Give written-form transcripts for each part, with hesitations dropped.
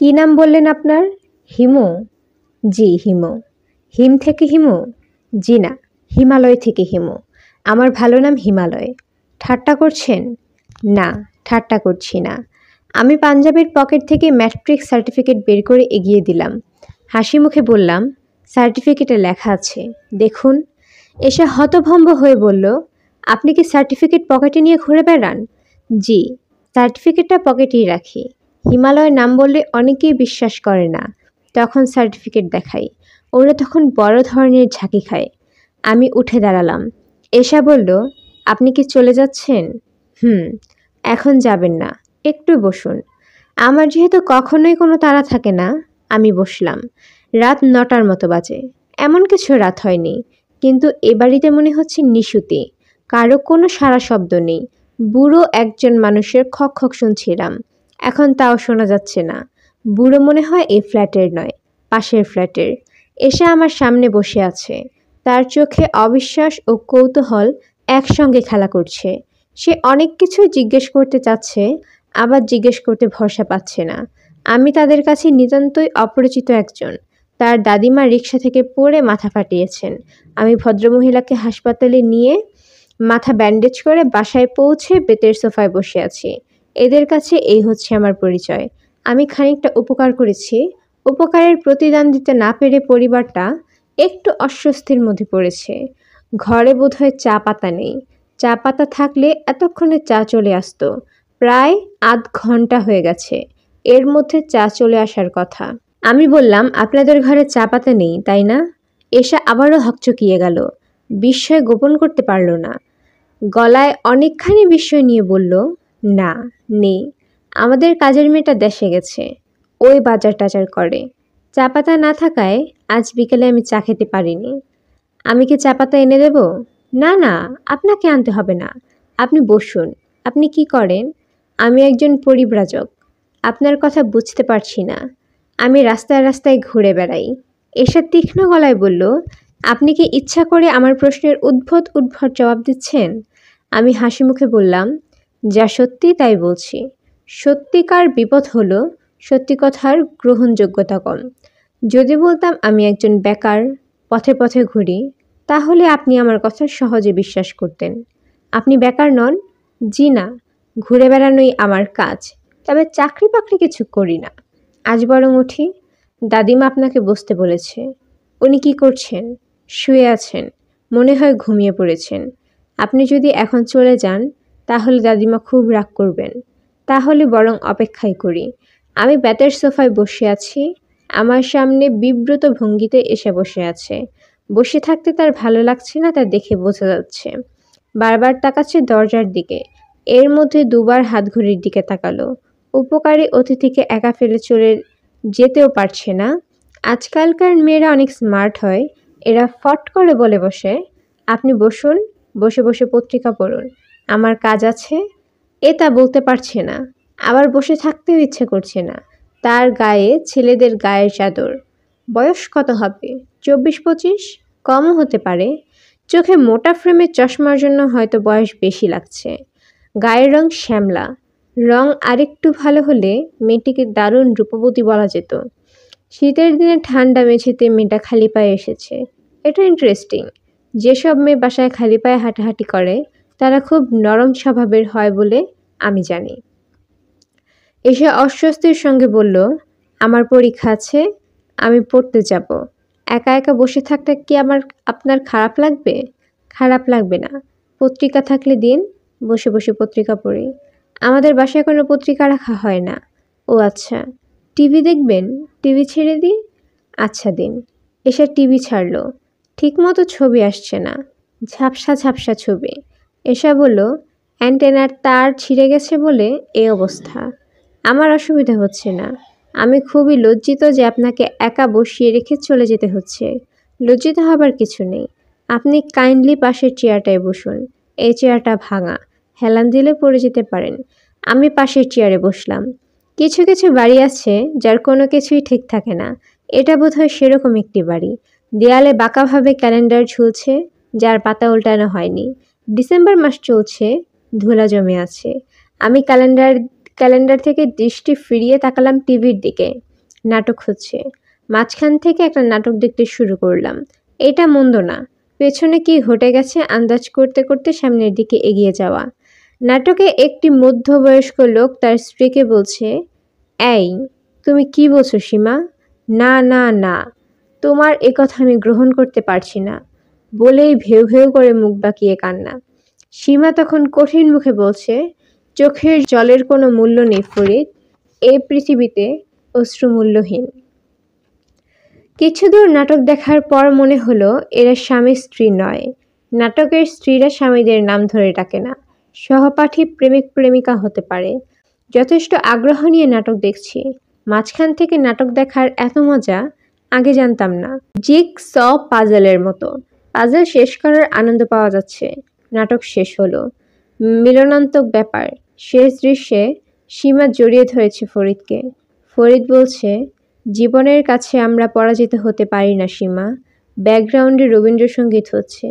কি নাম বললেন আপনার? হিমু? জি, হিমু। হিম থেকে হিমু? জি না, হিমালয় থেকে হিমু। আমার ভালো নাম হিমালয়। ঠাট্টা করছেন? না, ঠাট্টা করছি না। আমি পাঞ্জাবের পকেট থেকে ম্যাট্রিক সার্টিফিকেট বের করে এগিয়ে দিলাম। হাসি মুখে বললাম, সার্টিফিকেটে লেখা আছে, দেখুন। এসে হতভম্ব হয়ে বলল, আপনি কি সার্টিফিকেট পকেটে নিয়ে ঘুরে বেড়ান? জি, সার্টিফিকেটটা পকেটেই রাখি। হিমালয় নাম বললে অনেকেই বিশ্বাস করে না। তখন সার্টিফিকেট দেখাই। ওরা তখন বড় ধরনের ঝাঁকি খায়। আমি উঠে দাঁড়ালাম। এশা বলল, আপনি কি চলে যাচ্ছেন? হুম, এখন যাবেন না, একটু বসুন। আমার যেহেতু কখনোই কোনো তাড়া থাকে না, আমি বসলাম। রাত 9টার মতো বাজে। এমন কিছু রাত হয়নি, কিন্তু এ বাড়িতে মনে হচ্ছে নিশুতি। কারো কোনো সাড়া শব্দ নেই। বুড়ো একজন মানুষের খক খক শুনছিলাম, এখন তাও শোনা যাচ্ছে না। বুড়ো মনে হয় এই ফ্ল্যাটের নয়, পাশের ফ্ল্যাটের। এসে আমার সামনে বসে আছে। তার চোখে অবিশ্বাস ও কৌতূহল একসঙ্গে খেলা করছে। সে অনেক কিছুই জিজ্ঞেস করতে চাচ্ছে, আবার জিজ্ঞেস করতে ভরসা পাচ্ছে না। আমি তাদের কাছে নিতান্তই অপরিচিত একজন। তার দাদিমা রিকশা থেকে পড়ে মাথা ফাটিয়েছেন। আমি ভদ্রমহিলাকে হাসপাতালে নিয়ে মাথা ব্যান্ডেজ করে বাসায় পৌঁছে বেতের সোফায় বসে আছি। এদের কাছে এই হচ্ছে আমার পরিচয়। আমি খানিকটা উপকার করেছি। উপকারের প্রতিদান দিতে না পেরে পরিবারটা একটু অস্বস্তির মধ্যে পড়েছে। ঘরে বোধহয় চা পাতা নেই। চা পাতা থাকলে এতক্ষণে চা চলে আসতো। প্রায় আধ ঘন্টা হয়ে গেছে, এর মধ্যে চা চলে আসার কথা। আমি বললাম, আপনাদের ঘরে চা পাতা নেই তাই না? এসে আবারও হকচকিয়ে গেল। বিস্ময় গোপন করতে পারল না। গলায় অনেকখানি বিস্ময় নিয়ে বলল, না, নেই। আমাদের কাজের মেয়েটা দেশে গেছে, ওই বাজার টাজার করে। চা পাতা না থাকায় আজ বিকেলে আমি চা খেতে পারিনি। আমি কি চা পাতা এনে দেব? না না, আপনাকে আনতে হবে না। আপনি বসুন। আপনি কি করেন? আমি একজন পরিব্রাজক। আপনার কথা বুঝতে পারছি না। আমি রাস্তায় রাস্তায় ঘুরে বেড়াই। এসে তীক্ষ্ণ গলায় বলল, আপনি কি ইচ্ছা করে আমার প্রশ্নের উদ্ভট উদ্ভট জবাব দিচ্ছেন? আমি হাসি মুখে বললাম, যা সত্যি তাই বলছি। সত্যিকার বিপদ হলো সত্যি কথার গ্রহণযোগ্যতা কম। যদি বলতাম আমি একজন বেকার, পথে পথে ঘুরি, তাহলে আপনি আমার কথা সহজে বিশ্বাস করতেন। আপনি বেকার নন? জি না, ঘুরে বেড়ানোই আমার কাজ। তবে চাকরি বাকরি কিছু করি না। আজ বরং উঠি। দাদিমা আপনাকে বসতে বলেছে। উনি কি করছেন? শুয়ে আছেন, মনে হয় ঘুমিয়ে পড়েছেন। আপনি যদি এখন চলে যান তাহলে দাদিমা খুব রাগ করবেন। তাহলে বরং অপেক্ষাই করি। আমি বেতের সোফায় বসে আছি। আমার সামনে বিব্রত ভঙ্গিতে এসে বসে আছে। বসে থাকতে তার ভালো লাগছে না, তা দেখে বোঝা যাচ্ছে। বারবার তাকাচ্ছে দরজার দিকে। এর মধ্যে দুবার হাতঘড়ির দিকে তাকালো। উপকারী অতিথিকে একা ফেলে চলে যেতেও পারছে না। আজকালকার মেয়েরা অনেক স্মার্ট হয়। এরা ফট করে বলে বসে, আপনি বসুন, বসে বসে পত্রিকা পড়ুন, আমার কাজ আছে। এ তা বলতে পারছে না, আবার বসে থাকতেও ইচ্ছে করছে না। তার গায়ে ছেলেদের গায়ের চাদর। বয়স কত হবে? 24-25, কমও হতে পারে। চোখে মোটা ফ্রেমের চশমার জন্য হয়তো বয়স বেশি লাগছে। গায়ের রং শ্যামলা। রং আরেকটু ভালো হলে মেয়েটিকে দারুণ রূপবতী বলা যেত। শীতের দিনে ঠান্ডা মেঝেতে মেয়েটা খালি পায়ে এসেছে। এটা ইন্টারেস্টিং। যেসব মেয়ে বাসায় খালি পায়ে হাঁটাহাঁটি করে তারা খুব নরম স্বভাবের হয় বলে আমি জানি। এসে অস্বস্তির সঙ্গে বলল, আমার পরীক্ষা আছে, আমি পড়তে যাব। একা একা বসে থাকতে কি আপনার খারাপ লাগবে? খারাপ লাগবে না। পত্রিকা থাকলে দিন, বসে বসে পত্রিকা পড়ি। আমাদের বাসায় কোনো পত্রিকা রাখা হয় না। ও আচ্ছা, টিভি দেখবেন? টিভি ছেড়ে দিই? আচ্ছা দিন। এসে টিভি ছাড়লো। ঠিকমতো ছবি আসছে না, ঝাপসা ঝাপসা ছবি। এসা বলল, অ্যান্টেনার তার ছিঁড়ে গেছে বলে এই অবস্থা। আমার অসুবিধা হচ্ছে না। আমি খুবই লজ্জিত যে আপনাকে একা বসিয়ে রেখে চলে যেতে হচ্ছে। লজ্জিত হবার কিছু নেই। আপনি কাইন্ডলি পাশের চেয়ারটায় বসুন। এই চেয়ারটা ভাঙা, হেলান দিলে পড়ে যেতে পারেন। আমি পাশের চেয়ারে বসলাম। কিছু কিছু বাড়ি আছে যার কোনো কিছুই ঠিক থাকে না। এটা বোধহয় সেরকম একটি বাড়ি। দেয়ালে বাঁকাভাবে ক্যালেন্ডার ঝুলছে, যার পাতা উল্টানো হয়নি। ডিসেম্বর মাস চলছে, ধুলা জমে আছে। আমি ক্যালেন্ডার থেকে দৃষ্টি ফিরিয়ে তাকালাম টিভির দিকে। নাটক হচ্ছে। মাঝখান থেকে একটা নাটক দেখতে শুরু করলাম। এটা মন্দ না। পেছনে কি ঘটে গেছে আন্দাজ করতে করতে সামনের দিকে এগিয়ে যাওয়া। নাটকে একটি মধ্যবয়স্ক লোক তার স্ত্রীকে বলছে, এই, তুমি কি বলছো সীমা? না না না, তোমার এ কথা আমি গ্রহণ করতে পারছি না, বলেই ভেউ ভেউ করে মুখ বাঁকিয়ে কান্না। সীমা তখন কঠিন মুখে বলছে, চোখের জলের কোনো মূল্য নেই ফরিদ, এই পৃথিবীতে অশ্রু মূল্যহীন। কিছু দূর নাটক দেখার পর মনে হলো এরা স্বামী স্ত্রী নয়। নাটকের স্ত্রীরা স্বামীদের নাম ধরে ডাকে না, সহপাঠী প্রেমিক প্রেমিকা হতে পারে। যথেষ্ট আগ্রহ নিয়ে নাটক দেখছি। মাঝখান থেকে নাটক দেখার এত মজা আগে জানতাম না। জিগ স পাজলের মতো পাজল শেষ করার আনন্দ পাওয়া যাচ্ছে। নাটক শেষ হলো। মিলনান্তক ব্যাপার। শেষ দৃশ্যে সীমা জড়িয়ে ধরেছে ফরিদকে। ফরিদ বলছে, জীবনের কাছে আমরা পরাজিত হতে পারি না সীমা। ব্যাকগ্রাউন্ডে রবীন্দ্রসঙ্গীত হচ্ছে,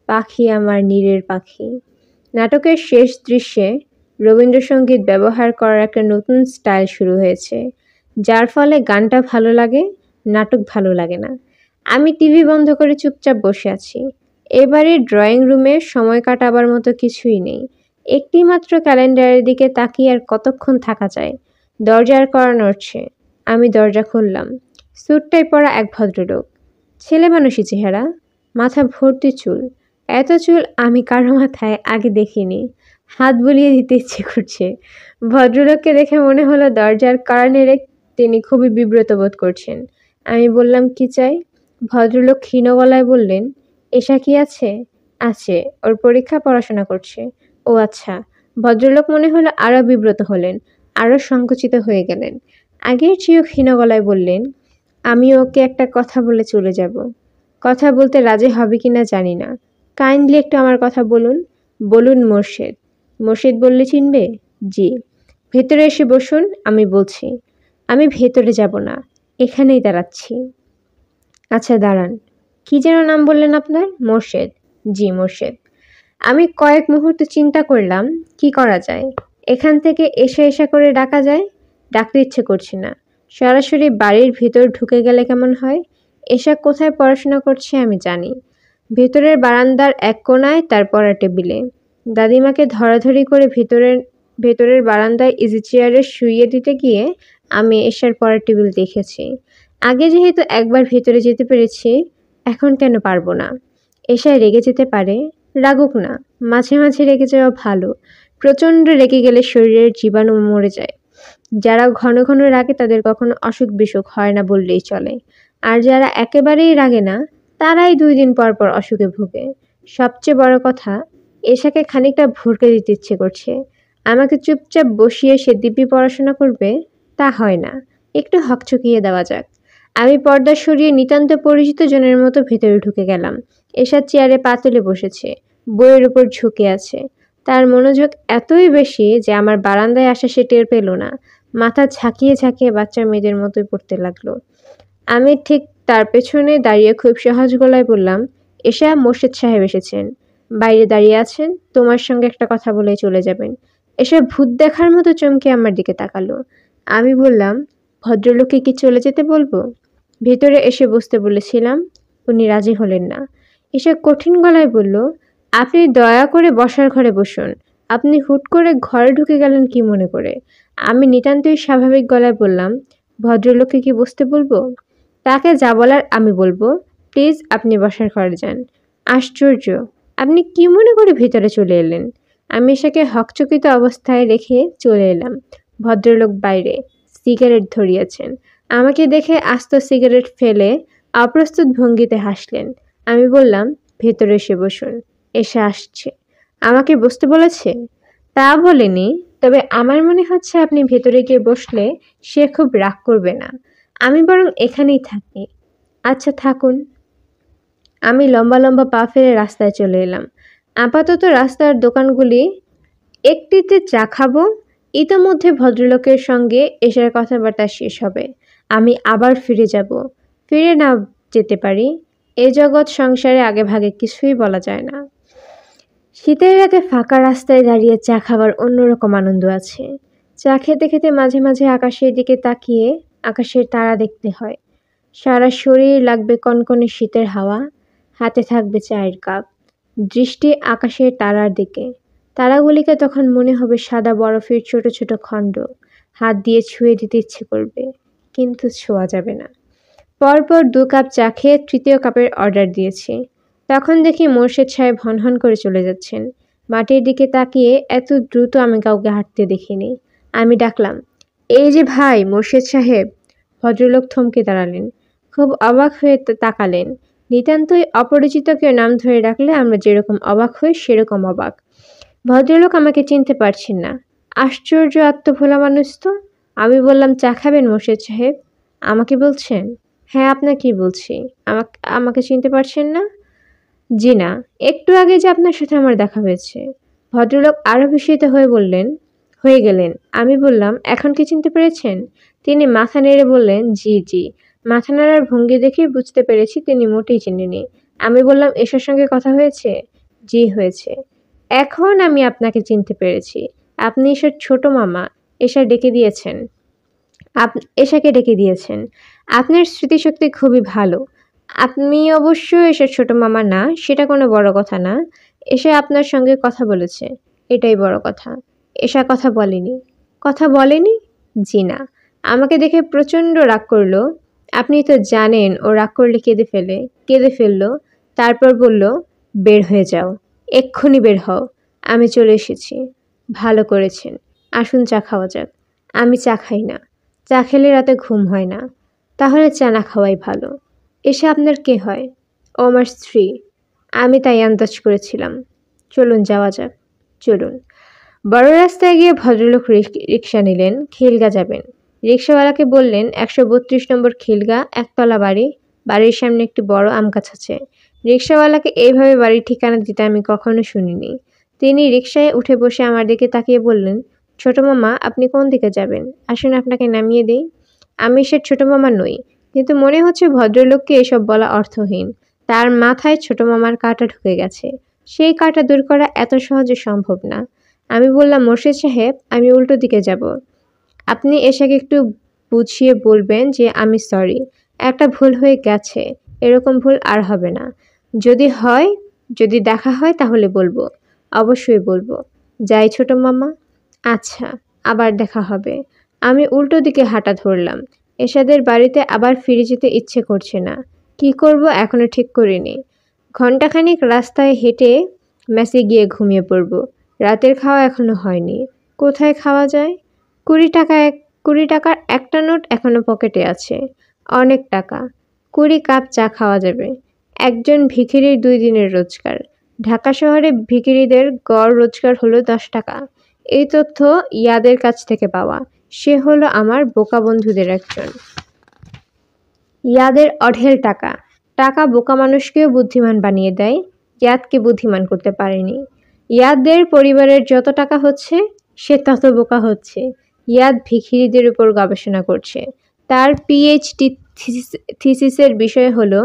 পাখি আমার নীরের পাখি। নাটকের শেষ দৃশ্যে রবীন্দ্রসঙ্গীত ব্যবহার করার একটা নতুন স্টাইল শুরু হয়েছে, যার ফলে গানটা ভালো লাগে, নাটক ভালো লাগে না। আমি টিভি বন্ধ করে চুপচাপ বসে আছি। এবারে ড্রয়িং রুমে সময় কাটাবার মতো কিছুই নেই। একটি মাত্র ক্যালেন্ডারের দিকে তাকিয়ে আর কতক্ষণ থাকা যায়। দরজার কড়া নড়ছে। আমি দরজা খুললাম। স্যুটটাই পরা এক ভদ্রলোক। ছেলে মানুষই চেহারা, মাথা ভর্তি চুল। এত চুল আমি কারো মাথায় আগে দেখিনি। হাত বুলিয়ে দিতে ইচ্ছে করছে। ভদ্রলোককে দেখে মনে হলো দরজার কড়া নেড়ে তিনি খুবই বিব্রত বোধ করছেন। আমি বললাম, কি চাই? ভদ্রলোক ক্ষীণ গলায় বললেন, এসা কি আছে? আছে, ওর পরীক্ষা, পড়াশোনা করছে। ও আচ্ছা। ভদ্রলোক মনে হলো আরও বিব্রত হলেন, আরও সংকুচিত হয়ে গেলেন। আগের চেয়েও ক্ষীণ গলায় বললেন, আমি ওকে একটা কথা বলে চলে যাব। কথা বলতে রাজি হবে কিনা জানি না। কাইন্ডলি একটু আমার কথা বলুন। বলুন মোর্শেদ। মোর্শেদ বললে চিনবে? জি। ভেতরে এসে বসুন, আমি বলছি। আমি ভেতরে যাব না, এখানেই দাঁড়াচ্ছি। আচ্ছা দাঁড়ান। কি যেন নাম বললেন আপনার? মোর্শেদ। জি মোর্শেদ। আমি কয়েক মুহূর্ত চিন্তা করলাম কি করা যায়। এখান থেকে এসা এসা করে ডাকা যায়? ডাকতে ইচ্ছে করছে না। সরাসরি বাড়ির ভিতর ঢুকে গেলে কেমন হয়? এসা কোথায় পড়াশোনা করছে আমি জানি। ভেতরের বারান্দার এক কোণায় তার পড়ার টেবিলে। দাদিমাকে ধরাধরি করে ভেতরের বারান্দায় ইজি চেয়ারে শুইয়ে দিতে গিয়ে আমি এশার পড়ার টেবিল দেখেছি। আগে যেহেতু একবার ভেতরে যেতে পেরেছি, এখন কেন পারবো না? এশায় রেগে যেতে পারে, রাগুক না। মাঝে মাঝে রেগে যাওয়া ভালো। প্রচণ্ড রেগে গেলে শরীরের জীবাণু মরে যায়। যারা ঘন ঘন রাগে তাদের কখনো অসুখ বিসুখ হয় না বললেই চলে। আর যারা একেবারেই রাগে না, তারাই 2 দিন পর পর অসুখে ভোগে। সবচেয়ে বড় কথা, এশাকে খানিকটা ভরকে দিতে ইচ্ছে করছে। আমাকে চুপচাপ বসিয়ে সে দিব্যি পড়াশোনা করবে, তা হয় না। একটু হকচকিয়ে দেওয়া যাক। আমি পর্দা সরিয়ে নিতান্ত পরিচিত জনের মতো ভেতরে ঢুকে গেলাম। এশা চেয়ারে পা তুলে বসেছে, বইয়ের উপর ঝুঁকে আছে। তার মনোযোগ এতই বেশি যে আমার বারান্দায় আসা সে টের পেল না। মাথা ঝাঁকিয়ে ঝাঁকিয়ে বাচ্চা মেয়েদের মতোই পড়তে লাগলো। আমি ঠিক তার পেছনে দাঁড়িয়ে খুব সহজ গলায় বললাম, এশা, মোর্শেদ সাহেব এসেছেন। বাইরে দাঁড়িয়ে আছেন, তোমার সঙ্গে একটা কথা বলে চলে যাবেন। এসা ভূত দেখার মতো চমকে আমার দিকে তাকালো। আমি বললাম, ভদ্রলোককে কি চলে যেতে বলবো? ভেতরে এসে বসতে বলেছিলাম, উনি রাজি হলেন না। এসা কঠিন গলায় বলল, আপনি দয়া করে বসার ঘরে বসুন। আপনি হুট করে ঘরে ঢুকে গেলেন কি মনে করে? আমি নিতান্তই স্বাভাবিক গলায় বললাম, ভদ্রলোককে কি বসতে বলবো? তাকে যা বলার আমি বলবো। প্লিজ আপনি বসার ঘরে যান। আশ্চর্য, আপনি কি মনে করে ভেতরে চলে এলেন? আমি এসাকে হকচকিত অবস্থায় রেখে চলে এলাম। ভদ্রলোক বাইরে সিগারেট ধরিয়েছেন। আমাকে দেখে আস্ত সিগারেট ফেলে অপ্রস্তুত ভঙ্গিতে হাসলেন। আমি বললাম, ভেতরে এসে বসুন। এসে আসছে। আমাকে বসতে বলেছে? তা বলেনি, তবে আমার মনে হচ্ছে আপনি ভেতরে গিয়ে বসলে সে খুব রাগ করবে না। আমি বরং এখানেই থাকি। আচ্ছা থাকুন। আমি লম্বা লম্বা পা ফেলে রাস্তায় চলে এলাম। আপাতত রাস্তার দোকানগুলি একটিতে চা খাবো। ইতোমধ্যে ভদ্রলোকের সঙ্গে এসার কথাবার্তা শেষ হবে। আমি আবার ফিরে যাব। ফিরে না যেতে পারি। এ জগৎ সংসারে আগে ভাগে কিছুই বলা যায় না। শীতের রাতে ফাঁকা রাস্তায় দাঁড়িয়ে চা খাবার অন্যরকম আনন্দ আছে। চা খেতে খেতে মাঝে মাঝে আকাশের দিকে তাকিয়ে আকাশের তারা দেখতে হয়। সারা শরীর লাগবে কনকনে শীতের হাওয়া, হাতে থাকবে চায়ের কাপ, দৃষ্টি আকাশের তারার দিকে। তারাগুলিকে তখন মনে হবে সাদা বরফের ছোট ছোট খণ্ড, হাত দিয়ে ছুঁয়ে দিতে ইচ্ছে করবে, কিন্তু ছোঁয়া যাবে না। পরপর 2 কাপ চা খেয়ে 3য় কাপের অর্ডার দিয়েছি। তখন দেখি মোর্শেদ সাহেব হনহন করে চলে যাচ্ছেন। মাটির দিকে তাকিয়ে এত দ্রুত আমি কাউকে হাঁটতে দেখিনি। আমি ডাকলাম, এই যে ভাই মোর্শেদ সাহেব। ভদ্রলোক থমকে দাঁড়ালেন, খুব অবাক হয়ে তাকালেন। নিতান্তই অপরিচিত কেউ নাম ধরে ডাকলে আমরা যেরকম অবাক হই সেরকম অবাক। ভদ্রলোক আমাকে চিনতে পারছেন না। আশ্চর্য আত্মভোলা মানুষ তো। আমি বললাম, চা খাবেন মোর্শেদ সাহেব? আমাকে বলছেন? হ্যাঁ, আপনাকেই বলছি। আমাকে চিনতে পারছেন না? জি না, একটু আগে যে আপনার সাথে আমার দেখা হয়েছে। ভদ্রলোক আরো বিস্মিত হয়ে গেলেন। আমি বললাম, এখন কি চিনতে পেরেছেন? তিনি মাথা নেড়ে বললেন, জি জি। মাথা নাড়ার ভঙ্গি দেখে বুঝতে পেরেছি তিনি মোটেই চেনেননি। আমি বললাম, এশার সঙ্গে কথা হয়েছে? জি হয়েছে। এখন আমি আপনাকে চিনতে পেরেছি। আপনি এশার ছোট মামা। এশাকে ডেকে দিয়েছেন। আপনার স্মৃতিশক্তি খুবই ভালো। আপনি অবশ্য এশার ছোট মামা না, সেটা কোনো বড় কথা না। এশা আপনার সঙ্গে কথা বলেছে, এটাই বড় কথা। এশা কথা বলেনি। কথা বলেনি? জি না। আমাকে দেখে প্রচণ্ড রাগ করল। আপনি তো জানেন ও রাগ করলে কেঁদে ফেলল। তারপর বলল, বের হয়ে যাও, এক্ষুনি বের হও। আমি চলে এসেছি। ভালো করেছেন। আসুন চা খাওয়া যাক। আমি চা খাই না। চা খেলে রাতে ঘুম হয় না। তাহলে চা না খাওয়াই ভালো। এসে আপনার কে হয়? ও আমার স্ত্রী। আমি তাই আন্দাজ করেছিলাম। চলুন যাওয়া যাক। চলুন। বড় রাস্তায় গিয়ে ভদ্রলোক রিকশা নিলেন, খিলগা যাবেন। রিকশাওয়ালাকে বললেন, 132 নম্বর খিলগা, একতলা বাড়ি। বাড়ির সামনে একটি বড় আম গাছ আছে। রিকশাওয়ালাকে এইভাবে বাড়ির ঠিকানা দিতে আমি কখনো শুনিনি। তিনি রিকশায় উঠে বসে আমার দিকে তাকিয়ে বললেন, ছোট মামা, আপনি কোন দিকে যাবেন? আসুন আপনাকে নামিয়ে দিই। আমি সে ছোট মামা নই, কিন্তু মনে হচ্ছে ভদ্রলোককে এসব বলা অর্থহীন। তার মাথায় ছোট মামার কাঁটা ঢুকে গেছে। সেই কাঁটা দূর করা এত সহজে সম্ভব না। আমি বললাম, মোর্শেদ সাহেব, আমি উল্টো দিকে যাব। আপনি এশাকে একটু বুঝিয়ে বলবেন যে আমি সরি, একটা ভুল হয়ে গেছে, এরকম ভুল আর হবে না। যদি দেখা হয় তাহলে বলবো, অবশ্যই বলবো। যাই ছোট মামা। আচ্ছা, আবার দেখা হবে। আমি উল্টো দিকে হাঁটা ধরলাম। এশাদের বাড়িতে আবার ফিরে যেতে ইচ্ছে করছে না। কি করব এখনো ঠিক করিনি। ঘণ্টাখানিক রাস্তায় হেঁটে মেসে গিয়ে ঘুমিয়ে পড়ব। রাতের খাওয়া এখনো হয়নি। কোথায় খাওয়া যায়? 20 টাকার একটা নোট এখনো পকেটে আছে। অনেক টাকা। 20 কাপ চা খাওয়া যাবে। একজন ভিখিরির 2 দিনের রোজগার। ঢাকা শহরে ভিখিরিদের গড় রোজগার হলো 10 টাকা। এই তথ্য ইয়াদের কাছ থেকে পাওয়া। সে হলো আমার বোকা বন্ধুদের একজন। ইয়াদের অঢেল টাকা। টাকা বোকা মানুষকেও বুদ্ধিমান বানিয়ে দেয়। ইয়াদকে বুদ্ধিমান করতে পারেনি। ইয়াদের পরিবারের যত টাকা হচ্ছে, সে তত বোকা হচ্ছে। ইয়াদ ভিখিরিদের উপর গবেষণা করছে। তার পিএইচডি থিসিসের বিষয় হলো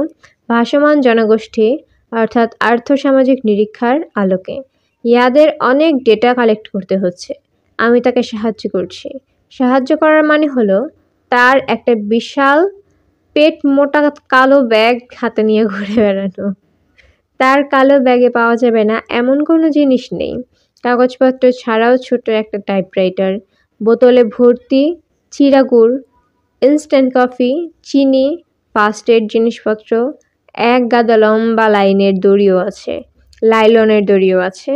ভাসমান জনগোষ্ঠী, অর্থাৎ আর্থসামাজিক নিরীক্ষার আলোকে। ইয়াদের অনেক ডেটা কালেক্ট করতে হচ্ছে। আমি তাকে সাহায্য করছি। সাহায্য করার মানে হলো তার একটা বিশাল পেট মোটা কালো ব্যাগ হাতে নিয়ে ঘুরে বেড়ানো। তার কালো ব্যাগে পাওয়া যাবে না এমন কোনো জিনিস নেই। কাগজপত্র ছাড়াও ছোট্ট একটা টাইপরাইটার, বোতলে ভর্তি চিড়াগুড়, ইনস্ট্যান্ট কফি, চিনি, ফার্স্ট এড জিনিসপত্র, এক গাদা লম্বা লাইলনের দড়িও আছে।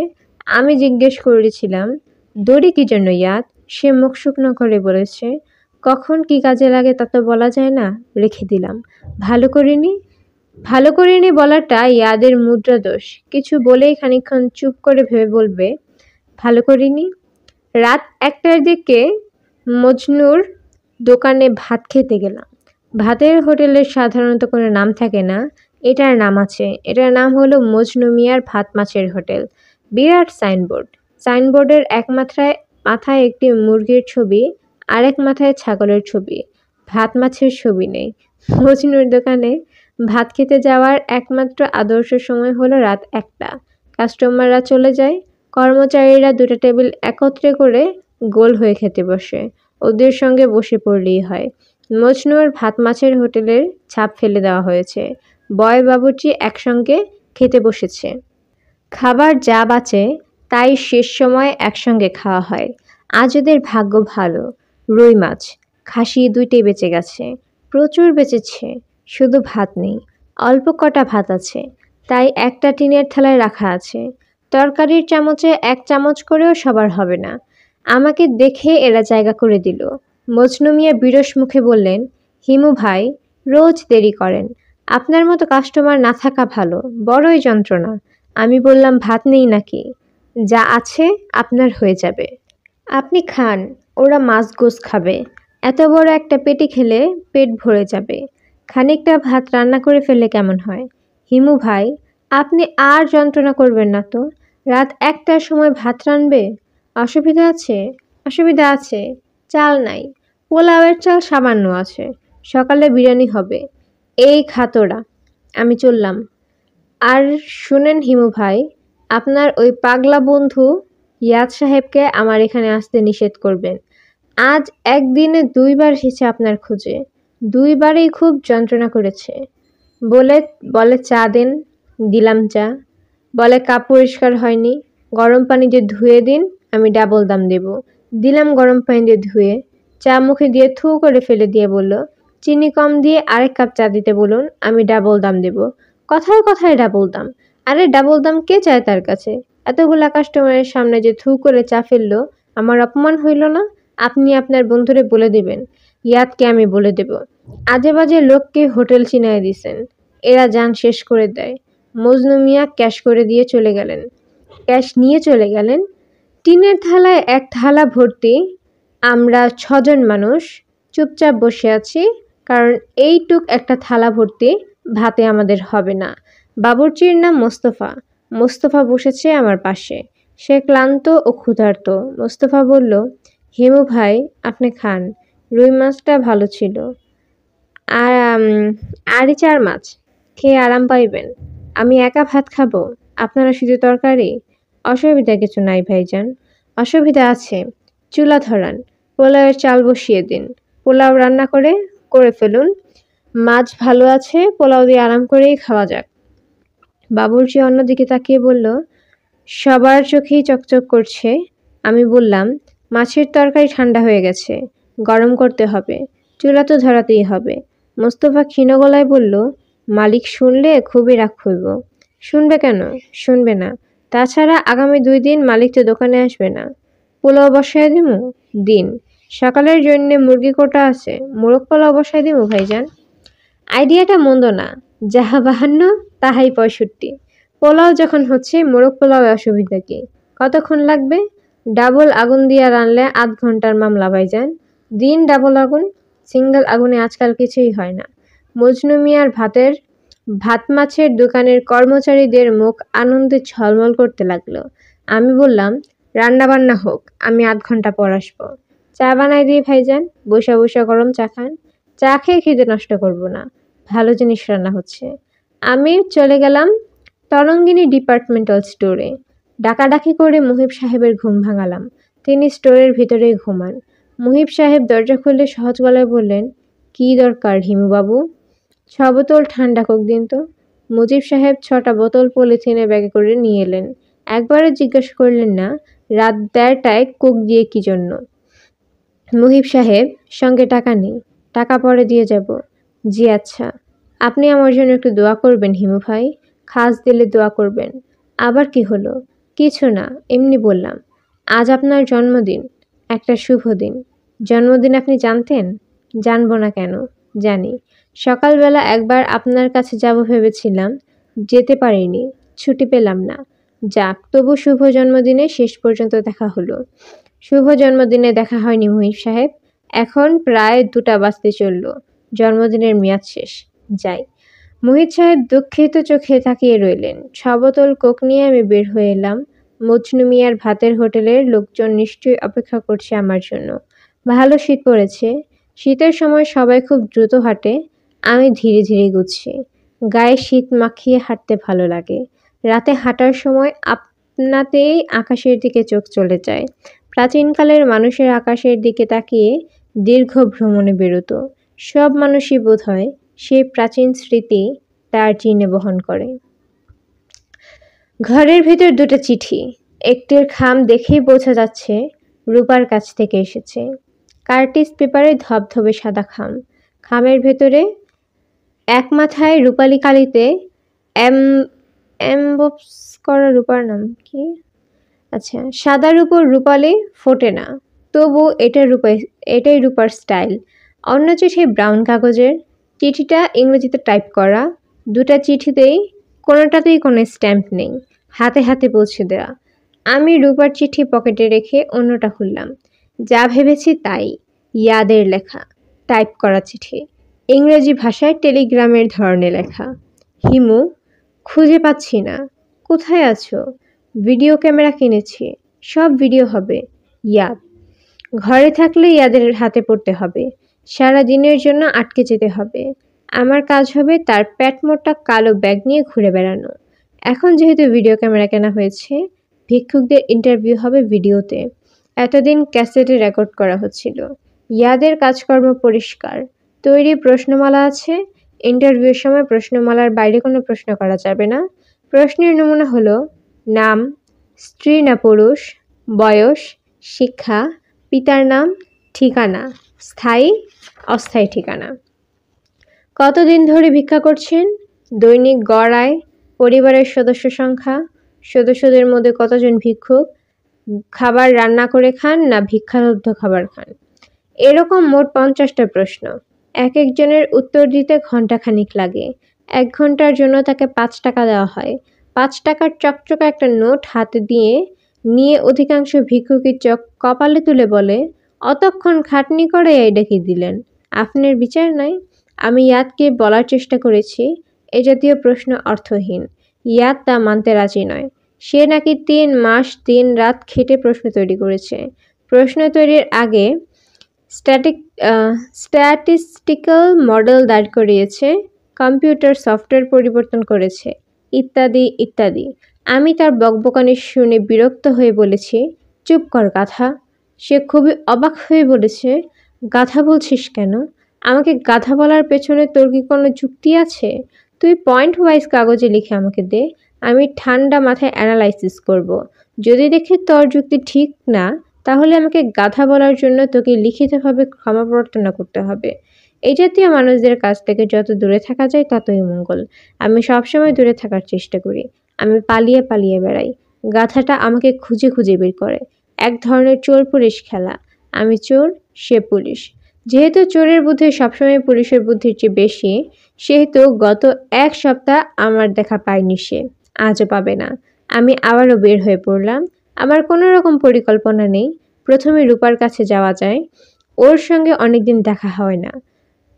আমি জিজ্ঞেস করেছিলাম, দড়ি কি জন্য ইয়াদ? সে মুখ শুকনো করে বলেছে, কখন কি কাজে লাগে তা তো বলা যায় না, রেখে দিলাম। ভালো করিনি বলাটা ইয়াদের মুদ্রা দোষ। কিছু বলেই খানিকক্ষণ চুপ করে ভেবে বলবে, ভালো করিনি। রাত 1টার দিকে মজনুর দোকানে ভাত খেতে গেলাম। ভাতের হোটেলের সাধারণত কোনো নাম থাকে না। এটার নাম আছে। এটার নাম হলো মজনু মিয়ার ভাত মাছের হোটেল। বিরাট সাইনবোর্ড। সাইনবোর্ডের মাথায় একটি মুরগির ছবি, আরেক মাথায় ছাগলের ছবি। ভাত মাছের ছবি নেই। মজনুর দোকানে ভাত খেতে যাওয়ার একমাত্র আদর্শ সময় হলো রাত 1টা। কাস্টমাররা চলে যায়। কর্মচারীরা 2টা টেবিল একত্রে করে গোল হয়ে খেতে বসে। ওদের সঙ্গে বসে পড়লেই হয়। মজনুর ভাত মাছের হোটেলের ছাপ ফেলে দেওয়া হয়েছে। বয় বাবুর্চি একসঙ্গে খেতে বসেছে। খাবার যা বাঁচে তাই শেষ সময় একসঙ্গে খাওয়া হয়। আজ ওদের ভাগ্য ভালো, রুই মাছ, খাসি দুইটাই বেঁচে গেছে। প্রচুর বেঁচেছে, শুধু ভাত নেই। অল্প কটা ভাত আছে, তাই একটা টিনের থালায় রাখা আছে। তরকারির চামচে 1 চামচ করেও সবার হবে না। আমাকে দেখে এরা জায়গা করে দিল। মজনু মিয়া বিরস মুখে বললেন, হিমু ভাই, রোজ দেরি করেন। আপনার মতো কাস্টমার না থাকা ভালো, বড়ই যন্ত্রণা। আমি বললাম, ভাত নেই নাকি? যা আছে আপনার হয়ে যাবে। আপনি খান, ওরা মাছ গোস খাবে। এত বড় একটা পেটি খেলে পেট ভরে যাবে। খানিকটা ভাত রান্না করে ফেললে কেমন হয়? হিমু ভাই, আপনি আর যন্ত্রণা করবেন না তো। রাত 1টার সময় ভাত রানবে? অসুবিধা আছে? অসুবিধা আছে। চাল নাই, পোলাওয়ের চাল সামান্য আছে। সকালে বিরিয়ানি হবে। এই খাতোরা, আমি চললাম। আর শুনেন হিমু ভাই, আপনার ওই পাগলা বন্ধু ইয়াদ সাহেবকে আমার এখানে আসতে নিষেধ করবেন। আজ একদিনে 2বার এসেছে আপনার খোঁজে। 2বারেই খুব যন্ত্রণা করেছে। বলে চা দেন, দিলাম চা। বলে কাপ পরিষ্কার হয়নি, গরম পানি দিয়ে ধুয়ে দিন, আমি ডাবল দাম দেব। দিলাম গরম পানি দিয়ে ধুয়ে। চা মুখে দিয়ে থু করে ফেলে দিয়ে বলল, চিনি কম দিয়ে আরেক কাপ চা দিতে বলুন, আমি ডাবল দাম দেব। কথায় কথায় ডাবল দাম। আরে ডাবল দাম কে চায় তার কাছে? এতগুলা কাস্টমারের সামনে যে থু করে চা ফেললো, আমার অপমান হইল না? আপনি আপনার বন্ধুরে বলে দিবেন, ইয়াদকে আমি বলে দেব। আজে বাজে লোককে হোটেল চিনায় দিছেন। এরা যান শেষ করে দেয়। মজনু মিয়া ক্যাশ নিয়ে চলে গেলেন। টিনের থালায় 1 থালা ভর্তি। আমরা 6জন মানুষ চুপচাপ বসে আছি, কারণ এইটুক একটা থালা ভর্তি ভাতে আমাদের হবে না। বাবুর্চির নাম মোস্তফা। মোস্তফা বসেছে আমার পাশে। সে ক্লান্ত ও ক্ষুধার্ত। মোস্তফা বলল, হিমু ভাই, আপনি খান। রুই মাছটা ভালো ছিল। আর আড়ি 4 মাছ। খেয়ে আরাম পাইবেন। আমি একা ভাত খাবো, আপনারা শুধু তরকারি? অসুবিধা কিছু নাই ভাইজান। অসুবিধা আছে। চুলা ধরান, পোলাওয়ের চাল বসিয়ে দিন। পোলাও রান্না করে ফেলুন। মাছ ভালো আছে, পোলাও দিয়ে আরাম করেই খাওয়া যাক। বাবুর্চি অন্যদিকে তাকিয়ে বলল, সবার চোখেই চকচক করছে। আমি বললাম, মাছের তরকারি ঠান্ডা হয়ে গেছে, গরম করতে হবে। চুলা তো ধরাতেই হবে। মোস্তফা ক্ষীণ গলায় বলল, মালিক শুনলে খুবই রাগ হইব। শুনবে কেন? শুনবে না। তাছাড়া আগামী 2 দিন মালিক তো দোকানে আসবে না। পোলাও বসায় দিমু? দিন। সকালের জন্যে মুরগি কোটা আছে, মোরগ পোলাও বসায় দিমু ভাইজান? আইডিয়াটা মন্দ না। যাহা 52 তাহাই 65। পোলাও যখন হচ্ছে, মোরগ পোলাও অসুবিধা কি? কতক্ষণ লাগবে? ডাবল আগুন দিয়া রানলে 8 ঘন্টার মামলা ভাইজান। দিন ডাবল আগুন। সিঙ্গেল আগুনে আজকাল কিছুই হয় না। মজনু মিয়ার ভাত মাছের দোকানের কর্মচারীদের মুখ আনন্দে ঝলমল করতে লাগলো। আমি বললাম, রান্না বান্না হোক, আমি 8 ঘন্টা পর আসবো। চা বানাই দিই ভাইজান, বসা বসা গরম চা খান। চা খেয়ে খিদে নষ্ট করব না, ভালো জিনিস রান্না হচ্ছে। আমি চলে গেলাম তরঙ্গিনী ডিপার্টমেন্টাল স্টোরে। ডাকাডাকি করে মুহিব সাহেবের ঘুম ভাঙালাম। তিনি স্টোরের ভিতরেই ঘুমান। মুহিব সাহেব দরজা খুলে সহজ গলায় বললেন, কি দরকার হিমুবাবু? 6 বোতল ঠান্ডা কোক দিন তো। মুজিব সাহেব 6টা বোতল পলিথিনে ব্যাগে করে নিয়ে এলেন। একবারও জিজ্ঞাসা করলেন না, রাত 1:30টায় কোক দিয়ে কি জন্য। মুহিব সাহেব, সঙ্গে টাকা নেই, টাকা পরে দিয়ে যাব। জি আচ্ছা। আপনি আমার জন্য একটু দোয়া করবেন হিমু ভাই, খাস দিলে দোয়া করবেন। আবার কি হলো? কিছু না, এমনি বললাম। আজ আপনার জন্মদিন, একটা শুভ দিন। জন্মদিন আপনি জানতেন? জানবো না কেন, জানি। সকালবেলা একবার আপনার কাছে যাব ভেবেছিলাম, যেতে পারিনি, ছুটি পেলাম না। যাক, তবু শুভ জন্মদিনে শেষ পর্যন্ত দেখা হলো। শুভ জন্মদিনে দেখা হয়নি মুহিব সাহেব। এখন প্রায় 2টা বাজতে চলল। জন্মদিনের মেয়াদ শেষ। যাই। মুহিব সাহেব দুঃখিত চোখে তাকিয়ে রইলেন। 6 বোতল কোক নিয়ে আমি বের হয়ে এলাম। মজনু মিয়ার ভাতের হোটেলের লোকজন নিশ্চয়ই অপেক্ষা করছে আমার জন্য। ভালো শীত পড়েছে। শীতের সময় সবাই খুব দ্রুত হাঁটে, আমি ধীরে ধীরে গুছি। গায়ে শীত মাখিয়ে হাঁটতে ভালো লাগে। রাতে হাঁটার সময় আপনাতেই আকাশের দিকে চোখ চলে যায়। প্রাচীনকালের মানুষের আকাশের দিকে তাকিয়ে দীর্ঘ ভ্রমণে বেরোতো। সব মানুষই বোধ হয় সেই প্রাচীন স্মৃতি তার চিহ্নে বহন করে। ঘরের ভেতর দুটো চিঠি, একটির খাম দেখেই বোঝা যাচ্ছে রূপার কাছ থেকে এসেছে। কার্টিস পেপারে ধবধবে সাদা খাম, খামের ভেতরে এক মাথায় রূপালি কালিতে এমবস করা, রূপার নাম কি, আচ্ছা, সাদার উপর রূপালি ফোটে না, তবু এটাই রূপার স্টাইল। অন্য চিঠি ব্রাউন কাগজের, চিঠিটা ইংরেজিতে টাইপ করা, দুটা চিঠিতেই কোনোটাতেই কোনো স্ট্যাম্প নেই, হাতে হাতে পৌঁছে দেওয়া। আমি রূপার চিঠি পকেটে রেখে অন্যটা খুললাম। যা ভেবেছি তাই, ইয়াদের লেখা, টাইপ করা চিঠি, ইংরেজি ভাষায় টেলিগ্রামের ধরনে লেখা। হিমু, খুঁজে পাচ্ছি না, কোথায় আছো? ভিডিও ক্যামেরা কিনেছি, সব ভিডিও হবে। ইয়াদ, ঘরে থাকলে ইয়াদের হাতে পড়তে হবে, সারা দিনের জন্য আটকে যেতে হবে। আমার কাজ হবে তার প্যাট মোটা কালো ব্যাগ নিয়ে ঘুরে বেড়ানো। এখন যেহেতু ভিডিও ক্যামেরা কেনা হয়েছে, ভিক্ষুকদের ইন্টারভিউ হবে ভিডিওতে, এতদিন ক্যাসেটে রেকর্ড করা হচ্ছিল। ইয়াদের কাজকর্ম পরিষ্কার, তৈরি প্রশ্নমালা আছে। ইন্টারভিউর সময় প্রশ্নমালার বাইরে কোনো প্রশ্ন করা যাবে না। প্রশ্নের নমুনা হলো নাম, স্ত্রী না পুরুষ, বয়স, শিক্ষা, পিতার নাম, ঠিকানা, স্থায়ী অস্থায়ী ঠিকানা। কতদিন ধরে ভিক্ষা করছেন, দৈনিক গড় আয়, পরিবারের সদস্য সংখ্যা, সদস্যদের মধ্যে কতজন ভিক্ষুক, খাবার রান্না করে খান না ভিক্ষালব্ধ খাবার খান। এরকম মোট 50টা প্রশ্ন। এক একজনের উত্তর দিতে ঘণ্টাখানিক লাগে। 1 ঘন্টার জন্য তাকে 5 টাকা দেওয়া হয়। 5 টাকার চকচকে একটা নোট হাতে নিয়ে অধিকাংশ ভিক্ষুকের চোখ কপালে তুলে বলে, অতক্ষণ খাটনি করে এই ডেকে দিলেন, আপনার বিচার নাই? আমি ইয়াদকে বলার চেষ্টা করেছি এ জাতীয় প্রশ্ন অর্থহীন। ইয়াদ তা মানতে রাজি নয়। সে নাকি 3 মাস 3 রাত খেটে প্রশ্ন তৈরি করেছে। প্রশ্ন তৈরির আগে স্ট্যাটিস্টিক্যাল মডেল দাঁড় করিয়েছে, কম্পিউটার সফটওয়্যার পরিবর্তন করেছে, ইত্যাদি ইত্যাদি। আমি তার বকবকানি শুনে বিরক্ত হয়ে বলেছি, চুপ কর গাধা। সে খুবই অবাক হয়ে বলেছে, গাধা বলছিস কেন? আমাকে গাধা বলার পেছনে তোর কি কোনো যুক্তি আছে? তুই পয়েন্ট ওয়াইজ কাগজে লিখে আমাকে দে, আমি ঠান্ডা মাথায় অ্যানালাইসিস করব। যদি দেখি তোর যুক্তি ঠিক না, তাহলে আমাকে গাধা বলার জন্য তোকে লিখিতভাবে ক্ষমা প্রার্থনা করতে হবে। এই জাতীয় মানুষদের কাছ থেকে যত দূরে থাকা যায় ততই মঙ্গল। আমি সবসময় দূরে থাকার চেষ্টা করি। আমি পালিয়ে পালিয়ে বেড়াই। গাধাটা আমাকে খুঁজে খুঁজে বের করে। এক ধরনের চোর পুলিশ খেলা। আমি চোর, সে পুলিশ। যেহেতু চোরের বুদ্ধি সবসময় পুলিশের বুদ্ধির চেয়ে বেশি, সেহেতু গত 1 সপ্তাহ আমার দেখা পায়নি সে, আজও পাবে না। আমি আবারও বের হয়ে পড়লাম। আমার কোনো রকম পরিকল্পনা নেই। প্রথমে রূপার কাছে যাওয়া যায়, ওর সঙ্গে অনেকদিন দেখা হয় না।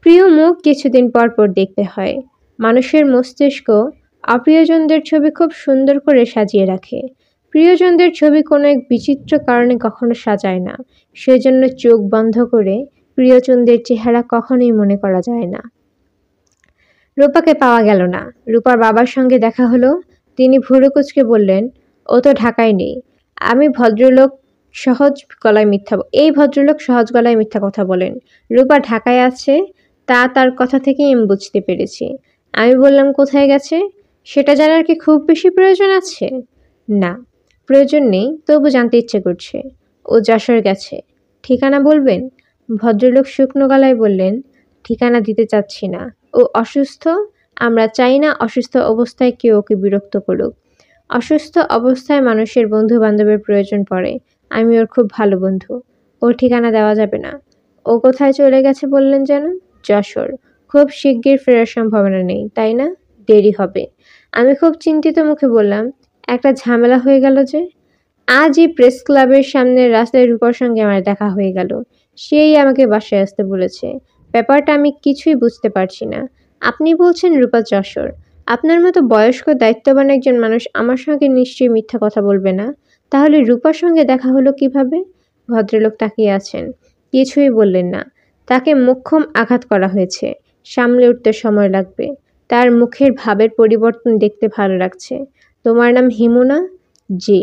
প্রিয় মুখ কিছুদিন পর পর দেখতে হয়। মানুষের মস্তিষ্ক অপ্রিয়জনদের ছবি খুব সুন্দর করে সাজিয়ে রাখে। প্রিয়জনদের ছবি কোনো এক বিচিত্র কারণে কখনো সাজায় না, সেজন্য চোখ বন্ধ করে প্রিয়জনদের চেহারা কখনোই মনে করা যায় না। রূপাকে পাওয়া গেল না। রূপার বাবার সঙ্গে দেখা হলো। তিনি ভুরু কুঁচকে বললেন, ও তো ঢাকায় নেই। এই ভদ্রলোক সহজ গলায় মিথ্যা কথা বলেন। রূপা ঢাকায় আছে তা তার কথা থেকেই আমি বুঝতে পেরেছি। আমি বললাম, কোথায় গেছে? সেটা জানার কি খুব বেশি প্রয়োজন আছে? না, প্রয়োজন নেই, তবু জানতে ইচ্ছে করছে। ও যশোর গেছে। ঠিকানা বলবেন? ভদ্রলোক শুকনো গলায় বললেন, ঠিকানা দিতে চাচ্ছি না। ও অসুস্থ। আমরা চাই না অসুস্থ অবস্থায় কেউ ওকে বিরক্ত করুক। অসুস্থ অবস্থায় মানুষের বন্ধু বান্ধবের প্রয়োজন পড়ে। আমি ওর খুব ভালো বন্ধু। ওর ঠিকানা দেওয়া যাবে না। ও কোথায় চলে গেছে বললেন যেন? যশোর। খুব শিগগির ফেরার সম্ভাবনা নেই, তাই না? দেরি হবে। আমি খুব চিন্তিত মুখে বললাম, একটা ঝামেলা হয়ে গেল যে। আজই প্রেস ক্লাবের সামনের রাস্তায় রূপার সঙ্গে আমার দেখা হয়ে গেল। সেই আমাকে বাসায় আসতে বলেছে। ব্যাপারটা আমি কিছুই বুঝতে পারছি না। আপনি বলছেন রূপা যশোর। আপনার মতো বয়স্ক দায়িত্ববান একজন মানুষ আমার সঙ্গে নিশ্চয়ই মিথ্যা কথা বলবে না। তাহলে রূপার সঙ্গে দেখা হলো কিভাবে? ভদ্রলোক তাকিয়ে আছেন, কিছুই বললেন না। তাকে মোক্ষম আঘাত করা হয়েছে, সামলে উঠতে সময় লাগবে। তার মুখের ভাবের পরিবর্তন দেখতে ভালো লাগছে। তোমার নাম হিমু না? জি।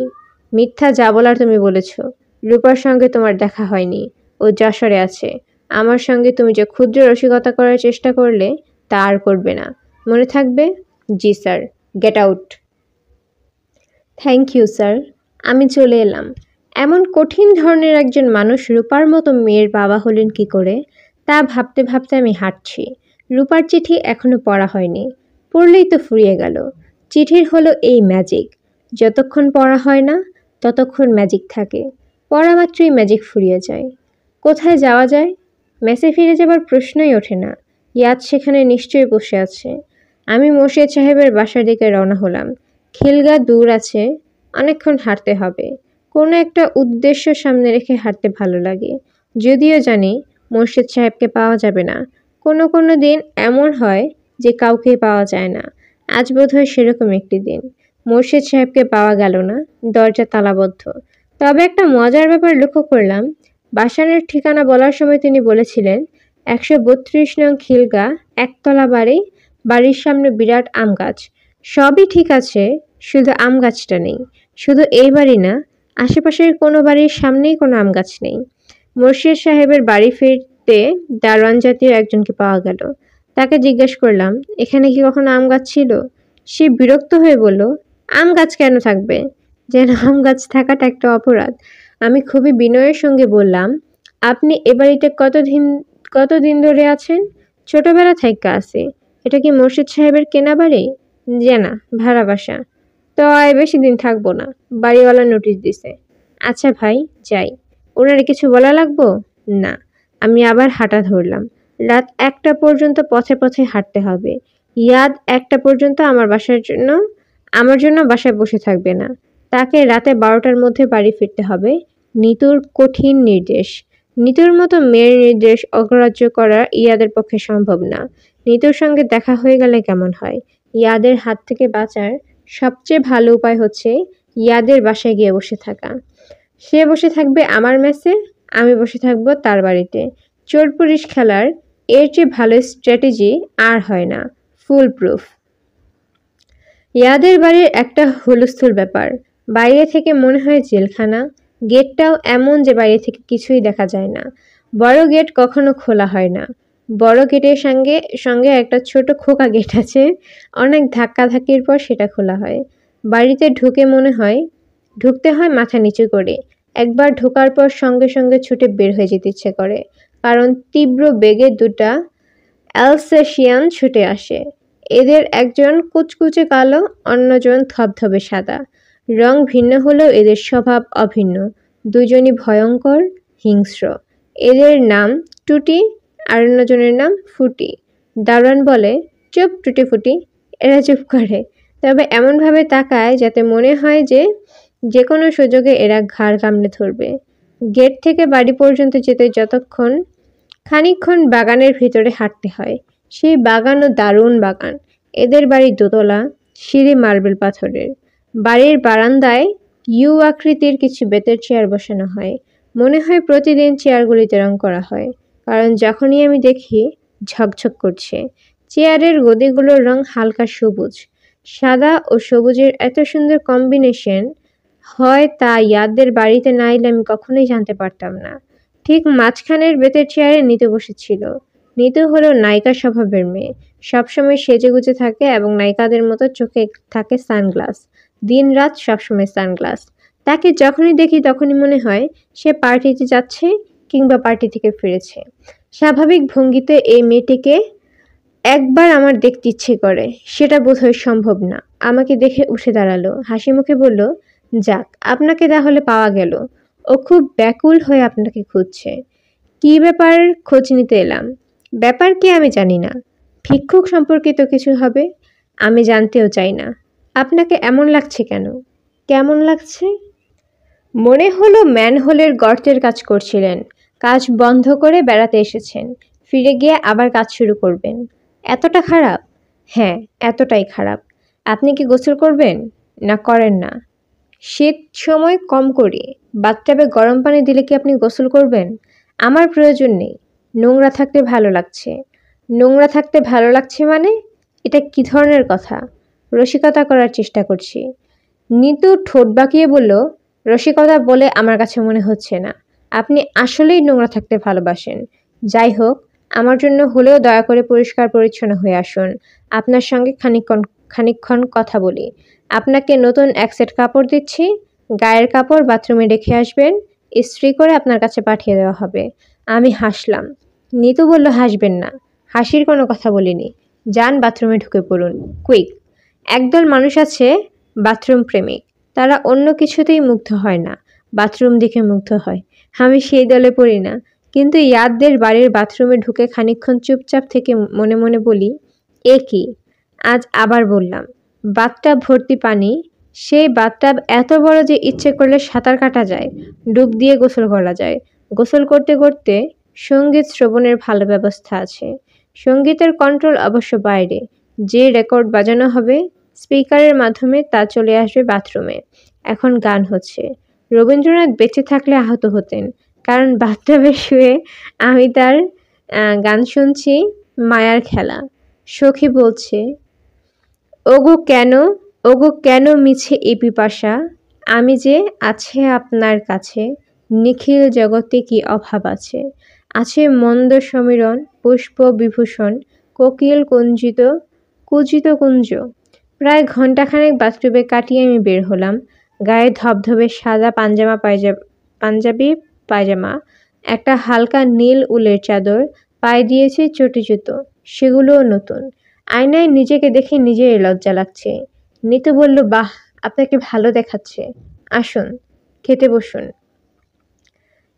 মিথ্যা যা বলার তুমি বলেছ। রূপার সঙ্গে তোমার দেখা হয়নি, ও যশোরে আছে। আমার সঙ্গে তুমি যে ক্ষুদ্র রসিকতা করার চেষ্টা করলে তা আর করবে না, মনে থাকবে? জি sir. Get out. Thank you sir. আমি চলে এলাম। এমন কঠিন ধরনের একজন মানুষ রূপার মতো মেয়ের বাবা হলেন কি করে, তা ভাবতে ভাবতে আমি হাঁটছি। রূপার চিঠি এখনো পড়া হয়নি, পড়লেই তো ফুরিয়ে গেল। চিঠির হলো এই ম্যাজিক, যতক্ষণ পড়া হয় না ততক্ষণ ম্যাজিক থাকে, পড়া মাত্রই ম্যাজিক ফুরিয়ে যায়। কোথায় যাওয়া যায়? মেসে ফিরে যাবার প্রশ্নই ওঠে না। ইয়াদ সেখানে নিশ্চয়ই বসে আছে। আমি মোর্শেদ সাহেবের বাসার দিকে রওনা হলাম। খিলগা দূর আছে, অনেকক্ষণ হাঁটতে হবে। কোনো একটা উদ্দেশ্য সামনে রেখে হাঁটতে ভালো লাগে। যদিও জানি মোর্শেদ সাহেবকে পাওয়া যাবে না। কোনো কোনো দিন এমন হয় যে কাউকে পাওয়া যায় না। আজ বোধহয় সেরকম একটি দিন। মোর্শেদ সাহেবকে পাওয়া গেল না, দরজা তালাবদ্ধ। তবে একটা মজার ব্যাপার লক্ষ্য করলাম। বাসানের ঠিকানা বলার সময় তিনি বলেছিলেন 132 নং খিলগা, একতলা বাড়ি, বাড়ির সামনে বিরাট আম গাছ। সবই ঠিক আছে, শুধু আম গাছটা নেই। শুধু এই বাড়ি না, আশেপাশের কোনো বাড়ির সামনেই কোনো আম গাছ নেই। মোর্শেদ সাহেবের বাড়ি ফিরতে দারোয়ান জাতীয় একজনকে পাওয়া গেল। তাকে জিজ্ঞেস করলাম, এখানে কি কখনো আম গাছ ছিল? সে বিরক্ত হয়ে বলল, আম গাছ কেন থাকবে? যেন আম গাছ থাকাটা একটা অপরাধ। আমি খুবই বিনয়ের সঙ্গে বললাম, আপনি এ বাড়িতে কতদিন ধরে আছেন? ছোটবেলা থেকে আছি। এটা কি মোর্শেদ সাহেবের কেনা বাড়ি? যে না, ভাড়া বাসা। তো আর বেশি দিন থাকবো না, বাড়িওয়ালা নোটিশ দিছে। আচ্ছা ভাই, যাই। ওনারে কিছু বলা লাগবো? না। আমি আবার হাঁটা ধরলাম। রাত 1টা পর্যন্ত পথে পথে হাঁটতে হবে। ইয়াদ 1টা পর্যন্ত আমার জন্য বাসায় বসে থাকবে না। তাকে রাতে 12টার মধ্যে বাড়ি ফিরতে হবে। নিতুর কঠিন নির্দেশ। নিতুর মতো মেয়ের নির্দেশ অগ্রাহ্য করা ইয়াদের পক্ষে সম্ভব না। নিতুর সঙ্গে দেখা হয়ে গেলে কেমন হয়? ইয়াদের হাত থেকে বাঁচার সবচেয়ে ভালো উপায় হচ্ছে ইয়াদের বাসায় গিয়ে বসে থাকা। সে বসে থাকবে আমার মেসে, আমি বসে থাকবো তার বাড়িতে। চোর পুলিশ খেলার এর চেয়ে ভালো স্ট্র্যাটেজি আর হয় না। Full proof. ইয়াদের বাড়ির একটা হুলস্থুল ব্যাপার। বাইরে থেকে মনে হয় জেলখানা। গেটটাও এমন যে বাইরে থেকে কিছুই দেখা যায় না। বড় গেট কখনো খোলা হয় না। বড় গেটের সঙ্গে সঙ্গে একটা ছোট খোকা গেট আছে। অনেক ধাক্কাধাক্কির পর সেটা খোলা হয়। বাড়িতে ঢুকতে হয় মাথা নিচু করে। একবার ঢোকার পর সঙ্গে সঙ্গে ছুটে বের হয়ে যেতে ইচ্ছে করে, কারণ তীব্র বেগে দুটা অ্যালসেশিয়ান ছুটে আসে। এদের একজন কুচকুচে কালো, অন্যজন ধবধবে সাদা। রং ভিন্ন হলেও এদের স্বভাব অভিন্ন। দুজনই ভয়ঙ্কর, হিংস্র। এদের নাম টুটি, আর অন্যজনের নাম ফুটি। দারোয়ান বলে, চুপ টুটি ফুটি। এরা চুপ করে, তবে এমনভাবে তাকায় যাতে মনে হয় যে কোনো সুযোগে এরা ঘাড় কামড়ে ধরবে। গেট থেকে বাড়ি পর্যন্ত যেতে খানিকক্ষণ বাগানের ভিতরে হাঁটতে হয়। সেই বাগানও দারুণ বাগান। এদের বাড়ি দোতলা, সিঁড়ি মার্বেল পাথরের। বাড়ির বারান্দায় ইউ আকৃতির কিছু বেতের চেয়ার বসানো হয়। মনে হয় প্রতিদিন চেয়ারগুলিতে রং করা হয়, কারণ যখনই আমি দেখি ঝকঝক করছে। চেয়ারের গদিগুলোর রং হালকা সবুজ। সাদা ও সবুজের এত সুন্দর কম্বিনেশন হয় তা ইয়াদের বাড়িতে না এলে আমি কখনোই জানতে পারতাম না। ঠিক মাঝখানের বেতের চেয়ারে নিতু বসেছিল। নিতু হলো নায়িকা স্বভাবের মেয়ে। সবসময় সেজেগুজে থাকে এবং নায়িকাদের মতো চোখে থাকে সানগ্লাস। দিন রাত সবসময় সানগ্লাস। তাকে যখনই দেখি তখনই মনে হয় সে পার্টিতে যাচ্ছে কিংবা পার্টি থেকে ফিরেছে। স্বাভাবিক ভঙ্গিতে এই মেয়েটিকে একবার আমার দেখতে ইচ্ছে করে, সেটা বোধহয় সম্ভব না। আমাকে দেখে উঠে দাঁড়ালো, হাসি মুখে বলল, যাক, আপনাকে তাহলে পাওয়া গেল। ও খুব ব্যাকুল হয়ে আপনাকে খুঁজছে। কি ব্যাপার খোঁজ নিতে এলাম? ব্যাপার কি আমি জানি না। ভিক্ষুক সম্পর্কিত কিছু হবে। আমি জানতেও চাই না। আপনাকে এমন লাগছে কেন? কেমন লাগছে? মনে হলো ম্যানহোলের গর্তের কাজ করছিলেন। কাজ বন্ধ করে বেড়াতে এসেছেন। ফিরে গিয়ে আবার কাজ শুরু করবেন। এতটা খারাপ? হ্যাঁ, এতটাই খারাপ। আপনি কি গোসল করবেন? না, করেন না। শীত সময় কম করি। বাথটাবে গরম পানি দিলে কি আপনি গোসল করবেন? আমার প্রয়োজন নেই। নোংরা থাকতে ভালো লাগছে। নোংরা থাকতে ভালো লাগছে মানে? এটা কি ধরনের কথা? রসিকতা করার চেষ্টা করছি। নিতু ঠোঁট বাঁকিয়ে বলল, রসিকতা বলে আমার কাছে মনে হচ্ছে না। আপনি আসলেই নোংরা থাকতে ভালোবাসেন। যাই হোক, আমার জন্য হলেও দয়া করে পরিষ্কার পরিচ্ছন্ন হয়ে আসুন। আপনার সঙ্গে খানিকক্ষণ কথা বলি। আপনাকে নতুন এক সেট কাপড় দিচ্ছি। গায়ের কাপড় বাথরুমে রেখে আসবেন। ইস্ত্রি করে আপনার কাছে পাঠিয়ে দেওয়া হবে। আমি হাসলাম। নিতু বলল, হাসবেন না। হাসির কোনো কথা বলিনি। যান, বাথরুমে ঢুকে পড়ুন, কুইক। একদল মানুষ আছে বাথরুম প্রেমিক। তারা অন্য কিছুতেই মুগ্ধ হয় না, বাথরুম দেখে মুগ্ধ হয়। আমি সেই দলে পড়ি না। কিন্তু ইয়াদদের বাড়ির বাথরুমে ঢুকে খানিকক্ষণ চুপচাপ থেকে মনে মনে বলি, এ কি? আজ আবার বললাম, বাথটাব ভর্তি পানি। সেই বাথটাব এত বড় যে ইচ্ছে করলে সাঁতার কাটা যায়, ডুব দিয়ে গোসল করা যায়। গোসল করতে করতে সঙ্গীত শ্রবণের ভালো ব্যবস্থা আছে। সঙ্গীতের কন্ট্রোল অবশ্য বাইরে। যে রেকর্ড বাজানো হবে স্পিকারের মাধ্যমে তা চলে আসবে বাথরুমে। এখন গান হচ্ছে। রবীন্দ্রনাথ বেঁচে থাকলে আহত হতেন, কারণ বাথটাবে শুয়ে আমি তার গান শুনছি, মায়ার খেলা। সখী বলছে, ওগো কেন মিছে এই পিপাসা, আমি যে আছে আপনার কাছে, নিখিল জগতে কি অভাব আছে। আছে মন্দ সমীরণ, পুষ্প বিভূষণ, কোকিল কুঞ্জিত কুঞ্জ। প্রায় ঘণ্টাখানেক বাথরুমে কাটিয়ে আমি বের হলাম। গায়ে ধবধবে সাদা পাঞ্জাবি পায়জামা, একটা হালকা নীল উলের চাদর, পায়ে দিয়েছি চটি জুতো, সেগুলোও নতুন। আয়নায় নিজেকে দেখে নিজেরই লজ্জা লাগছে। নিতু বলল, বাহ, আপনাকে ভালো দেখাচ্ছে। আসুন, খেতে বসুন,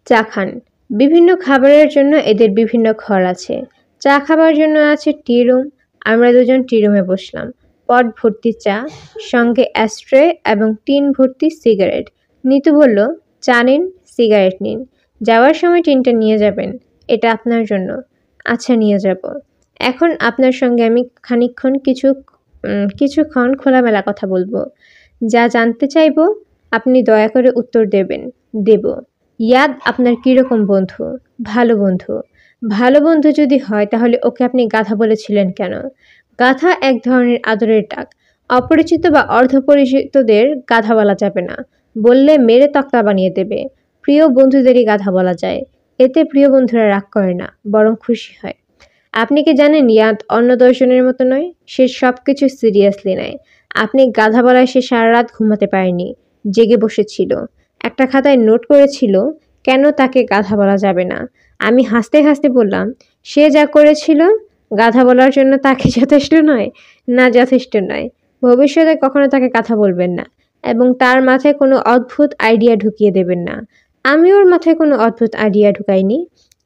চা খান। বিভিন্ন খাবারের জন্য এদের বিভিন্ন ঘর আছে। চা খাবার জন্য আছে টি রুম। আমরা দুজন টি রুমে বসলাম। পট ভর্তি চা, সঙ্গে অ্যাস্ট্রে এবং টিন ভর্তি সিগারেট। নিতু বলল, চা নিন, সিগারেট নিন। যাওয়ার সময় টিনটা নিয়ে যাবেন, এটা আপনার জন্য। আচ্ছা, নিয়ে যাব। এখন আপনার সঙ্গে আমি কিছুক্ষণ খোলামেলা কথা বলবো। যা জানতে চাইব আপনি দয়া করে উত্তর দেব। ইয়াদ আপনার কীরকম বন্ধু? ভালো বন্ধু। ভালো বন্ধু যদি হয় তাহলে ওকে আপনি গাধা বলেছিলেন কেন? গাধা এক ধরনের আদরের ডাক। অপরিচিত বা অর্ধপরিচিতদের গাধা বলা যাবে না, বললে মেরে তক্তা বানিয়ে দেবে। প্রিয় বন্ধুদেরই গাধা বলা যায়। এতে প্রিয় বন্ধুরা রাগ করে না, বরং খুশি হয়। আপনি কি জানেন ইয়াদ অন্য 10 জনের মতো নয়, সে সব কিছু সিরিয়াসলি নেয়। আপনি গাধা বলায় সে সারা রাত ঘুমাতে পারেনি, জেগে বসেছিল। একটা খাতায় নোট করেছিল কেন তাকে গাধা বলা যাবে না। আমি হাসতে হাসতে বললাম, সে যা করেছিল গাধা বলার জন্য তাকে যথেষ্ট নয়? না, যথেষ্ট নয়। ভবিষ্যতে কখনো তাকে কথা বলবেন না এবং তার মাথায় কোনো অদ্ভুত আইডিয়া ঢুকিয়ে দেবেন না। আমি ওর মাথায় কোনো অদ্ভুত আইডিয়া ঢুকাইনি,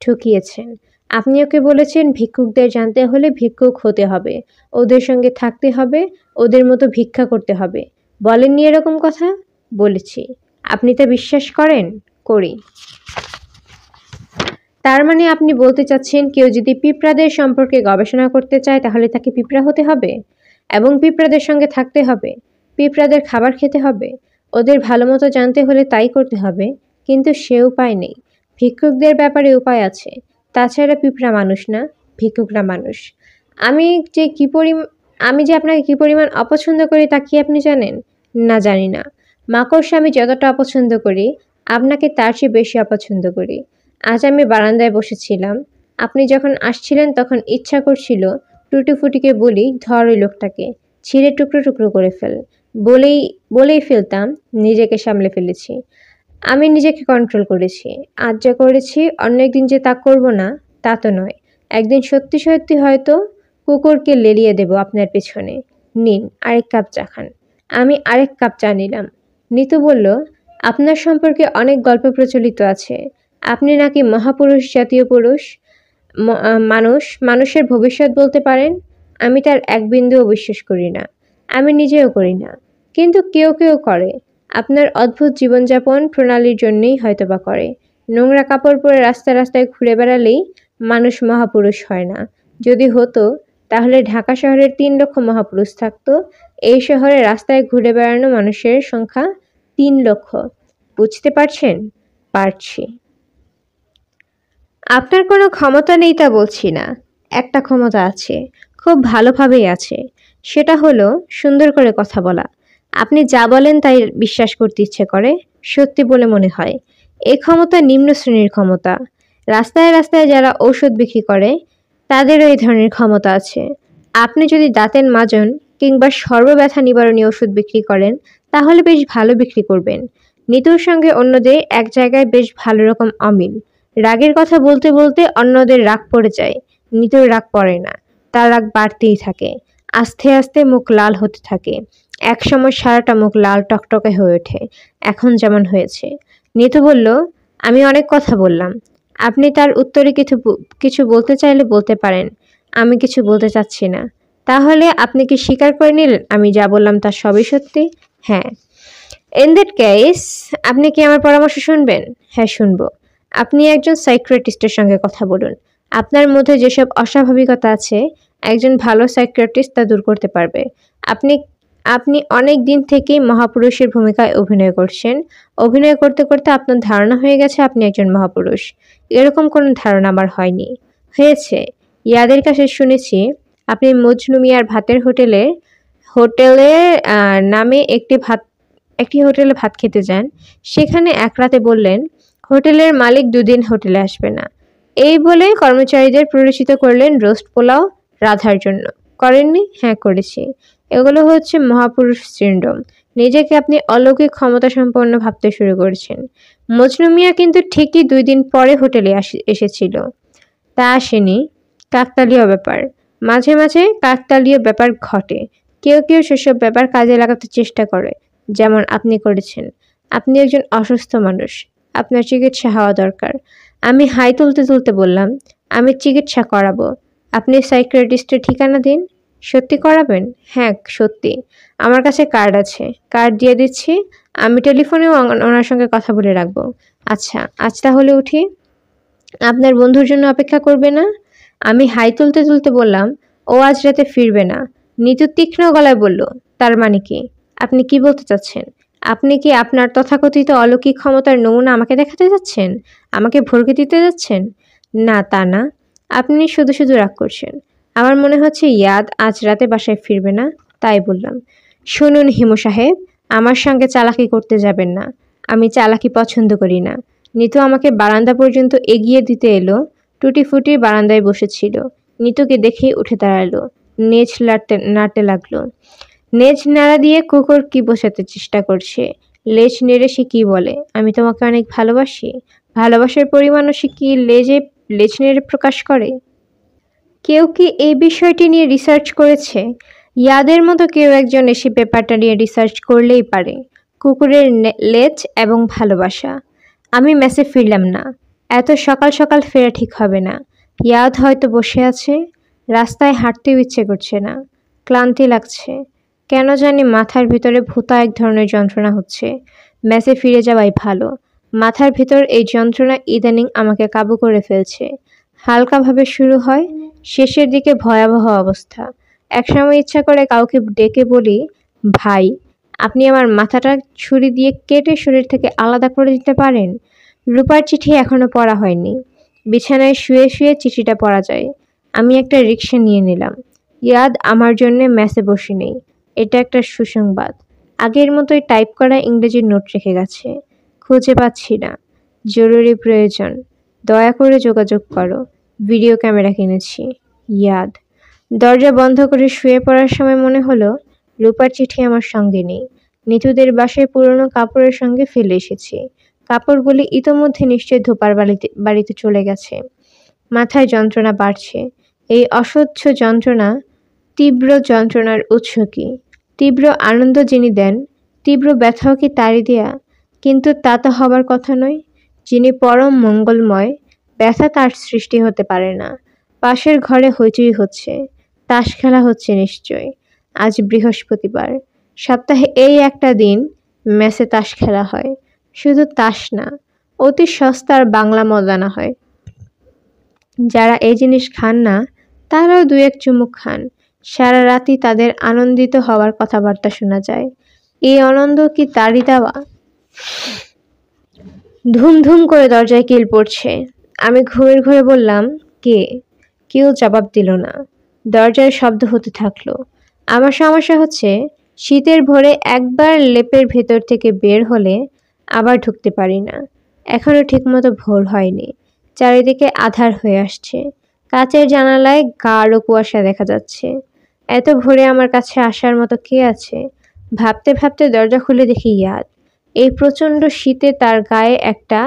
ঠকিয়েছেন। আপনি ওকে বলেছেন ভিক্ষুকদের জানতে হলে ভিক্ষুক হতে হবে, ওদের সঙ্গে থাকতে হবে, ওদের মতো ভিক্ষা করতে হবে। বলেননি এরকম কথা? বলেছি। আপনি তা বিশ্বাস করেন? করি। তার মানে আপনি বলতে চাচ্ছেন কেউ যদি পিঁপড়াদের সম্পর্কে গবেষণা করতে চায় তাহলে তাকে পিঁপড়া হতে হবে এবং পিঁপড়াদের সঙ্গে থাকতে হবে, পিঁপড়াদের খাবার খেতে হবে, ওদের ভালো মতো জানতে হলে তাই করতে হবে। কিন্তু সে উপায় নেই। ভিক্ষুকদের ব্যাপারে উপায় আছে। তাছাড়া পিঁপড়া মানুষ না, ভিক্ষুকরা মানুষ। আমি যে আপনাকে কি পরিমাণ অপছন্দ করি তা কি আপনি জানেন? না, জানি না। মাকড়সা আমি যতটা অপছন্দ করি আপনাকে তার চেয়ে বেশি অপছন্দ করি। আজ আমি বারান্দায় বসেছিলাম। আপনি যখন আসছিলেন তখন ইচ্ছা করছিল টুটিফুটিকে বলি, ধর ওই লোকটাকে, ছিঁড়ে টুকরো টুকরো করে ফেল। বলেই ফেলতাম, নিজেকে সামলে ফেলেছি। আমি নিজেকে কন্ট্রোল করেছি। আজ যা করেছি অন্য একদিন যে তা করব না তা তো নয়। একদিন সত্যি সত্যি হয়তো কুকুরকে লেলিয়ে দেব আপনার পেছনে। নিন, আরেক কাপ চা খান। আমি আরেক কাপ চা নিলাম। নিতু বলল, আপনার সম্পর্কে অনেক গল্প প্রচলিত আছে। আপনি নাকি মহাপুরুষ, জাতীয় পুরুষ, মানুষের ভবিষ্যৎ বলতে পারেন। আমি তার এক বিন্দুও বিশ্বাস করি না। আমি নিজেও করি না, কিন্তু কেউ কেউ করে। আপনার অদ্ভুত জীবনযাপন প্রণালীর জন্যই হয়তোবা করে। নোংরা কাপড় পরে রাস্তায় রাস্তায় ঘুরে বেড়ালেই মানুষ মহাপুরুষ হয় না। যদি হতো তাহলে ঢাকা শহরের 3 লক্ষ মহাপুরুষ থাকতো। এই শহরে রাস্তায় ঘুরে বেড়ানো মানুষের সংখ্যা 3 লক্ষ। বুঝতে পারছেন? পারছি। আপনার কোনো ক্ষমতা নেই তা বলছি না। একটা ক্ষমতা আছে, খুব ভালোভাবেই আছে। সেটা হলো সুন্দর করে কথা বলা। আপনি যা বলেন তাই বিশ্বাস করতে ইচ্ছে করে, সত্যি বলে মনে হয়। এই ক্ষমতা নিম্ন শ্রেণীর ক্ষমতা। রাস্তায় রাস্তায় যারা ঔষধ বিক্রি করে তাদেরও এই ধরনের ক্ষমতা আছে। আপনি যদি দাঁতের মাজন কিংবা সর্বব্যথা নিবারণী ওষুধ বিক্রি করেন তাহলে বেশ ভালো বিক্রি করবেন। নিতুর সঙ্গে অন্যদের এক জায়গায় বেশ ভালো রকম অমিল। রাগের কথা বলতে বলতে অন্যদের রাগ পড়ে যায়, নিতুর রাগ পড়ে না, তার রাগ বাড়তেই থাকে। আস্তে আস্তে মুখ লাল হতে থাকে। একসময় সারাটা মুখ লাল টকটকে হয়ে ওঠে, এখন যেমন হয়েছে। নিতু বলল, আমি অনেক কথা বললাম, আপনি তার উত্তরে কিছু বলতে চাইলে বলতে পারেন। আমি কিছু বলতে চাচ্ছি না। তাহলে আপনি কি স্বীকার করে নিলেন আমি যা বললাম তা সবই সত্যি? হ্যাঁ। ইন দ্যাট কেস আপনি কি আমার পরামর্শ শুনবেন? হ্যাঁ, শুনবো। আপনি একজন সাইকিয়াট্রিস্টের সঙ্গে কথা বলুন। আপনার মধ্যে যেসব অস্বাভাবিকতা আছে একজন ভালো সাইকিয়াট্রিস্ট তা দূর করতে পারবে। আপনি আপনি অনেক দিন থেকেই মহাপুরুষের ভূমিকায় অভিনয় করছেন। অভিনয় করতে করতে আপনার ধারণা হয়ে গেছে আপনি একজন মহাপুরুষ। এরকম কোনো ধারণা আমার হয়নি। হয়েছে। ইয়াদের কাছে শুনেছি আপনি মজনু মিয়ার ভাতের হোটেলে নামে একটি হোটেলে ভাত খেতে যান। সেখানে এক রাতে বললেন হোটেলের মালিক দুদিন হোটেলে আসবে না। এই বলে কর্মচারীদের প্ররোচিত করলেন রোস্ট পোলাও রাধার জন্য। করেননি? হ্যাঁ, করেছি। এগুলো হচ্ছে মহাপুরুষ সিন্ড্রোম। নিজেকে আপনি অলৌকিক ক্ষমতা সম্পন্ন ভাবতে শুরু করেছেন। মজনু মিয়া কিন্তু ঠিকই 2 দিন পরে হোটেলে এসেছিল। তা আসেনি। কাকতালীয় ব্যাপার। মাঝে মাঝে কাকতালীয় ব্যাপার ঘটে। কেউ কেউ সেসব ব্যাপার কাজে লাগাতে চেষ্টা করে, যেমন আপনি করেছেন। আপনি একজন অসুস্থ মানুষ, আপনার চিকিৎসা হওয়া দরকার। আমি হাই তুলতে তুলতে বললাম, আমি চিকিৎসা করাবো। আপনি সাইকিয়াট্রিস্টের ঠিকানা দিন। সত্যি করাবেন? হ্যাঁ, সত্যি। আমার কাছে কার্ড আছে, কার্ড দিয়ে দিচ্ছি। আমি টেলিফোনেও ওনার সঙ্গে কথা বলে রাখবো। আচ্ছা, আজ তাহলে উঠি। আপনার বন্ধুর জন্য অপেক্ষা করবে না? আমি হাই তুলতে তুলতে বললাম, ও আজ রাতে ফিরবে না। নিতু তীক্ষ্ণ গলায় বলল, তার মানে কি? আপনি কি বলতে চাচ্ছেন? আপনি কি আপনার তথাকথিত অলৌকিক ক্ষমতার নমুনা আমাকে দেখাতে যাচ্ছেন? আমাকে ভরকে দিতে যাচ্ছেন? না, তা না। আপনি শুধু শুধু রাগ করছেন। আমার মনে হচ্ছে ইয়াদ আজ রাতে বাসায় ফিরবে না, তাই বললাম। শুনুন হিমু সাহেব, আমার সঙ্গে চালাকি করতে যাবেন না। আমি চালাকি পছন্দ করি না। নিতু আমাকে বারান্দা পর্যন্ত এগিয়ে দিতে এলো। টুটি ফুটি বারান্দায় বসেছিল। নিতুকে দেখেই উঠে দাঁড়ালো। নেজ নাড়তে লাগলো। নেজ নাড়া দিয়ে কুকুর কি বোঝাতে চেষ্টা করছে। লেজ নেড়ে সে কি বলে, আমি তোমাকে অনেক ভালোবাসি। ভালোবাসার পরিমাণও সে কি লেজ নেড়ে প্রকাশ করে? কেউ কি এই বিষয়টি নিয়ে রিসার্চ করেছে? ইয়াদের মতো কেউ একজন এসে ব্যাপারটা নিয়ে রিসার্চ করলেই পারে। কুকুরের লেজ এবং ভালোবাসা। আমি মেসে ফিরলাম না। এত সকাল সকাল ফেরা ঠিক হবে না। ইয়াদ হয়তো বসে আছে। রাস্তায় হাঁটতেও ইচ্ছে করছে না। ক্লান্তি লাগছে। কেন জানি মাথার ভিতরে ভূতা এক ধরনের যন্ত্রণা হচ্ছে। মেসে ফিরে যাওয়াই ভালো। মাথার ভিতর এই যন্ত্রণা ইদানিং আমাকে কাবু করে ফেলছে। হালকাভাবে শুরু হয়, শেষের দিকে ভয়াবহ অবস্থা। একসময় ইচ্ছা করে কাউকে ডেকে বলি, ভাই, আপনি আমার মাথাটা ছুরি দিয়ে কেটে শরীর থেকে আলাদা করে দিতে পারেন? রূপার চিঠি এখনো পড়া হয়নি। বিছানায় শুয়ে শুয়ে চিঠিটা পড়া যায়। আমি একটা রিকশা নিয়ে নিলাম। ইয়াদ আমার জন্য মেসে বসে নেই। এটা একটা সুসংবাদ। আগের মতোই টাইপ করা ইংরেজির নোট রেখে গেছে। খুঁজে পাচ্ছি না। জরুরি প্রয়োজন। দয়া করে যোগাযোগ করো। ভিডিও ক্যামেরা কিনেছি। ইয়াদ। দরজা বন্ধ করে শুয়ে পড়ার সময় মনে হলো রূপার চিঠি আমার সঙ্গে নেই। নিতুদের বাসায় পুরনো কাপড়ের সঙ্গে ফেলে এসেছি। কাপড়গুলি ইতোমধ্যে নিশ্চয় ধোপার বাড়িতে চলে গেছে। মাথায় যন্ত্রণা বাড়ছে। এই অসহ্য যন্ত্রণা। তীব্র যন্ত্রণার উৎস কি? তীব্র আনন্দ যিনি দেন, তীব্র ব্যথাও কি তারই দেয়া? কিন্তু তা তো হবার কথা নয়। যিনি পরম মঙ্গলময়, ব্যথা তার সৃষ্টি হতে পারে না। পাশের ঘরে হইচই হচ্ছে। তাস খেলা হচ্ছে নিশ্চয়। আজ বৃহস্পতিবার। সপ্তাহে এই একটা দিন মেসে তাস খেলা হয়। শুধু তাস না, অতি সস্তার বাংলা মদ আনা হয়। যারা এই জিনিস খান না তারাও 2-1 চুমুক খান। সারা রাতই তাদের আনন্দিত হওয়ার কথাবার্তা শোনা যায়। এই আনন্দ কি তারই দেওয়া? ধুম ধুম করে দরজায় কিল পড়ছে। আমি ঘুমের ঘরে বললাম, কে? কেউ জবাব দিল না। দরজার শব্দ হতে থাকলো। আমার সমস্যা হচ্ছে, শীতের ভোরে একবার লেপের ভেতর থেকে বের হলে আবার ঢুকতে পারি না। এখনো ঠিকমতো ভোর হয়নি। চারিদিকে আঁধার হয়ে আসছে। কাচের জানালায় গাঢ় কুয়াশা দেখা যাচ্ছে। এত ভোরে আমার কাছে আসার মতো কে আছে? ভাবতে ভাবতে দরজা খুলে দেখি ইয়াদ। এই প্রচণ্ড শীতে তার গায়ে একটা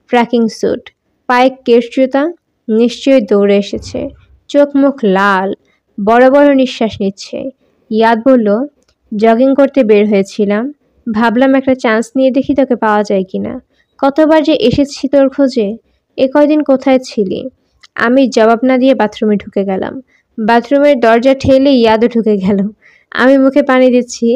ট্রেকিং স্যুট, পায়ে কেশ জুতা, নিশ্চয়ই দৌড়ে এসেছে। চোখ মুখ লাল, বড় বড় নিঃশ্বাস নিচ্ছে। ইয়াদ বলল, জগিং করতে বের হয়েছিলাম, ভাবলাম একটা চান্স নিয়ে দেখি তোকে পাওয়া যায় কিনা। কতবার যে এসেছি তোর খোঁজে, এ কয়দিন কোথায় ছিলি? আমি জবাব না দিয়ে বাথরুমে ঢুকে গেলাম। বাথরুমের দরজা ঠেলে ইয়াদও ঢুকে গেল। আমি মুখে পানি দিচ্ছি,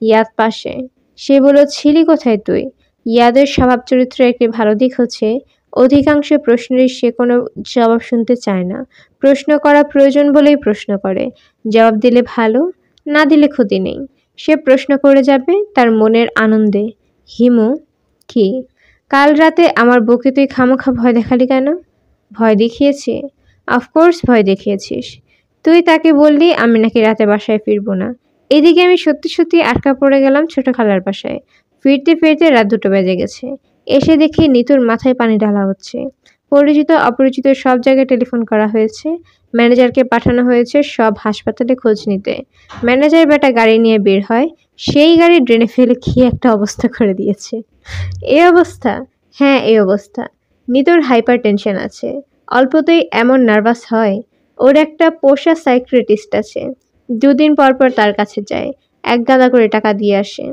ইয়াদ পাশে। সে বলল, ছিলি কোথায় তুই? ইয়াদের স্বভাব চরিত্রের একটি ভালো দিক হচ্ছে অধিকাংশ প্রশ্নেরই সে কোনো জবাব শুনতে চায় না। প্রশ্ন করা প্রয়োজন বলেই প্রশ্ন করে। জবাব দিলে ভালো, না দিলে ক্ষতি নেই। সে প্রশ্ন করে যাবে তার মনের আনন্দে। হিমু, কি? কাল রাতে আমার বুকে তুই খামোখা ভয় দেখালি কেন? ভয় দেখিয়েছি? অফকোর্স ভয় দেখিয়েছিস। তুই তাকে বললি আমি নাকি রাতে বাসায় ফিরবো না। এদিকে আমি সত্যি সত্যি আটকা পড়ে গেলাম ছোট খালার বাসায়। ফিরতে ফিরতে রাত 2টো বেজে গেছে। এসে দেখি নিতুর মাথায় পানি ঢালা হচ্ছে। পরিচিত অপরিচিত সব জায়গায় টেলিফোন করা হয়েছে। ম্যানেজারকে পাঠানো হয়েছে সব হাসপাতালে খোঁজ নিতে। ম্যানেজার বেটা গাড়ি নিয়ে বের হয়, সেই গাড়ি ড্রেনে ফেলে কি একটা অবস্থা করে দিয়েছে। এই অবস্থা? হ্যাঁ, এই অবস্থা। নিতুর হাইপার টেনশন আছে, অল্পতেই এমন নার্ভাস হয়। ওর একটা পোষা সাইকিয়াট্রিস্ট আছে, 2 দিন পর পর তার কাছে যায়, 1 গাদা করে টাকা দিয়ে আসে।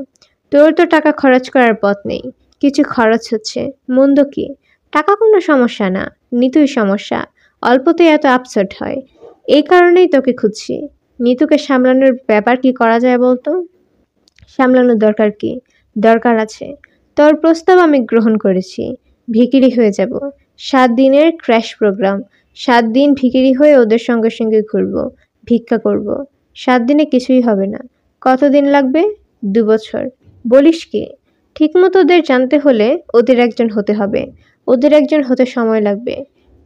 তোর তো টাকা খরচ করার পথ নেই, কিছু খরচ হচ্ছে, মন্দ কি? টাকা কোনো সমস্যা না, নিতুই সমস্যা। অল্পতেই এত আপসেট হয়, এই কারণেই তোকে খুঁজছি। নিতুকে সামলানোর ব্যাপার কি করা যায় বলতো? সামলানোর দরকার কি? দরকার আছে। তোর প্রস্তাব আমি গ্রহণ করেছি। ভিখিরি হয়ে যাব। 7 দিনের ক্র্যাশ প্রোগ্রাম। 7 দিন ভিখিরি হয়ে ওদের সঙ্গে সঙ্গে ঘুরব, ভিক্ষা করব। 7 দিনে কিছুই হবে না। কতদিন লাগবে? 2 বছর। বলিস কি? ঠিকমতো ওদের জানতে হলে ওদের একজন হতে হবে। ওদের একজন হতে সময় লাগবে।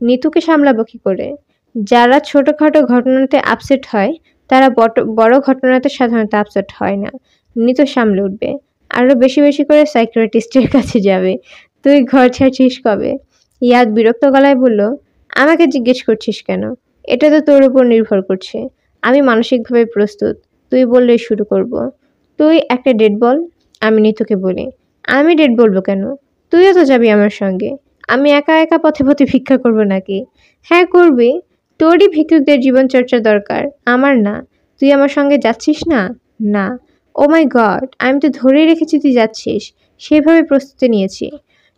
নিতুকে সামলাবো কি করে? যারা ছোটখাটো ঘটনাতে আপসেট হয় তারা বড় ঘটনাতে সাধারণত আপসেট হয় না। নিতু সামলে উঠবে। আরো বেশি বেশি করে সাইকিয়াট্রিস্টের কাছে যাবে। তুই ঘর ছাড়ছিস কবে? ইয়াদ বিরক্ত গলায় বলল, আমাকে জিজ্ঞেস করছিস কেন? এটা তো তোর উপর নির্ভর করছে। আমি মানসিকভাবে প্রস্তুত, তুই বললেই শুরু করব। তুই একটা ডেট বল। আমি নিতুকে বলি, আমি ডেট বলবো কেন? তুইও তো যাবি আমার সঙ্গে। আমি একা একা পথে পথে ভিক্ষা করব নাকি? হ্যাঁ করবি, তোরই ভিক্ষুকদের জীবনচর্চা দরকার, আমার না। তুই আমার সঙ্গে যাচ্ছিস না? না। ও মাই গড, আমি তো ধরেই রেখেছি তুই যাচ্ছিস। সেভাবে প্রস্তুতি নিয়েছি।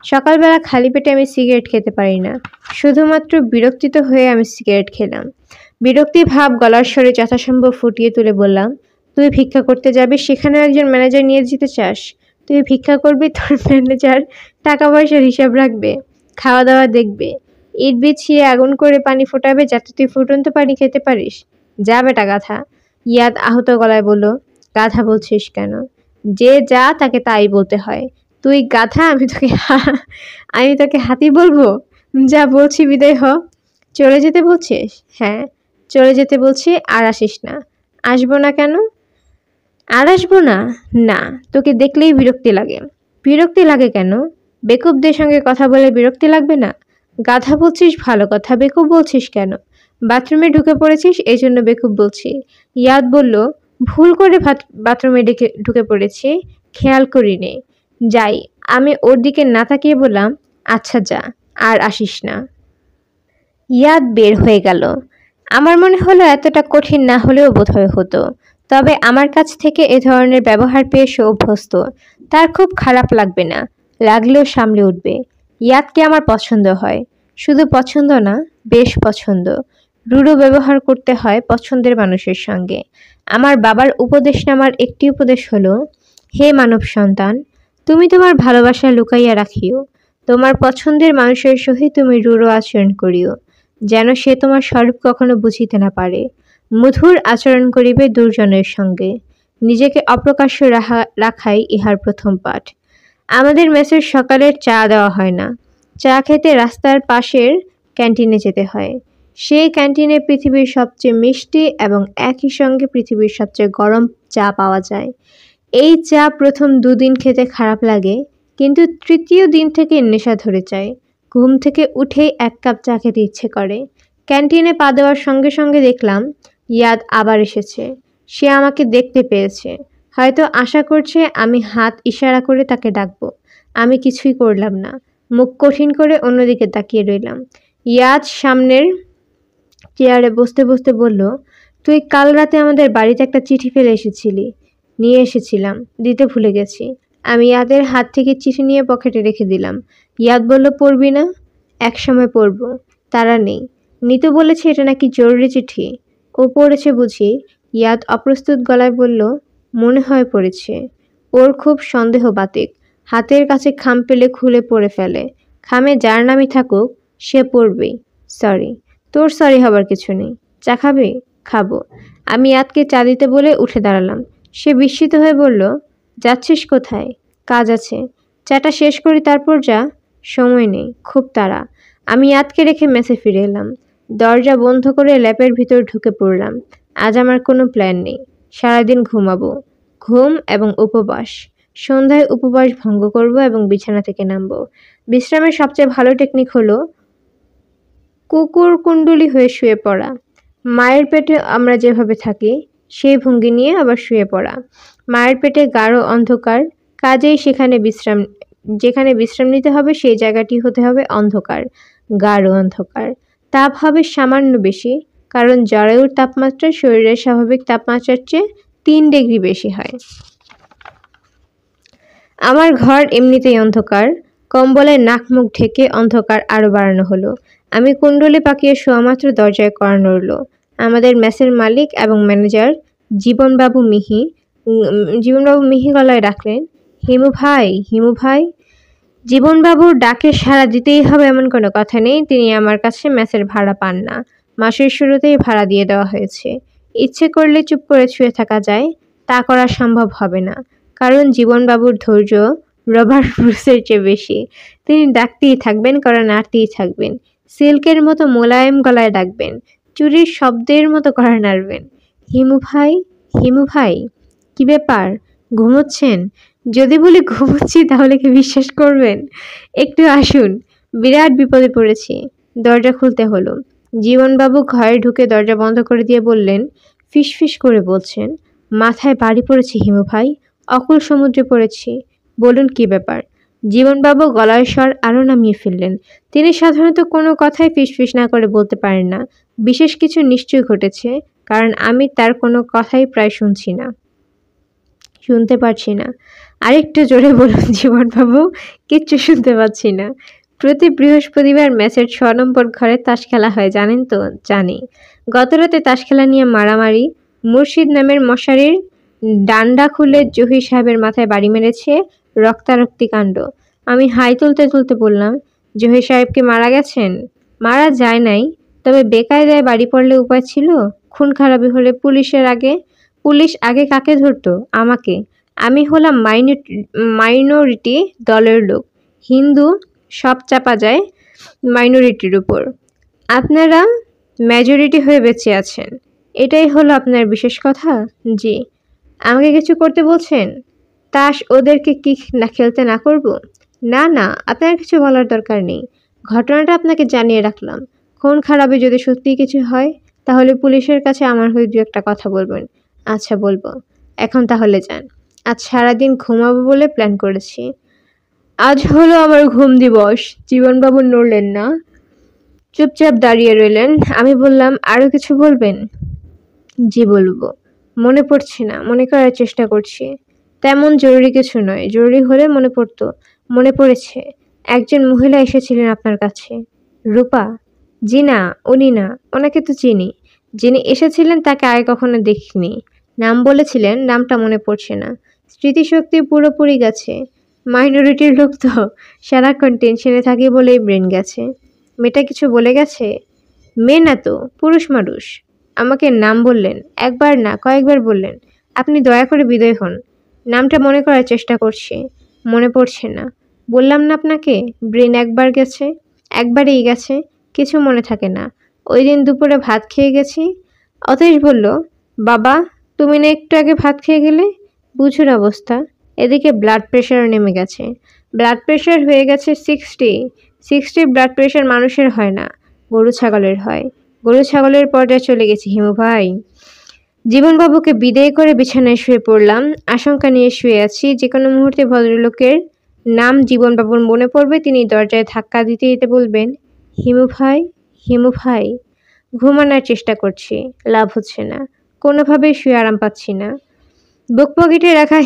সকালবেলা খালি পেটে আমি সিগারেট খেতে পারি না। শুধুমাত্র বিরক্তিত হয়ে আমি সিগারেট খেলাম। বিরক্তি ভাব গলার স্বরে যথাসম্ভব ফুটিয়ে তুলে বললাম, তুই ভিক্ষা করতে যাবি, সেখানেও একজন ম্যানেজার নিয়ে যেতে চাস? তুই ভিক্ষা করবি, তোর ম্যানেজার টাকা পয়সার হিসাব রাখবে, খাওয়া দাওয়া দেখবে, ইট বিছিয়ে আগুন করে পানি ফোটাবে যাতে তুই ফুটন্ত পানি খেতে পারিস? যা বেটা গাধা। ইয়াদ আহত গলায় বলল, গাধা বলছিস কেন? যে যা তাকে তাই বলতে হয়। তুই গাধা, আমি তোকে হাতি বলবো? যা বলছি বিদায় হ। চলে যেতে বলছিস? হ্যাঁ, চলে যেতে বলছি। আর আসিস না। আসবো না কেন? আর আসবো না? না, তোকে দেখলেই বিরক্তি লাগে। বিরক্তি লাগে কেন? বেকুবদের সঙ্গে কথা বলে বিরক্তি লাগবে না? গাধা বলছিস ভালো কথা, বেকুব বলছিস কেন? বাথরুমে ঢুকে পড়েছিস, এই জন্য বেকুব বলছি। ইয়াদ বলল, ভুল করে বাথরুমে ঢুকে পড়েছি, খেয়াল করিনি। যাই। আমি ওর দিকে না তাকিয়ে বললাম, আচ্ছা যা, আর আসিস না। ইয়াদ বের হয়ে গেল। আমার মনে হলো এতটা কঠিন না হলেও বোধহয় হতো। তবে আমার কাছ থেকে এ ধরনের ব্যবহার পেয়ে সে অভ্যস্ত। তার খুব খারাপ লাগবে না, লাগলেও সামলে উঠবে। ইয়াদকে আমার পছন্দ হয়। শুধু পছন্দ না, বেশ পছন্দ। রূঢ় ব্যবহার করতে হয় পছন্দের মানুষের সঙ্গে। আমার বাবার উপদেশনামার একটি উপদেশ হলো, হে মানব সন্তান, তুমি তোমার ভালোবাসা লুকাইয়া রাখিও। তোমার পছন্দের মানুষের সহিত তুমি রূঢ় আচরণ করিও, যেন সে তোমার স্বরূপ কখনো বুঝিতে না পারে। মধুর আচরণ করিবে দুর্জনের সঙ্গে। নিজেকে অপ্রকাশ্য রাখাই ইহার প্রথম পাঠ। আমাদের মেসের সকালের চা দেওয়া হয় না। চা খেতে রাস্তার পাশের ক্যান্টিনে যেতে হয়। সেই ক্যান্টিনে পৃথিবীর সবচেয়ে মিষ্টি এবং একই সঙ্গে পৃথিবীর সবচেয়ে গরম চা পাওয়া যায়। এই চা প্রথম 2 দিন খেতে খারাপ লাগে, কিন্তু তৃতীয় দিন থেকে নেশা ধরে যায়। ঘুম থেকে উঠেই 1 কাপ চা খেতে ইচ্ছে করে। ক্যান্টিনে পা দেওয়ার সঙ্গে সঙ্গে দেখলাম ইয়াদ আবার এসেছে। সে আমাকে দেখতে পেয়েছে। হয়তো আশা করছে আমি হাত ইশারা করে তাকে ডাকবো। আমি কিছুই করলাম না। মুখ কঠিন করে অন্যদিকে তাকিয়ে রইলাম। ইয়াদ সামনের চেয়ারে বসতে বসতে বলল, তুই কাল রাতে আমাদের বাড়িতে একটা চিঠি ফেলে এসেছিলি। নিয়ে এসেছিলাম, দিতে ভুলে গেছি। আমি ইয়াদের হাত থেকে চিঠি নিয়ে পকেটে রেখে দিলাম। ইয়াদ বলল, পড়বি না? একসময় পড়ব, তারা নেই। নিতু বলেছে এটা নাকি জরুরি চিঠি। ও পড়েছে বুঝি? ইয়াদ অপ্রস্তুত গলায় বলল, মনে হয় পড়েছে। ওর খুব সন্দেহ বাতিক। হাতের কাছে খাম পেলে খুলে পড়ে ফেলে। খামে যার নামই থাকুক সে পড়বেই। সরি। তোর সরি হবার কিছু নেই। চা খাবি? খাবো। আমি ইয়াদকে চা দিতে বলে উঠে দাঁড়ালাম। সে বিস্মিত হয়ে বলল, যাচ্ছিস কোথায়? কাজ আছে। চাটা শেষ করি তারপর যা। সময় নেই, খুব তাড়া। আমি ইয়াদকে রেখে মেসে ফিরে এলাম। দরজা বন্ধ করে ল্যাপের ভিতর ঢুকে পড়লাম। আজ আমার কোনো প্ল্যান নেই। সারাদিন ঘুমাবো। ঘুম এবং উপবাস। সন্ধ্যায় উপবাস ভঙ্গ করব এবং বিছানা থেকে নামবো। বিশ্রামের সবচেয়ে ভালো টেকনিক হলো কুকুর কুণ্ডলি হয়ে শুয়ে পড়া। মায়ের পেটে আমরা যেভাবে থাকি সেই ভঙ্গি নিয়ে আবার শুয়ে পড়া। মায়ের পেটে গাঢ় অন্ধকার, কাজেই যেখানে বিশ্রাম নিতে হবে সেই জায়গাটি হতে হবে অন্ধকার, গাঢ় অন্ধকার। তাপ হবে সামান্য বেশি, কারণ জরায়ুর তাপমাত্রা শরীরের স্বাভাবিক তাপমাত্রার চেয়ে 3 ডিগ্রি বেশি হয়। আমার ঘর এমনিতেই অন্ধকার। কম্বলে নাক মুখ ঢেকে অন্ধকার আরো বাড়ানো হলো। আমি কুণ্ডলি পাকিয়ে শোয়ামাত্র দরজায় কড়া নড়ল। আমাদের মেসের মালিক এবং ম্যানেজার জীবনবাবু মিহি গলায় ডাকলেন, হিমু ভাই, হিমু ভাই। জীবনবাবুর ডাকে সাড়া দিতেই হবে এমন কোনো কথা নেই। তিনি আমার কাছে মেসের ভাড়া পান না। মাসের শুরুতেই ভাড়া দিয়ে দেওয়া হয়েছে। ইচ্ছে করলে চুপ করে শুয়ে থাকা যায়, তা করা সম্ভব হবে না। কারণ জীবনবাবুর ধৈর্য রবার্ট ব্রুসের চেয়ে বেশি। তিনি ডাকতেই থাকবেন, কড়া নাড়তেই থাকবেন। সিল্কের মতো মোলায়েম গলায় ডাকবেন, চুরির শব্দের মতো কড়া নাড়বেন। হিমু ভাই, হিমু ভাই। কি ব্যাপার, ঘুমোচ্ছেন? যদি বলি ঘুমোচ্ছি তাহলে কি বিশ্বাস করবেন? একটু আসুন, বিরাট বিপদে পড়েছি। দরজা খুলতে হলো। জীবনবাবু ঘরে ঢুকে দরজা বন্ধ করে দিয়ে বললেন, ফিসফিস করে বলছেন, মাথায় বাড়ি পড়েছে হিমু ভাই, অকুল সমুদ্রে পড়েছি। বলুন কি ব্যাপার? জীবনবাবু গলার স্বর আরো নামিয়ে ফেললেন। তিনি সাধারণত কোনো কথাই ফিসফিস না করে বলতে পারেন না। বিশেষ কিছু নিশ্চয়ই ঘটেছে, কারণ আমি তার কোনো কথাই প্রায় শুনতে পারছি না। আরেকটু জোরে বলুন জীবনবাবু, কিচ্ছু শুনতে পাচ্ছি না। প্রতি বৃহস্পতিবার ম্যাচের 6 নম্বর ঘরে তাস খেলা হয়, জানেন তো? জানি। গতরাতে তাস খেলা নিয়ে মারামারি। মুর্শিদ নামের মশারির ডান্ডা খুলে জহির সাহেবের মাথায় বাড়ি মেরেছে, রক্তারক্তি কাণ্ড। আমি হাই তুলতে তুলতে বললাম, জহির সাহেব কি মারা গেছেন? মারা যায় নাই, তবে বেকায়দায় বাড়ি পড়লে উপায় ছিল? খুন খারাপি হলে পুলিশ আগে কাকে ধরতো? আমাকে। আমি হলাম মাইনরিটি দলের লোক। হিন্দু, সব চাপা যায় মাইনরিটির উপর। আপনারা মেজরিটি হয়ে বেঁচে আছেন, এটাই হলো আপনার বিশেষ কথা? জি। আমাকে কিছু করতে বলছেন? তাস ওদেরকে কি না খেলতে না করব? না না, আপনার কিছু বলার দরকার নেই। ঘটনাটা আপনাকে জানিয়ে রাখলাম। খুন খারাপে যদি সত্যিই কিছু হয় তাহলে পুলিশের কাছে আমার হয়ে 2 একটা কথা বলবেন। আচ্ছা, বলবো। এখন তাহলে যান। আজ সারাদিন ঘুমাবো বলে প্ল্যান করেছি। আজ হলো আমার ঘুম দিবস। জীবনবাবু নড়লেন না, চুপচাপ দাঁড়িয়ে রইলেন। আমি বললাম, আরো কিছু বলবেন? জি বলবো। মনে পড়ছে না, মনে করার চেষ্টা করছি। তেমন জরুরি কিছু নয়, জরুরি হলে মনে পড়তো। মনে পড়েছে, একজন মহিলা এসেছিলেন আপনার কাছে। রূপা? জি না, উনি না। ওনাকে তো চিনি। যিনি এসেছিলেন তাকে আগে কখনো দেখিনি। নাম বলেছিলেন, নামটা মনে পড়ছে না। স্মৃতিশক্তি পুরোপুরি গেছে। মাইনরিটির লোক তো সারাক্ষণ টেনশনে থাকে বলেই ব্রেন গেছে। মেয়েটা কিছু বলে গেছে? মেয়ে না তো, পুরুষ মানুষ। আমাকে নাম বললেন, একবার না কয়েকবার বললেন। আপনি দয়া করে বিদায় হন। নামটা মনে করার চেষ্টা করছি, মনে পড়ছে না। বললাম না আপনাকে, ব্রেন একবার গেছে, একবারেই গেছে, কিছু মনে থাকে না। ওই দিন দুপুরে ভাত খেয়ে গেছি। অতীশ বলল, বাবা তুমি না একটু আগে ভাত খেয়ে গেলে? বুঝুর অবস্থা। এদিকে ব্লাড প্রেশারও নেমে গেছে। ব্লাড প্রেশার হয়ে গেছে 60। 60 ব্লাড প্রেশার মানুষের হয় না, গরু ছাগলের হয়। গরু ছাগলের পর্যায়ে চলে গেছি হিমু ভাই। জীবনবাবুকে বিদায় করে বিছানায় শুয়ে পড়লাম। আশঙ্কা নিয়ে শুয়ে আছি, যে কোনো মুহূর্তে ভদ্রলোকের নাম জীবনবাবুর মনে পড়বে, তিনি দরজায় ধাক্কা দিতে দিতে বলবেন, হিমু ভাই, হিমু ভাই। ঘুমানোর চেষ্টা করছি, লাভ হচ্ছে না, কোনোভাবেই শুয়ে আরাম পাচ্ছি না। বুক পকেটে রাখা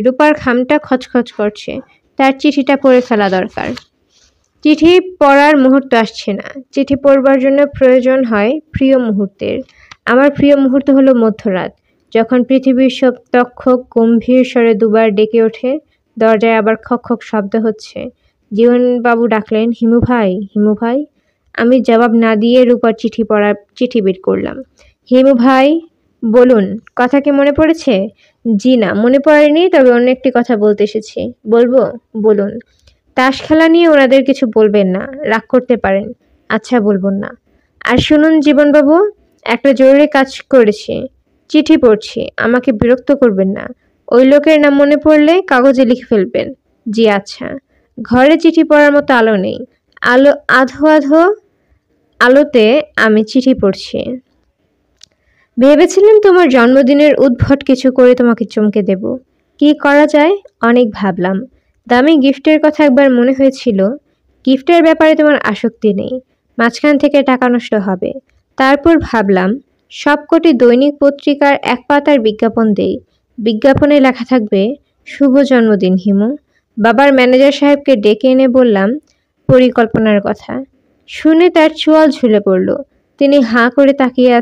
রূপার খামটা খচখচ করছে। তার চিঠিটা পড়ে ফেলা দরকার। চিঠি পড়ার মুহূর্ত আসছে না। চিঠি পড়বার জন্য প্রয়োজন হয় প্রিয় মুহূর্তের। আমার প্রিয় মুহূর্ত হলো মধ্যরাত, যখন পৃথিবীর সব তক্ষক গম্ভীর স্বরে দুবার ডেকে ওঠে। দরজায় আবার খক খক শব্দ হচ্ছে। জীবনবাবু ডাকলেন, হিমু ভাই, হিমু ভাই। আমি জবাব না দিয়ে রূপার চিঠি বের করলাম। হিমু ভাই, বলুন, কথা কি মনে পড়েছে? জি না, মনে পড়েনি, তবে অন্য একটি কথা বলতে এসেছি। বলবো? বলুন। তাস খেলা নিয়ে ওনাদের কিছু বলবেন না, রাগ করতে পারেন। আচ্ছা, বলবো না। আর শুনুন জীবনবাবু, একটা জরুরি কাজ করেছি, চিঠি পড়ছি, আমাকে বিরক্ত করবেন না। ওই লোকের নাম মনে পড়লে কাগজে লিখে ফেলবেন। জি আচ্ছা। ঘরে চিঠি পড়ার মতো আলো নেই। আধো আধো আলোতে আমি চিঠি পড়ছি। ভেবেছিলাম তোমার জন্মদিনের উদ্ভট কিছু করে তোমাকে চমকে দেব। কি করা যায় অনেক ভাবলাম। দামি গিফটের কথা একবার মনে হয়েছিল। গিফটের ব্যাপারে তোমার আসক্তি নেই, মাঝখান থেকে টাকা নষ্ট হবে। তারপর ভাবলাম সবকটি দৈনিক পত্রিকার এক পাতার বিজ্ঞাপন দেই। বিজ্ঞাপনে লেখা থাকবে, শুভ জন্মদিন হিমু। বাবার ম্যানেজার সাহেবকে ডেকে এনে বললাম পরিকল্পনার কথা। শুনে তার চোয়াল ঝুলে পড়ল। তিনি হাঁ করে তাকিয়েই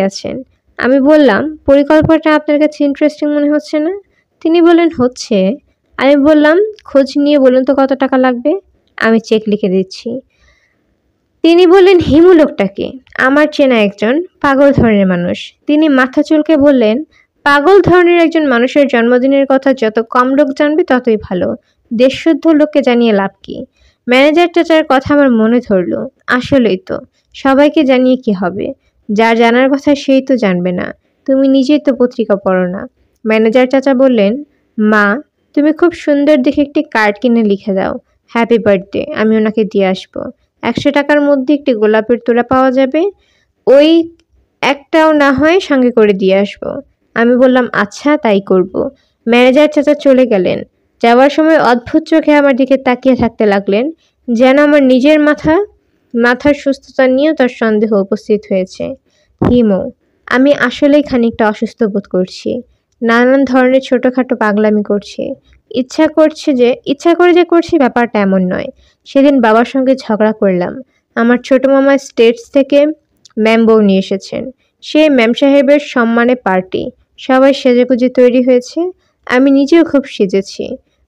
আছেন। আমি বললাম, পরিকল্পনাটা আপনার কাছে ইন্টারেস্টিং মনে হচ্ছে না? তিনি বললেন, হচ্ছে। আমি বললাম, খোঁজ নিয়ে বলুন তো কত টাকা লাগবে, আমি চেক লিখে দিচ্ছি। তিনি বললেন, হিমু লোকটাকে? আমার চেনা একজন পাগল ধরনের মানুষ। তিনি মাথা চুলকে বললেন, পাগল ধরনের একজন মানুষের জন্মদিনের কথা যত কম লোক জানবে ততই ভালো। দেশশুদ্ধ লোককে জানিয়ে লাভ কি? ম্যানেজার চাচার কথা আমার মনে ধরল। আসলেই তো, সবাইকে জানিয়ে কি হবে? যার জানার কথা সেই তো জানবে না। তুমি নিজেই তো পত্রিকা পড়ো না। ম্যানেজার চাচা বললেন, মা, তুমি খুব সুন্দর দেখে একটি কার্ড কিনে লিখে দাও, হ্যাপি বার্থডে। আমি ওনাকে দিয়ে আসবো। 100 টাকার মধ্যে একটি গোলাপের তোড়া পাওয়া যাবে, ওই একটাও না হয় সঙ্গে করে দিয়ে আসবো। আমি বললাম, আচ্ছা, তাই করব। ম্যানেজার চাচা চলে গেলেন। যাওয়ার সময় অদ্ভুত চোখে আমার দিকে তাকিয়ে থাকতে লাগলেন, যেন আমার নিজের মাথার সুস্থতা নিয়েও তার সন্দেহ উপস্থিত হয়েছে। হিমু, আমি আসলেই খানিকটা অসুস্থ বোধ করছি। নানান ধরনের ছোটোখাটো পাগলামি করছি। ইচ্ছা করে যে করছি ব্যাপারটা এমন নয়। সেদিন বাবার সঙ্গে ঝগড়া করলাম। আমার ছোট মামা স্টেটস থেকে ম্যাম বউ নিয়ে এসেছেন। সে ম্যাম সাহেবের সম্মানে পার্টি। সবাই সেজেগুজে তৈরি হয়েছে। আমি নিজেও খুব সেজেছি।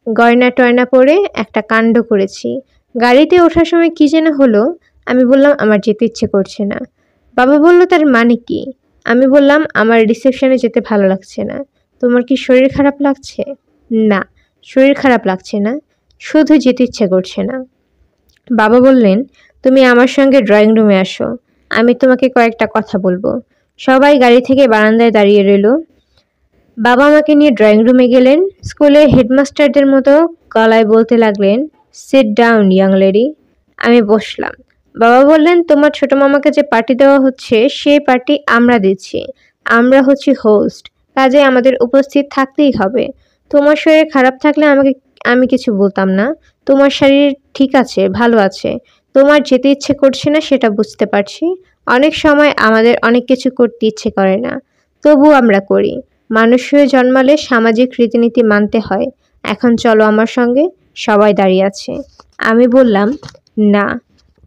গয়না টয়না পরে একটা কাণ্ড করেছি। গাড়িতে ওঠার সময় কি যেন হলো। আমি বললাম, আমার যেতে ইচ্ছে করছে না। বাবা বলল, তার মানে কি? আমি বললাম, আমার রিসেপশনে যেতে ভালো লাগছে না। তোমার কি শরীর খারাপ লাগছে? না, শরীর খারাপ লাগছে না, শুধু যেতে ইচ্ছে করছে না। বাবা বললেন, তুমি আমার সঙ্গে ড্রয়িং রুমে আসো, আমি তোমাকে কয়েকটা কথা বলবো। সবাই গাড়ি থেকে বারান্দায় দাঁড়িয়ে রইল। বাবা আমাকে নিয়ে ড্রয়িং রুমে গেলেন। স্কুলের হেডমাস্টারদের মতো গলায় বলতে লাগলেন, সিট ডাউন ইয়াং লেডি। আমি বসলাম। বাবা বললেন, তোমার ছোট মামাকে যে পার্টি দেওয়া হচ্ছে সেই পার্টি আমরা দিচ্ছি। আমরা হচ্ছি হোস্ট, কাজে আমাদের উপস্থিত থাকতেই হবে। তোমার শরীর খারাপ থাকলে আমি কিছু বলতাম না। তোমার শরীর ঠিক আছে, ভালো আছে। তোমার যেতে ইচ্ছে করছে না সেটা বুঝতে পারছি। অনেক সময় আমাদের অনেক কিছু করতে ইচ্ছে করে না, তবু আমরা করি। মানুষ হয়ে জন্মালে সামাজিক রীতিনীতি মানতে হয়। এখন চলো আমার সঙ্গে। সবাই দাঁড়িয়ে আছে। আমি বললাম, না।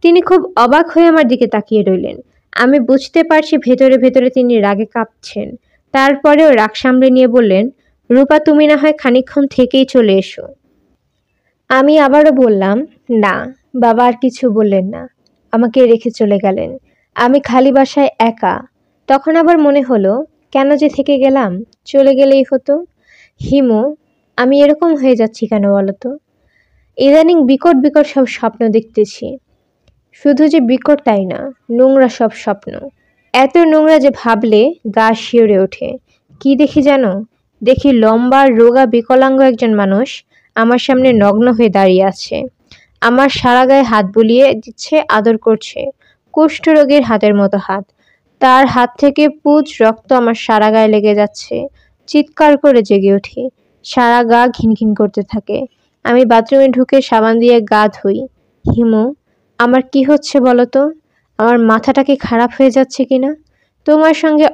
তিনি খুব অবাক হয়ে আমার দিকে তাকিয়ে রইলেন। আমি বুঝতে পারছি ভেতরে ভেতরে তিনি রাগে কাঁপছেন। তারপরেও রাগ সামলে নিয়ে বললেন, রূপা, তুমি না হয় খানিকক্ষণ থেকেই চলে এসো। আমি আবারও বললাম, না। বাবা আর কিছু বললেন না, আমাকে রেখে চলে গেলেন। আমি খালি বাসায় একা। তখন আবার মনে হলো, কেন যে থেকে গেলাম, চলে গেলেই হতো। হিমু, আমি এরকম হয়ে যাচ্ছি কেন বলো তো? ইদানিং বিকট বিকট সব স্বপ্ন দেখতেছি। শুধু যে বিকট তাই না, নোংরা সব স্বপ্ন। এত নোংরা যে ভাবলে গা শিউরে ওঠে। কি দেখি জানো? দেখি লম্বা রোগা বিকলাঙ্গ একজন মানুষ আমার সামনে নগ্ন হয়ে দাঁড়িয়ে আছে। আমার সারা গায়ে হাত বুলিয়ে দিচ্ছে, আদর করছে। কুষ্ঠরোগীর হাতের মতো হাত। তার হাত থেকে পুজ রক্ত আমার সারা গায়ে লেগে যাচ্ছে। চিৎকার করে জেগে উঠি। সারা গা ঘিনঘিন করতে থাকে। আমি বাথরুমে ঢুকে সাবান দিয়ে গা ধুই। হিমু, আমার কি হচ্ছে বলো তো? আমার মাথাটা কি খারাপ হয়ে যাচ্ছে কিনা? তোমার সঙ্গে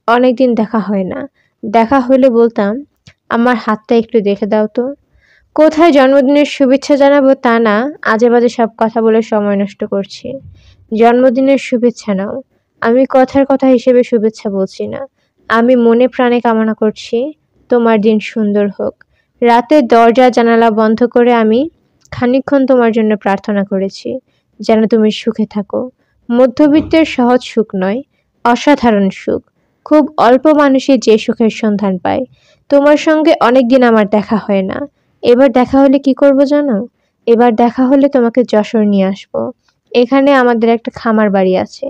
অনেকদিন দেখা হয় না। দেখা হলে বলতাম, আমার হাতটা একটু দেখে দাও তো। কোথায় জন্মদিনের শুভেচ্ছা জানাবো তা না, আজে বাজে সব কথা বলে সময় নষ্ট করছি। জন্মদিনের শুভেচ্ছা নাও। আমি কথার কথা হিসেবে শুভেচ্ছা বলছি না। আমি মনে প্রাণে কামনা করছি তোমার দিন সুন্দর হোক। রাতে দরজা জানালা বন্ধ করে আমি খানিকক্ষণ তোমার জন্য প্রার্থনা করেছি, যেন তুমি সুখে থাকো। মধ্যবিত্তের সহজ সুখ নয়, অসাধারণ সুখ। খুব অল্প মানুষই যে সুখের সন্ধান পায়। তোমার সঙ্গে অনেকদিন আমার দেখা হয় না। এবার দেখা হলে কি করব জানো? এবার দেখা হলে তোমাকে যশোর নিয়ে আসবো। এখানে আমাদের একটা খামার বাড়ি আছে,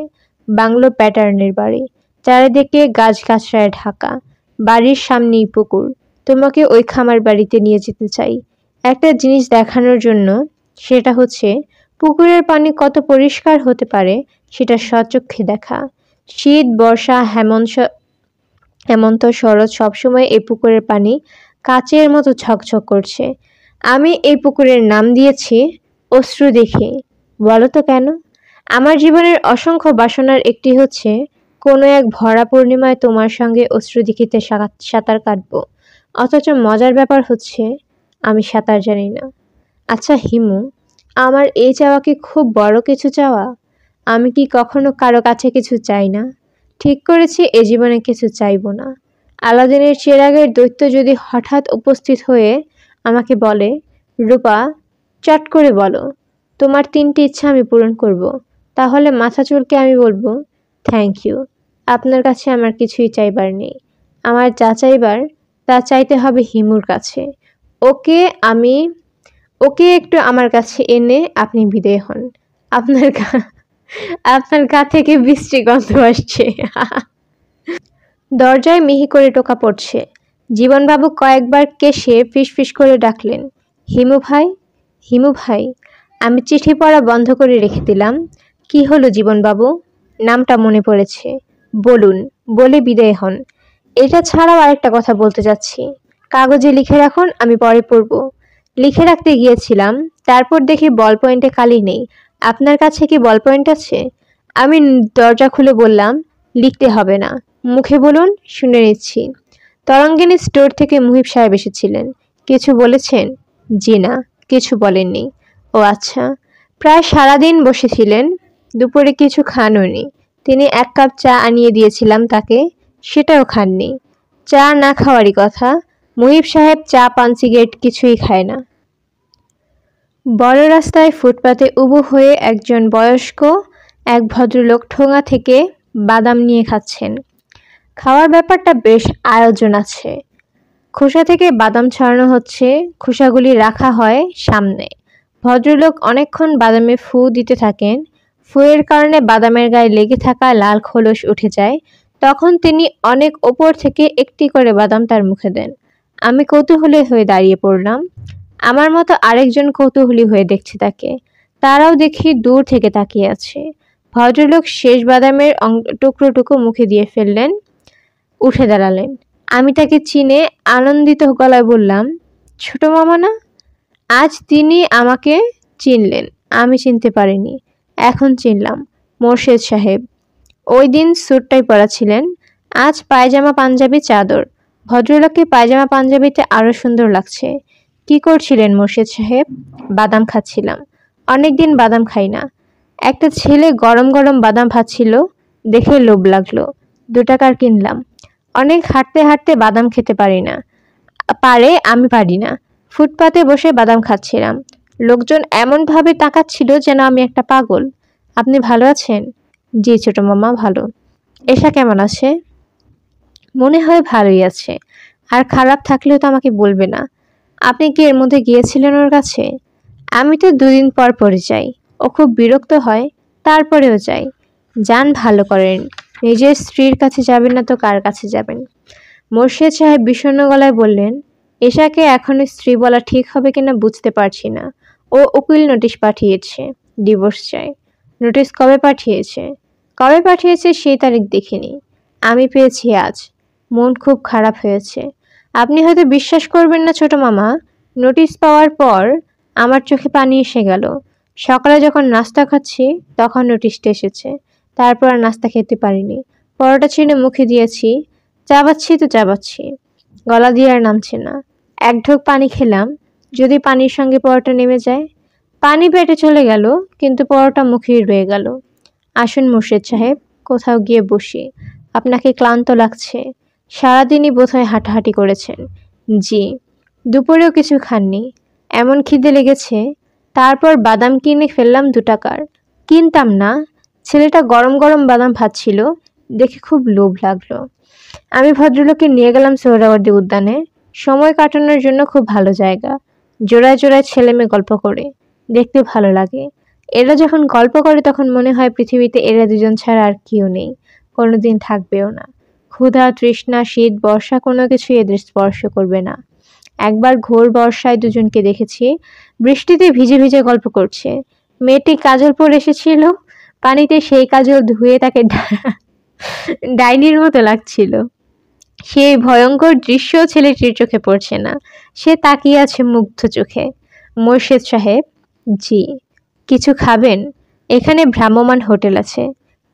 বাংলো প্যাটার্নের বাড়ি। চারিদিকে গাছগাছড়ায় ঢাকা। বাড়ির সামনেই পুকুর। তোমাকে ওই খামার বাড়িতে নিয়ে যেতে চাই একটা জিনিস দেখানোর জন্য। সেটা হচ্ছে পুকুরের পানি কত পরিষ্কার হতে পারে সেটা স্বচক্ষে দেখা। শীত, বর্ষা, হেমন্ত, শরৎ সবসময় এই পুকুরের পানি কাচের মতো ঝকঝক করছে। আমি এই পুকুরের নাম দিয়েছি অশ্রু দেখে। বলো তো কেন? আমার জীবনের অসংখ্য বাসনার একটি হচ্ছে কোনো এক ভরা পূর্ণিমায় তোমার সঙ্গে অশ্রু দিঘিতে সাঁতার কাটবো। অথচ মজার ব্যাপার হচ্ছে আমি সাঁতার জানি না। আচ্ছা হিমু, আমার এই চাওয়া কি খুব বড় কিছু চাওয়া? আমি কি কখনো কারো কাছে কিছু চাই না? ঠিক করেছি এ জীবনে কিছু চাইবো না। আলাদিনের চেরাগের দৈত্য যদি হঠাৎ উপস্থিত হয়ে আমাকে বলে, রূপা, চট করে বলো তোমার 3টি ইচ্ছা আমি পূরণ করব, তাহলে মাথা চুলকে আমি বলবো, থ্যাংক ইউ, আপনার কাছে আমার কিছুই চাইবার নেই। আমার যা চাইবার তা চাইতে হবে হিমুর কাছে। ওকে আমি ওকে একটু আমার কাছে এনে আপনি বিদেয় হন। আপনার গা আপনার গা থেকে বৃষ্টি গন্ধ আসছে। দরজায় মিহি করে টোকা পড়ছে। জীবনবাবু কয়েকবার কেশে ফিসফিস করে ডাকলেন, হিমু ভাই, হিমু ভাই। আমি চিঠি পড়া বন্ধ করে রেখে দিলাম। কি হলো জীবনবাবু? নামটা মনে পড়েছে। বলুন, বলে বিদায় হন। এটা ছাড়াও আরেকটা কথা বলতে যাচ্ছি। কাগজে লিখে রাখুন, আমি পরে পড়ব। লিখে রাখতে গিয়েছিলাম, তারপর দেখি বল পয়েন্টে কালি নেই। আপনার কাছে কি বল পয়েন্ট আছে? আমি দরজা খুলে বললাম, লিখতে হবে না, মুখে বলুন, শুনে নিচ্ছি। তরঙ্গিনী স্টোর থেকে মুহিব সাহেব এসেছিলেন। কিছু বলেছেন? জি না, কিছু বলেননি। ও আচ্ছা। প্রায় সারাদিন বসেছিলেন। দুপুরে কিছু খানওনি। তিনি 1 কাপ চা আনিয়ে দিয়েছিলাম তাকে, সেটাও খাননি। চা না খাওয়ারই কথা। মুহিব সাহেব চা, পান, সিগারেট কিছুই খায় না। বড় রাস্তায় ফুটপাতে উবু হয়ে একজন বয়স্ক এক ভদ্রলোক ঠোঙা থেকে বাদাম নিয়ে খাচ্ছেন। খাওয়ার ব্যাপারটা বেশ আয়োজন আছে। খোসা থেকে বাদাম ছাড়ানো হচ্ছে, খোসাগুলি রাখা হয় সামনে। ভদ্রলোক অনেকক্ষণ বাদামে ফু দিতে থাকেন। ফুয়ের কারণে বাদামের গায়ে লেগে থাকা লাল খোলস উঠে যায়। তখন তিনি অনেক ওপর থেকে একটি করে বাদাম তার মুখে দেন। আমি কৌতূহলী হয়ে দাঁড়িয়ে পড়লাম। আমার মতো আরেকজন কৌতূহলী হয়ে দেখছে তাকে। তারাও দেখি দূর থেকে তাকিয়ে আছে। ভদ্রলোক শেষ বাদামের টুকরোটুকু মুখে দিয়ে ফেললেন, উঠে দাঁড়ালেন। আমি তাকে চিনে আনন্দিত গলায় বললাম, ছোট মামা না? আজ তিনি আমাকে চিনলেন, আমি চিনতে পারিনি। এখন চিনলাম, মোর্শেদ সাহেব। ওই দিন স্যুটটাই পরা ছিলেন, আজ পায়জামা, পাঞ্জাবি, চাদর। ভদ্রলোককে পায়জামা পাঞ্জাবিতে আরো সুন্দর লাগছে। কি করছিলেন মোর্শেদ সাহেব? বাদাম খাচ্ছিলাম। অনেকদিন বাদাম খাই না। একটা ছেলে গরম গরম বাদাম ভাজছিল, দেখে লোভ লাগলো। 2 টাকার কিনলাম। অনেক হাঁটতে হাঁটতে বাদাম খেতে পারি না, আমি পারি না। ফুটপাতে বসে বাদাম খাচ্ছিলাম। লোকজন এমনভাবে তাকাচ্ছিল যেন আমি একটা পাগল। আপনি ভালো আছেন? জি ছোট মামা, ভালো। এশা কেমন আছে? মনে হয় ভালোই আছে। আর খারাপ থাকলেও তো আমাকে বলবে না। আপনি কি এর মধ্যে গিয়েছিলেন ওর কাছে? আমি তো 2 দিন পর পরে যাই। ও খুব বিরক্ত হয়, তারপরেও যাই। যান, ভালো করেন। নিজের স্ত্রীর কাছে যাবেন না তো কার কাছে যাবেন? মোর্শেদ সাহেব বিষণ্ণ গলায় বললেন, এশাকে এখনো স্ত্রী বলা ঠিক হবে কিনা বুঝতে পারছি না। ও উকিল নোটিশ পাঠিয়েছে, ডিভোর্স চাই। নোটিশ কবে পাঠিয়েছে সেই তারিখ দেখিনি। আমি পেয়েছি আজ। মন খুব খারাপ হয়েছে। আপনি হয়তো বিশ্বাস করবেন না ছোট মামা, নোটিশ পাওয়ার পর আমার চোখে পানি এসে গেল। সকালে যখন নাস্তা খাচ্ছি তখন নোটিশটা এসেছে। তারপর আর নাস্তা খেতে পারিনি। পরোটা ছিঁড়ে মুখে দিয়েছি, চাবাচ্ছি, গলা দিয়ে আর নামছে না। এক ঢোক পানি খেলাম, যদি পানির সঙ্গে পরোটা নেমে যায়। পানি পেটে চলে গেল, কিন্তু পরোটা মুখেই রয়ে গেল। আসুন মুর্শেদ সাহেব, কোথাও গিয়ে বসি। আপনাকে ক্লান্ত লাগছে। সারাদিনই বোধহয় হাঁটাহাঁটি করেছেন। জি। দুপুরেও কিছু খাননি। এমন খিদে লেগেছে। তারপর বাদাম কিনে ফেললাম 2 টাকার। কিনতাম না, ছেলেটা গরম গরম বাদাম ভাজছিল, দেখে খুব লোভ লাগলো। আমি ভদ্রলোককে নিয়ে গেলাম সোহরাওয়ার্দী উদ্যানে। সময় কাটানোর জন্য খুব ভালো জায়গা। জোড়ায় জোড়ায় ছেলে মেয়ে গল্প করে, দেখতে ভালো লাগে। এরা যখন গল্প করে তখন মনে হয় পৃথিবীতে এরা দুজন ছাড়া আর কেউ নেই, কোনোদিন থাকবেও না। ক্ষুধা, তৃষ্ণা, শীত, বর্ষা কোনো কিছুই এদের স্পর্শ করবে না। একবার ঘোর বর্ষায় দুজনকে দেখেছি, বৃষ্টিতে ভিজে ভিজে গল্প করছে। মেয়েটি কাজল পরে এসেছিল, পানিতে সেই কাজল ধুয়ে তাকে ডাইনির মতো লাগছিল। সেই ভয়ঙ্কর দৃশ্য ছেলেটির চোখে পড়ছে না। সে তাকিয়ে আছে মুগ্ধ চোখে। মোর্শেদ সাহেব। জি। কিছু খাবেন? এখানে ভ্রাম্যমাণ হোটেল আছে।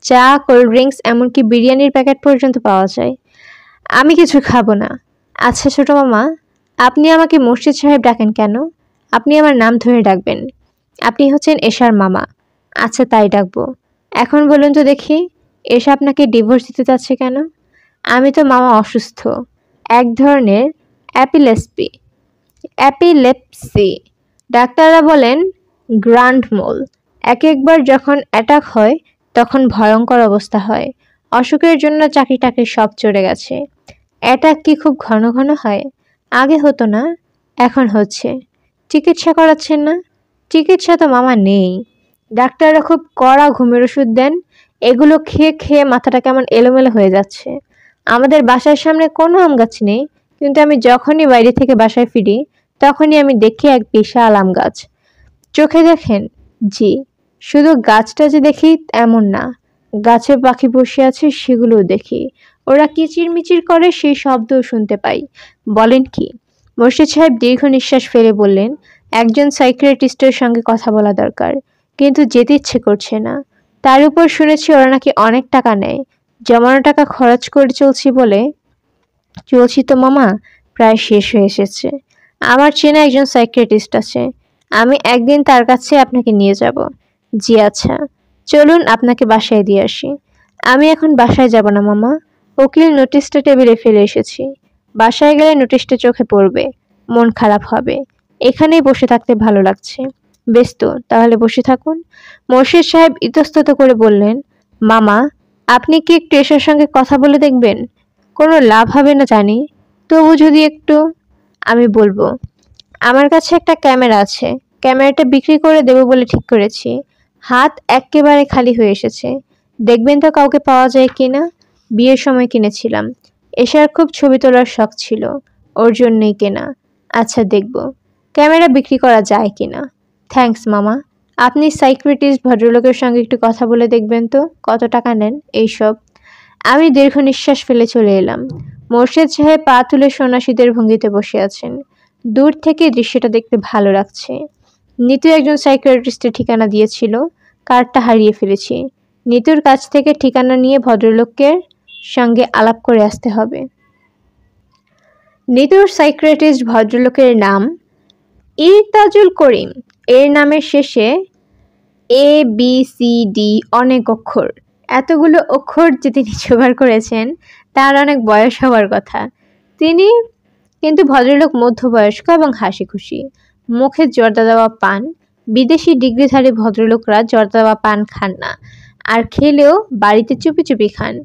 চা, কোল্ড ড্রিঙ্কস, এমনকি বিরিয়ানির প্যাকেট পর্যন্ত পাওয়া যায়। আমি কিছু খাবো না। আচ্ছা ছোট মামা, আপনি আমাকে মোর্শেদ সাহেব ডাকেন কেন? আপনি আমার নাম ধরে ডাকবেন। আপনি হচ্ছেন এশার মামা। আচ্ছা, তাই ডাকবো। এখন বলুন তো দেখি, এশা আপনাকে ডিভোর্স দিতে চাচ্ছে কেন? আমি তো মামা অসুস্থ। এক ধরনের অ্যাপিলেপসি। ডাক্তাররা বলেন গ্র্যান্ড মোল। একবার যখন অ্যাটাক হয় তখন ভয়ঙ্কর অবস্থা হয়। অসুখের জন্য চাকরি টাকরি সব চড়ে গেছে। অ্যাটাক কি খুব ঘন ঘন হয়? আগে হতো না, এখন হচ্ছে। চিকিৎসা করাচ্ছেন না? চিকিৎসা তো মামা নেই। ডাক্তাররা খুব কড়া ঘুমের ওষুধ দেন। এগুলো খেয়ে খেয়ে মাথাটা কেমন এলোমেলো হয়ে যাচ্ছে। আমাদের বাসার সামনে কোনো আম গাছ নেই, কিন্তু আমি যখনই বাইরে থেকে বাসায় ফিরি তখনই আমি দেখি এক বিশাল আম গাছ। চোখে দেখেন? জি। শুধু গাছটা যে দেখি এমন না, গাছে পাখি বসে আছে সেগুলোও দেখি। ওরা কিচিরমিচির করে সেই শব্দও শুনতে পাই। বলেন কি? মোর্শেদ সাহেব দীর্ঘ নিঃশ্বাস ফেলে বললেন, একজন সাইকিয়াট্রিস্টের সঙ্গে কথা বলা দরকার, কিন্তু যেতে ইচ্ছে করছে না। তার উপর শুনেছি ওরা নাকি অনেক টাকা নেয়। জমানো টাকা খরচ করে চলছি তো মামা, প্রায় শেষ হয়ে এসেছে। আমার চেনা একজন সাইকিয়াট্রিস্ট আছে, আমি একদিন তার কাছে আপনাকে নিয়ে যাব। জি আচ্ছা, চলুন আপনাকে বাসায় দিয়ে আসি। আমি এখন বাসায় যাব না মামা, উকিল নোটিশটা টেবিলে ফেলে এসেছি। বাসায় গেলে নোটিশটা চোখে পড়বে, মন খারাপ হবে। এখানেই বসে থাকতে ভালো লাগছে। বেশ তো, তাহলে বসে থাকুন। মোর্শেদ সাহেব ইতস্তত করে বললেন, মামা, আপনি কি একটু এশার সঙ্গে কথা বলে দেখবেন? কোনো লাভ হবে না জানি, তবু যদি একটু। আমি বলবো, আমার কাছে একটা ক্যামেরা আছে, ক্যামেরাটা বিক্রি করে দেবো বলে ঠিক করেছি। হাত এক্কেবারে খালি হয়ে এসেছে। দেখবেন তো কাউকে পাওয়া যায় কিনা। বিয়ের সময় কিনেছিলাম। এশার খুব ছবি তোলার শখ ছিল, ওর জন্যই কেনা। আচ্ছা, দেখব ক্যামেরা বিক্রি করা যায় কিনা। থ্যাঙ্কস মামা। আপনি সাইকিয়াট্রিস্ট ভদ্রলোকের সঙ্গে একটু কথা বলে দেখবেন তো কত টাকা নেন এইসব। আমি দীর্ঘ নিঃশ্বাস ফেলে চলে এলাম। মোর্শেদ সাহেব পা তুলে সন্ন্যাসীদের ভঙ্গিতে বসে আছেন। দূর থেকে দৃশ্যটা দেখতে ভালো লাগছে। নিতু একজন সাইকিয়াট্রিস্টের ঠিকানা দিয়েছিল, কার্ডটা হারিয়ে ফেলেছি। নিতুর কাছ থেকে ঠিকানা নিয়ে ভদ্রলোকের সঙ্গে আলাপ করে আসতে হবে। নিতুর সাইকিয়াট্রিস্ট ভদ্রলোকের নাম ইরতাজুল করিম। এর নামের শেষে ABCD অনেক অক্ষর। এতগুলো অক্ষর যে তিনি জোগাড় করেছেন তার অনেক বয়স হওয়ার কথা। তিনি কিন্তু ভদ্রলোক মধ্যবয়স্ক এবং হাসি খুশি। মুখে জর্দা দেওয়া পান। বিদেশি ডিগ্রিধারী ভদ্রলোকরা জর্দা দেওয়া পান খান না, আর খেলেও বাড়িতে চুপি চুপি খান।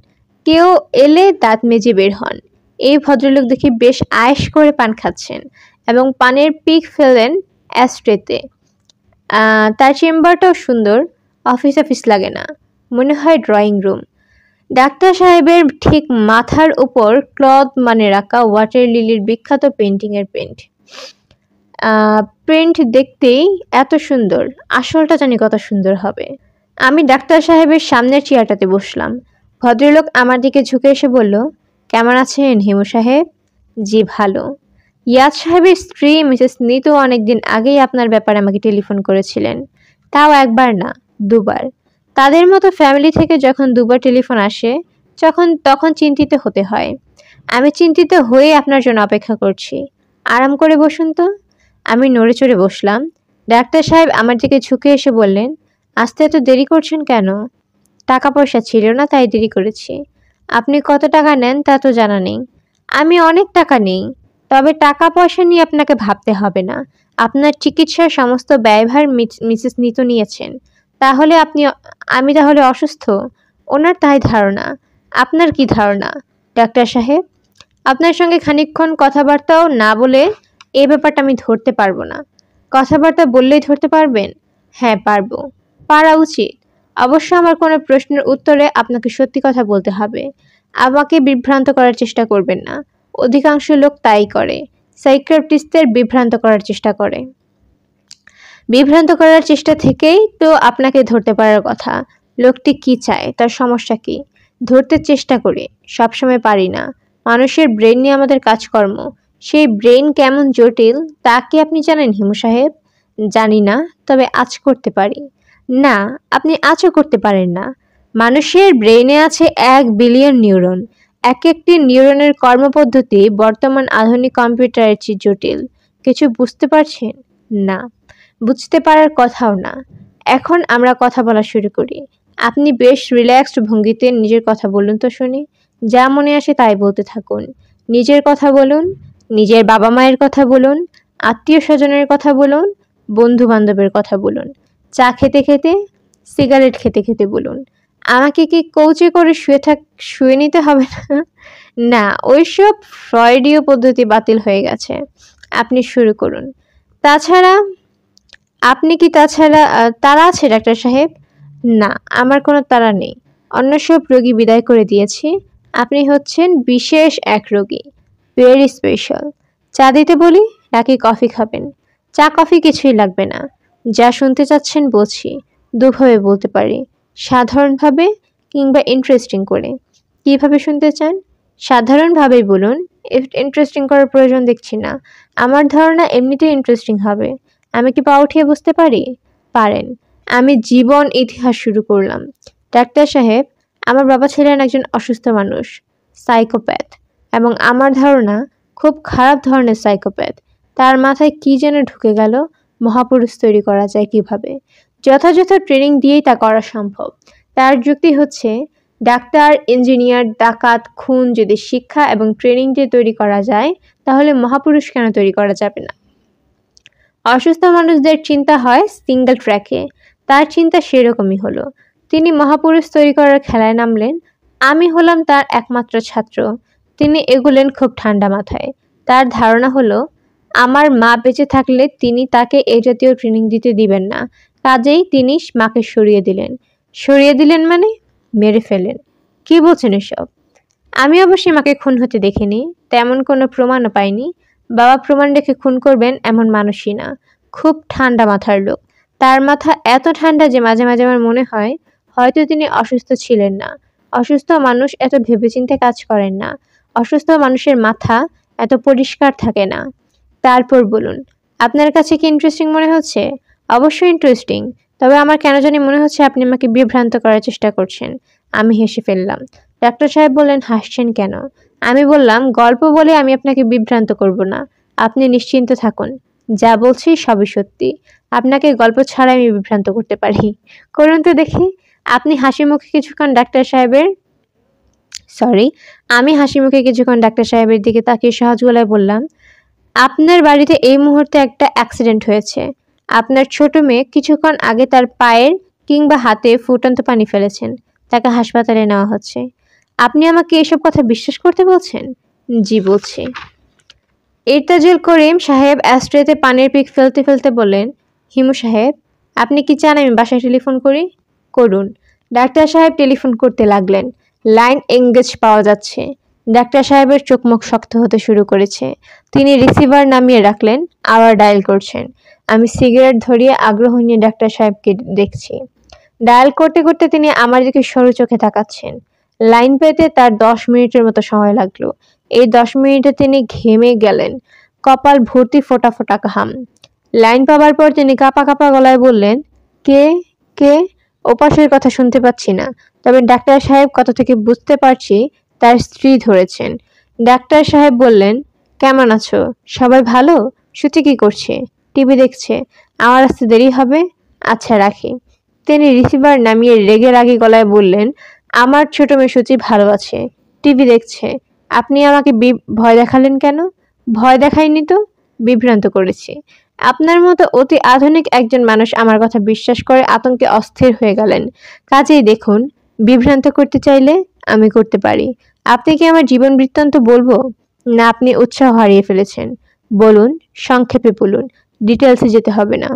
কেউ এলে দাঁত মেজে বের হন। এই ভদ্রলোক দেখি বেশ আয়েশ করে পান খাচ্ছেন এবং পানের পিক ফেলেন অ্যাশট্রেতে। তার চেম্বারটাও সুন্দর, অফিস লাগে না, মনে হয় ড্রয়িং রুম। ডাক্তার সাহেবের ঠিক মাথার উপর ক্লথ মানে রাখা ওয়াটার লিলির বিখ্যাত পেন্টিংয়ের প্রিন্ট দেখতেই এত সুন্দর, আসলটা জানি কত সুন্দর হবে। আমি ডাক্তার সাহেবের সামনের চেয়ারটাতে বসলাম। ভদ্রলোক আমার দিকে ঝুঁকে এসে বলল, কেমন আছেন হিমু সাহেব? জি ভালো। ইয়াদ সাহেবের স্ত্রী মিসেস নিতু অনেকদিন আগেই আপনার ব্যাপারে আমাকে টেলিফোন করেছিলেন, তাও একবার না, দুবার। তাদের মতো ফ্যামিলি থেকে যখন দুবার টেলিফোন আসে তখন চিন্তিত হতে হয়। আমি চিন্তিত হয়ে আপনার জন্য অপেক্ষা করছি। আরাম করে বসুন তো। আমি নড়ে চড়ে বসলাম। ডাক্তার সাহেব আমার দিকে ঝুঁকে এসে বললেন, আসতে এত দেরি করছেন কেন? টাকা পয়সা ছিল না তাই দেরি করেছি। আপনি কত টাকা নেন তা তো জানা নেই। আমি অনেক টাকা নেই, তবে টাকা পয়সা নিয়ে আপনাকে ভাবতে হবে না। আপনার চিকিৎসার সমস্ত ব্যয়ভার মিসেস নিতু নিয়েছেন। আমি তাহলে অসুস্থ? ওনার তাই ধারণা। আপনার কি ধারণা ডাক্তার সাহেব? আপনার সঙ্গে খানিকক্ষণ কথাবার্তাও না বলে এই ব্যাপারটা আমি ধরতে পারবো না। কথাবার্তা বললেই ধরতে পারবেন? হ্যাঁ পারবো, পারা উচিত। অবশ্য আমার কোনো প্রশ্নের উত্তরে আপনাকে সত্যি কথা বলতে হবে। আমাকে বিভ্রান্ত করার চেষ্টা করবেন না। অধিকাংশ লোক তাই করে, সাইকিয়াট্রিস্টদের বিভ্রান্ত করার চেষ্টা করে। বিভ্রান্ত করার চেষ্টা থেকেই তো আপনাকে ধরতে পারার কথা। লোকটি কি চায়, তার সমস্যা কি, ধরতে চেষ্টা করি, সবসময় পারি না। মানুষের ব্রেন নিয়ে আমাদের কাজকর্ম, সেই ব্রেন কেমন জটিল তা কি আপনি জানেন হিমু সাহেব? জানি না, তবে আজ করতে পারি। না, আপনি আজও করতে পারেন না। মানুষের ব্রেনে আছে 1 বিলিয়ন নিউরন। এক একটি নিউরনের কর্মপদ্ধতি বর্তমান আধুনিক কম্পিউটারের চেয়ে জটিল। কিছু বুঝতে পারছেন? না, বুঝতে পারার কথাও না। এখন আমরা কথা বলা শুরু করি। আপনি বেশ রিল্যাক্সড ভঙ্গিতে নিজের কথা বলুন তো শুনি। যা মনে আসে তাই বলতে থাকুন। নিজের কথা বলুন, নিজের বাবা মায়ের কথা বলুন, আত্মীয় স্বজনের কথা বলুন, বন্ধু বান্ধবের কথা বলুন। চা খেতে খেতে, সিগারেট খেতে খেতে বলুন। আমাকে কি কৌচে করে শুয়ে নিতে হবে না? না, ওইসব ফ্রয়েডীয় পদ্ধতি বাতিল হয়ে গেছে। আপনি শুরু করুন। তাছাড়া তাড়া আছে ডাক্তার সাহেব? না, আমার কোনো তাড়া নেই। অন্য সব রোগী বিদায় করে দিয়েছি। আপনি হচ্ছেন বিশেষ এক রোগী, ভেরি স্পেশাল। চা দিতে বলি নাকি কফি খাবেন? চা কফি কিছুই লাগবে না। যা শুনতে চাচ্ছেন বলছি, দুভাবে বলতে পারি, সাধারণভাবে কিংবা ইন্টারেস্টিং করে। কিভাবে শুনতে চান? সাধারণভাবেই বলুন, ইন্টারেস্টিং করার প্রয়োজন দেখছি না। আমার ধারণা এমনিতেই ইন্টারেস্টিং হবে। আমি কি পা উঠিয়ে বসতে পারি? পারেন। আমি জীবন ইতিহাস শুরু করলাম। ডাক্তার সাহেব, আমার বাবা ছিলেন একজন অসুস্থ মানুষ, সাইকোপ্যাথ, এবং আমার ধারণা খুব খারাপ ধরনের সাইকোপ্যাথ। তার মাথায় কি যেন ঢুকে গেল, মহাপুরুষ তৈরি করা যায় কিভাবে? যথাযথ ট্রেনিং দিয়েই তা করা সম্ভব। তার যুক্তি হচ্ছে, ডাক্তার, ইঞ্জিনিয়ার, ডাকাত, খুন যদি শিক্ষা এবং ট্রেনিং দিয়ে তৈরি করা যায়, তাহলে মহাপুরুষ কেন তৈরি করা যাবে না? অসুস্থ মানুষদের চিন্তা হয় সিঙ্গেল ট্র্যাকে। তার চিন্তা সেরকমই হলো। তিনি মহাপুরুষ তৈরি করার খেলায় নামলেন। আমি হলাম তার একমাত্র ছাত্র। তিনি এগোলেন খুব ঠান্ডা মাথায়। তার ধারণা হলো, আমার মা বেঁচে থাকলে তিনি তাকে এ জাতীয় ট্রেনিং দিতে দিবেন না। কাজেই তিনি মাকে সরিয়ে দিলেন। সরিয়ে দিলেন মানে মেরে ফেলেন। কি বলছেন এসব? আমি অবশ্যই মাকে খুন হতে দেখিনি, তেমন কোনো প্রমাণও পাইনি। বাবা প্রমাণ রেখে খুন করবেন এমন মানুষই না। খুব ঠান্ডা মাথার লোক। তার মাথা এত ঠান্ডা যে মাঝে মাঝে আমার মনে হয় হয়তো তিনি অসুস্থ ছিলেন না। অসুস্থ মানুষ এত ভেবেচিন্তে কাজ করেন না। অসুস্থ মানুষের মাথা এত পরিষ্কার থাকে না। তারপর বলুন, আপনার কাছে কি ইন্টারেস্টিং মনে হচ্ছে? অবশ্যই ইন্টারেস্টিং, তবে আমার কেন জানি মনে হচ্ছে আপনি আমাকে বিভ্রান্ত করার চেষ্টা করছেন। আমি হেসে ফেললাম। ডাক্তার সাহেব বললেন, হাসছেন কেন? আমি বললাম, গল্প বলে আমি আপনাকে বিভ্রান্ত করব না। আপনি নিশ্চিন্ত থাকুন। যা বলছি সবই সত্যি। আপনাকে গল্প ছাড়া আমি বিভ্রান্ত করতে পারি। করুন তো দেখি। আমি হাসি মুখে কিছুক্ষণ ডাক্তার সাহেবের দিকে তাকিয়ে সহজ গলায় বললাম, আপনার বাড়িতে এই মুহূর্তে একটা অ্যাক্সিডেন্ট হয়েছে। আপনার ছোট মেয়ে কিছুক্ষণ আগে তার পায়ের কিংবা হাতে ফুটন্ত পানি ফেলেছেন। তাকে হাসপাতালে নেওয়া হচ্ছে। আপনি আমাকে এসব কথা বিশ্বাস করতে বলছেন? জি বলছি। ইরতাজুল করিম সাহেব অ্যাস্ট্রেতে পানির পিক ফেলতে ফেলতে বললেন, হিমু সাহেব, আপনি কি চান আমি বাসায় টেলিফোন করি? করুন। ডাক্তার সাহেব টেলিফোন করতে লাগলেন। লাইন এঙ্গেজ পাওয়া যাচ্ছে। ডাক্তার সাহেবের চোখ মুখ শক্ত হতে শুরু করেছে। তিনি রিসিভার নামিয়ে রাখলেন, আবার ডায়াল করছেন। আমি সিগারেট ধরিয়ে আগ্রহ নিয়ে ডাক্তার সাহেবকে দেখছি। ডায়াল করতে করতে তিনি আমার দিকে সরু চোখে তাকাচ্ছেন। লাইন পেতে তার 10 মিনিটের মতো সময় লাগলো। এই 10 মিনিটে তিনি ঘেমে গেলেন, কপাল ভর্তি ফোঁটা ফোঁটা ঘাম। লাইন পাবার পর তিনি কাঁপা কাঁপা গলায় বললেন, কে কে? ওপাশের কথা শুনতে পাচ্ছি না, তবে ডাক্তার সাহেব কথা থেকে বুঝতে পারছি তার স্ত্রী ধরেছেন। ডাক্তার সাহেব বললেন, কেমন আছো? সবাই ভালো? সুচি কি করছে? টিভি দেখছে। আমার আসতে দেরি হবে? আচ্ছা রাখি। তিনি রিসিভার নামিয়ে রেগে রাগে গলায় বললেন, আমার ছোট মেয়ে সুচি ভালো আছে, টিভি দেখছে। আপনি আমাকে ভয় দেখালেন কেন? ভয় দেখাইনি তো, বিভ্রান্ত করেছি। আপনার মতো অতি আধুনিক একজন মানুষ আমার কথা বিশ্বাস করে আতঙ্কে অস্থির হয়ে গেলেন। কাজেই দেখুন, বিভ্রান্ত করতে চাইলে আমি করতে পারি। আপনি কি আমার জীবন বৃত্তান্ত বলবো, না আপনি উৎসাহ হারিয়ে ফেলেছেন? বলুন, সংক্ষেপে বলুন, ডিটেলসে যেতে হবে না।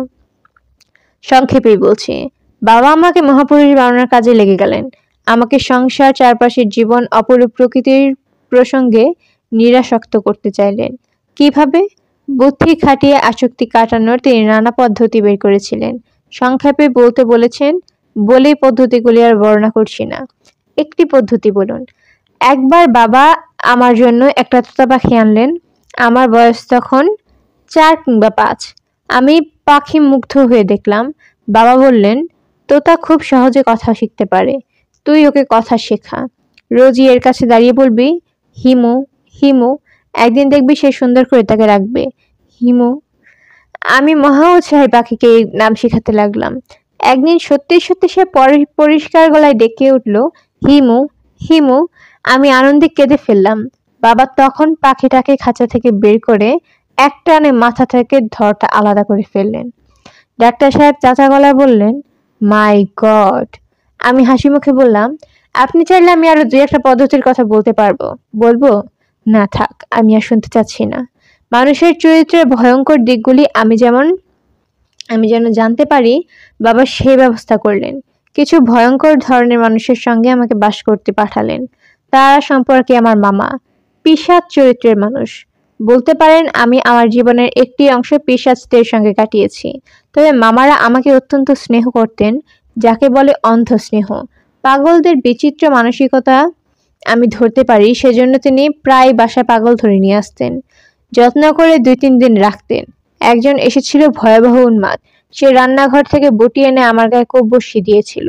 সংক্ষেপেই বলছি। বাবা আমাকে মহাপুরুষ বানানোর কাজে লেগে গেলেন। আমাকে সংসার, চারপাশের জীবন, অপরূপ প্রকৃতির প্রসঙ্গে নিরাসক্ত করতে চাইলেন। কিভাবে? বুদ্ধি খাটিয়ে আসক্তি কাটানোর তিনি নানা পদ্ধতি বের করেছিলেন। সংক্ষেপে বলতে বলেছেন, বলেই পদ্ধতিগুলি আর বর্ণনা করছি না। একটি পদ্ধতি বলুন। একবার বাবা আমার জন্য একটা তোতা পাখি আনলেন। আমার বয়স তখন 4 কিংবা 5। আমি পাখি মুগ্ধ হয়ে দেখলাম। বাবা বললেন, তোতা খুব সহজে কথা শিখতে পারে, তুই ওকে কথা শেখা। রোজই এর কাছে দাঁড়িয়ে বলবি, হিমু হিমু, একদিন দেখবি সে সুন্দর করে তাকে রাখবে, হিমু। আমি মহা উৎসাহে পাখিকে এই নাম শেখাতে লাগলাম। একদিন সত্যি সত্যি সে পরিষ্কার গলায় ডেকে উঠল, হিমু হিমু। আমি আনন্দে কেঁদে ফেললাম। বাবা তখন পাখিটাকে খাঁচা থেকে বের করে এক টানে মাথা থেকে ধরটা আলাদা করে ফেললেন। ডাক্তার সাহেব চাচা গলায় বললেন, মাই গড। আমি হাসি মুখে বললাম, আপনি চাইলে আমি আরো 2-1টা পদ্ধতির কথা বলতে পারবো। বলবো? না থাক, আমি আর শুনতে চাচ্ছি না। মানুষের চরিত্রের ভয়ঙ্কর দিকগুলি আমি যেন জানতে পারি, বাবা সেই ব্যবস্থা করলেন। কিছু ভয়ঙ্কর ধরনের মানুষের সঙ্গে আমাকে বাস করতে পাঠালেন। তারা সম্পর্কে আমার মামা, পিশাচ চরিত্রের মানুষ। বলতে পারেন আমি আমার জীবনের একটি অংশ পিশাচদের সঙ্গে কাটিয়েছি। তবে মামারা আমাকে অত্যন্ত স্নেহ করতেন, যাকে বলে অন্ধ স্নেহ। পাগলদের বিচিত্র মানসিকতা আমি ধরতে পারি, সেজন্য তিনি প্রায় বাসায় পাগল ধরে নিয়ে আসতেন। যত্ন করে 2-3 দিন রাখতেন। একজন এসেছিল ভয়াবহ উন্মাদ। সে রান্নাঘর থেকে বটি এনে আমার গায়ে কোপ বসিয়ে দিয়েছিল।